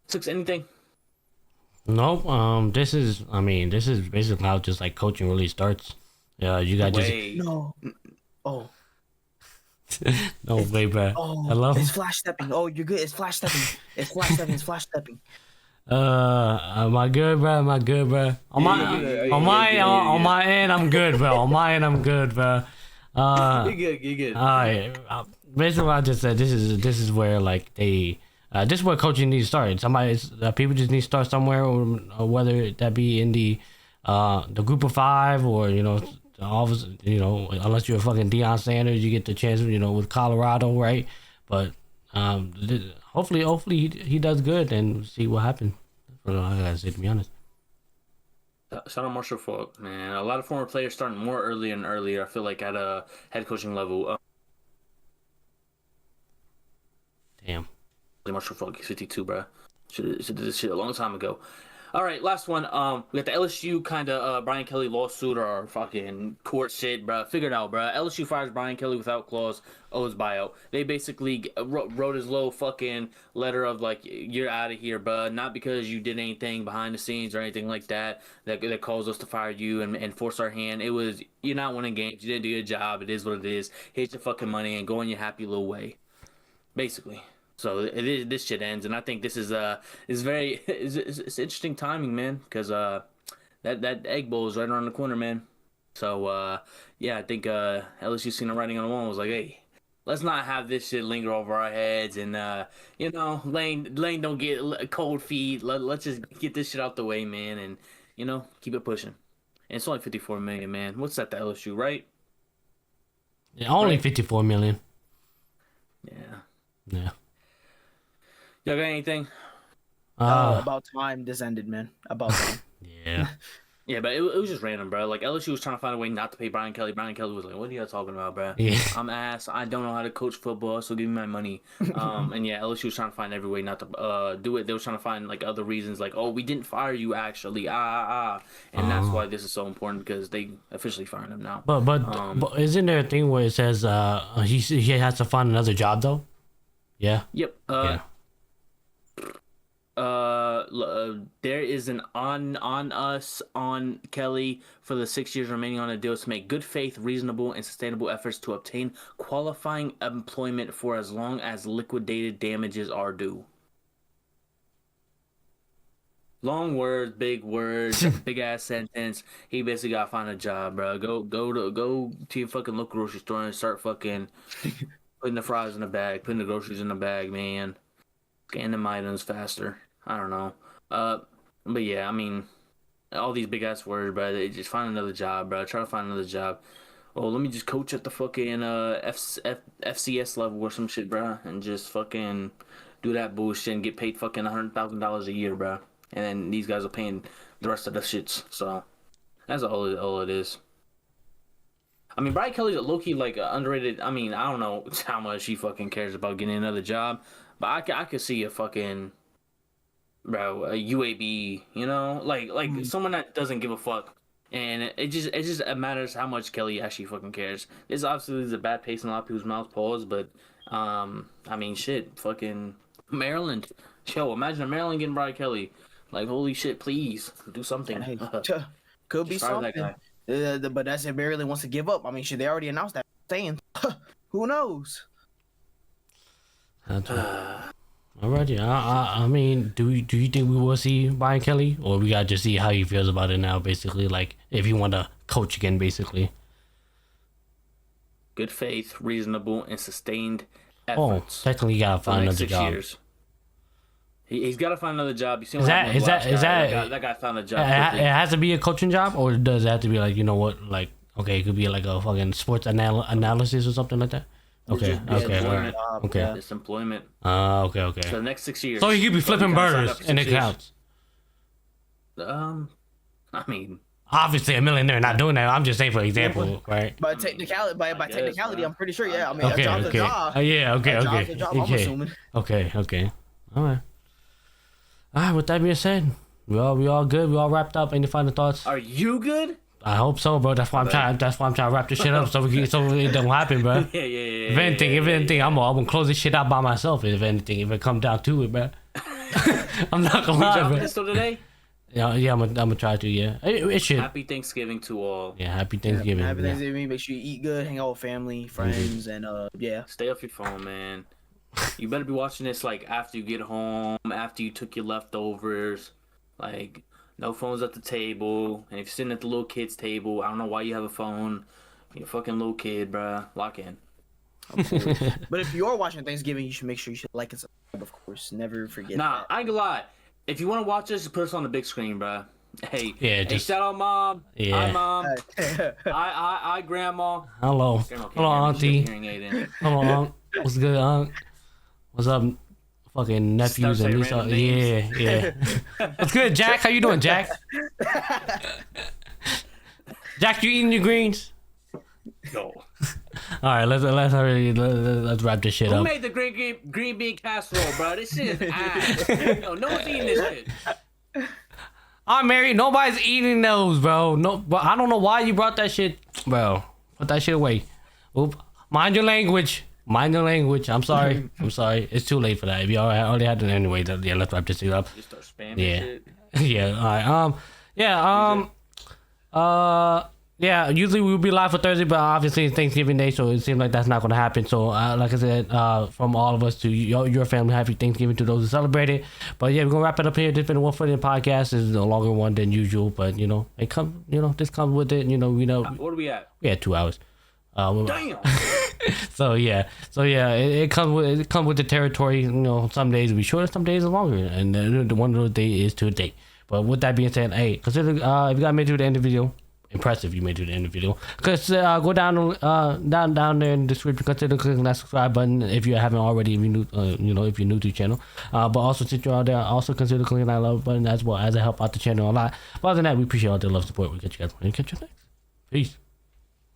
Six, anything? Nope. This is basically how just like coaching really starts. You got No. Oh. No way, bro. Oh, hello. It's flash stepping. Oh, you're good. It's flash stepping. It's flash stepping. Am I good, bro? On my end, I'm good, bro. On my end, I'm good, bro. You're good. All right. Basically, what I just said, this is where like this is where coaching needs to start. People just need to start somewhere, or whether that be in the group of five, or all of us, unless you're a fucking Deion Sanders, you get the chance, with Colorado, right? But hopefully he does good, and see what happens. That's what I gotta say, to be honest. Shout out Marshall Faulk, man. A lot of former players starting more earlier and earlier. I feel like at a head coaching level. Damn. Marshall Faulk, he's 52, bro. Should did this shit a long time ago. All right, last one. We got the LSU kind of Brian Kelly lawsuit or fucking court shit, bro. Figure it out, bro. LSU fires Brian Kelly without clause, owes buyout. They basically wrote his little fucking letter of like, you're out of here, bro. Not because you did anything behind the scenes or anything like that caused us to fire you and force our hand. It was, you're not winning games. You didn't do your job. It is what it is. Here's your fucking money and go in your happy little way, basically. So this shit ends, and I think this is it's interesting timing, man, because that Egg Bowl is right around the corner, man. So yeah, I think LSU seen the writing on the wall and was like, hey, let's not have this shit linger over our heads, and Lane don't get cold feet. Let's just get this shit out the way, man, and keep it pushing. And it's only 54 million, man. What's that? The LSU, right? Yeah, only Right. 54 million. Yeah. Yeah. Y'all got anything? About time this ended, man. About time. Yeah. Yeah, but it was just random, bro. Like LSU was trying to find a way not to pay Brian Kelly. Brian Kelly was like, "What are y'all talking about, bro? Yeah. I'm ass. I don't know how to coach football, so give me my money." And yeah, LSU was trying to find every way not to do it. They were trying to find like other reasons, like, "Oh, we didn't fire you actually." And that's why this is so important because they officially fired him now. But isn't there a thing where it says he has to find another job though? Yeah. Yep. Yeah. There is an on us on Kelly for the 6 years remaining on the deal to make good faith, reasonable, and sustainable efforts to obtain qualifying employment for as long as liquidated damages are due. Long words, big ass sentence. He basically got to find a job, bro. Go to your fucking local grocery store and start fucking putting the fries in the bag, putting the groceries in the bag, man. Scan them items faster. I don't know. But yeah, I mean, all these big ass words, bro. They just find another job, bro. Try to find another job. Oh, let me just coach at the fucking FCS level or some shit, bro, and just fucking do that bullshit and get paid fucking $100,000 a year, bro. And then these guys are paying the rest of the shits. So that's all it is. I mean, Brian Kelly's low-key like underrated. I mean, I don't know how much he fucking cares about getting another job, but I could see a fucking bro, a UAB, you know, like someone that doesn't give a fuck, and it just matters how much Kelly actually fucking cares. This obviously is a bad taste in a lot of people's mouths, pause, but I mean, shit, fucking Maryland, yo, imagine Maryland getting Brian Kelly, like holy shit, please do something. Hey, could be something. But that's if Maryland wants to give up. I mean, shit, they already announced that. Saying, who knows? Alrighty. I mean, do you think we will see Brian Kelly, or we gotta just see how he feels about it now? Basically, like if you want to coach again, basically. Good faith, reasonable, and sustained Oh, efforts. technically, you gotta for the find next another 6 job. years. He's got to find another job. You see Is what that- happened with is that- Last is guy? that- that guy found a job? It quickly. has to be a coaching job, or does it have to be like, you know what, like, okay, it could be like a fucking sports analysis or something like that? Okay, Yeah, okay, yeah, alright. Okay. yeah. It's employment. Okay. So the next 6 years. So you could be flipping you gotta sign burgers up for and it 6 years. counts. I mean, Obviously, a millionaire not doing that. I'm just saying for example, right? By technicality, by guess, technicality, bro. I'm pretty sure. Yeah, I mean, Okay, a job's okay. a job. Yeah, okay, A job's okay. a job, I'm Okay. assuming. Okay. All right. With that being said, we all good. We all wrapped up. Any final thoughts? are you good? I hope so, bro. That's why I'm trying to wrap this shit up so it don't happen, bro. Yeah. If anything, I'm gonna close this shit out by myself. If it comes down to it, bro. I'm not gonna We lie, dropping bro. this still today? Yeah, I'm gonna try to. Yeah, it should. Happy Thanksgiving to all. Yeah, happy Thanksgiving. Happy Yeah. Thanksgiving. Make sure you eat good, hang out with family, friends, and yeah. Stay off your phone, man. You better be watching this like after you get home, after you took your leftovers. Like, no phones at the table. And if you're sitting at the little kid's table, I don't know why you have a phone. You're a fucking little kid, bruh. Lock in. But if you are watching Thanksgiving, you should make sure you should like and subscribe, of course. Never forget Nah, that. I ain't gonna lie. If you want to watch this, just put us on the big screen, bruh. Hey, Yeah, hey, just- shout out mom. Yeah. Hi, mom. I grandma. Hello, Grandma can't hello, hear me. She auntie. has a hearing aid in. Hello, Unc. What's good, Unc? What's up, fucking nephews Start and saying nieces? random Yeah. What's good, Jack? How you doing, Jack? Jack, you eating your greens? No. All right, let's wrap this shit Who up. made the green bean casserole, bro? This shit is ass. No one's eating this shit. I'm married. Nobody's eating those, bro. No, but I don't know why you brought that shit, bro. Put that shit away. Oop. Mind your language. Mind your language. I'm sorry. It's too late for that. If you already had it anyway, then, yeah, let's wrap this shit up. Just start spamming Yeah. shit. Yeah. All right. Yeah. Usually we would be live for Thursday, but obviously it's Thanksgiving Day, so it seems like that's not going to happen. So, like I said, from all of us to your family, happy Thanksgiving to those who celebrate it. But yeah, we're gonna wrap it up here. This has been a One Foot In podcast. This is a longer one than usual, but this comes with it. What are we at? We had 2 hours. Damn. So it comes with the territory. Some days will be shorter, some days are longer, and the one of those days is today. But with that being said, hey, consider if you got made to the end of the video, impressive you made it to the end of the video. Go down there in the description. Consider clicking that subscribe button if you haven't already. If you're new to the channel, but also since you're out there, also consider clicking that love button as well, as it help out the channel a lot. But other than that, we appreciate all the love support. We catch you guys when we catch you next. Peace.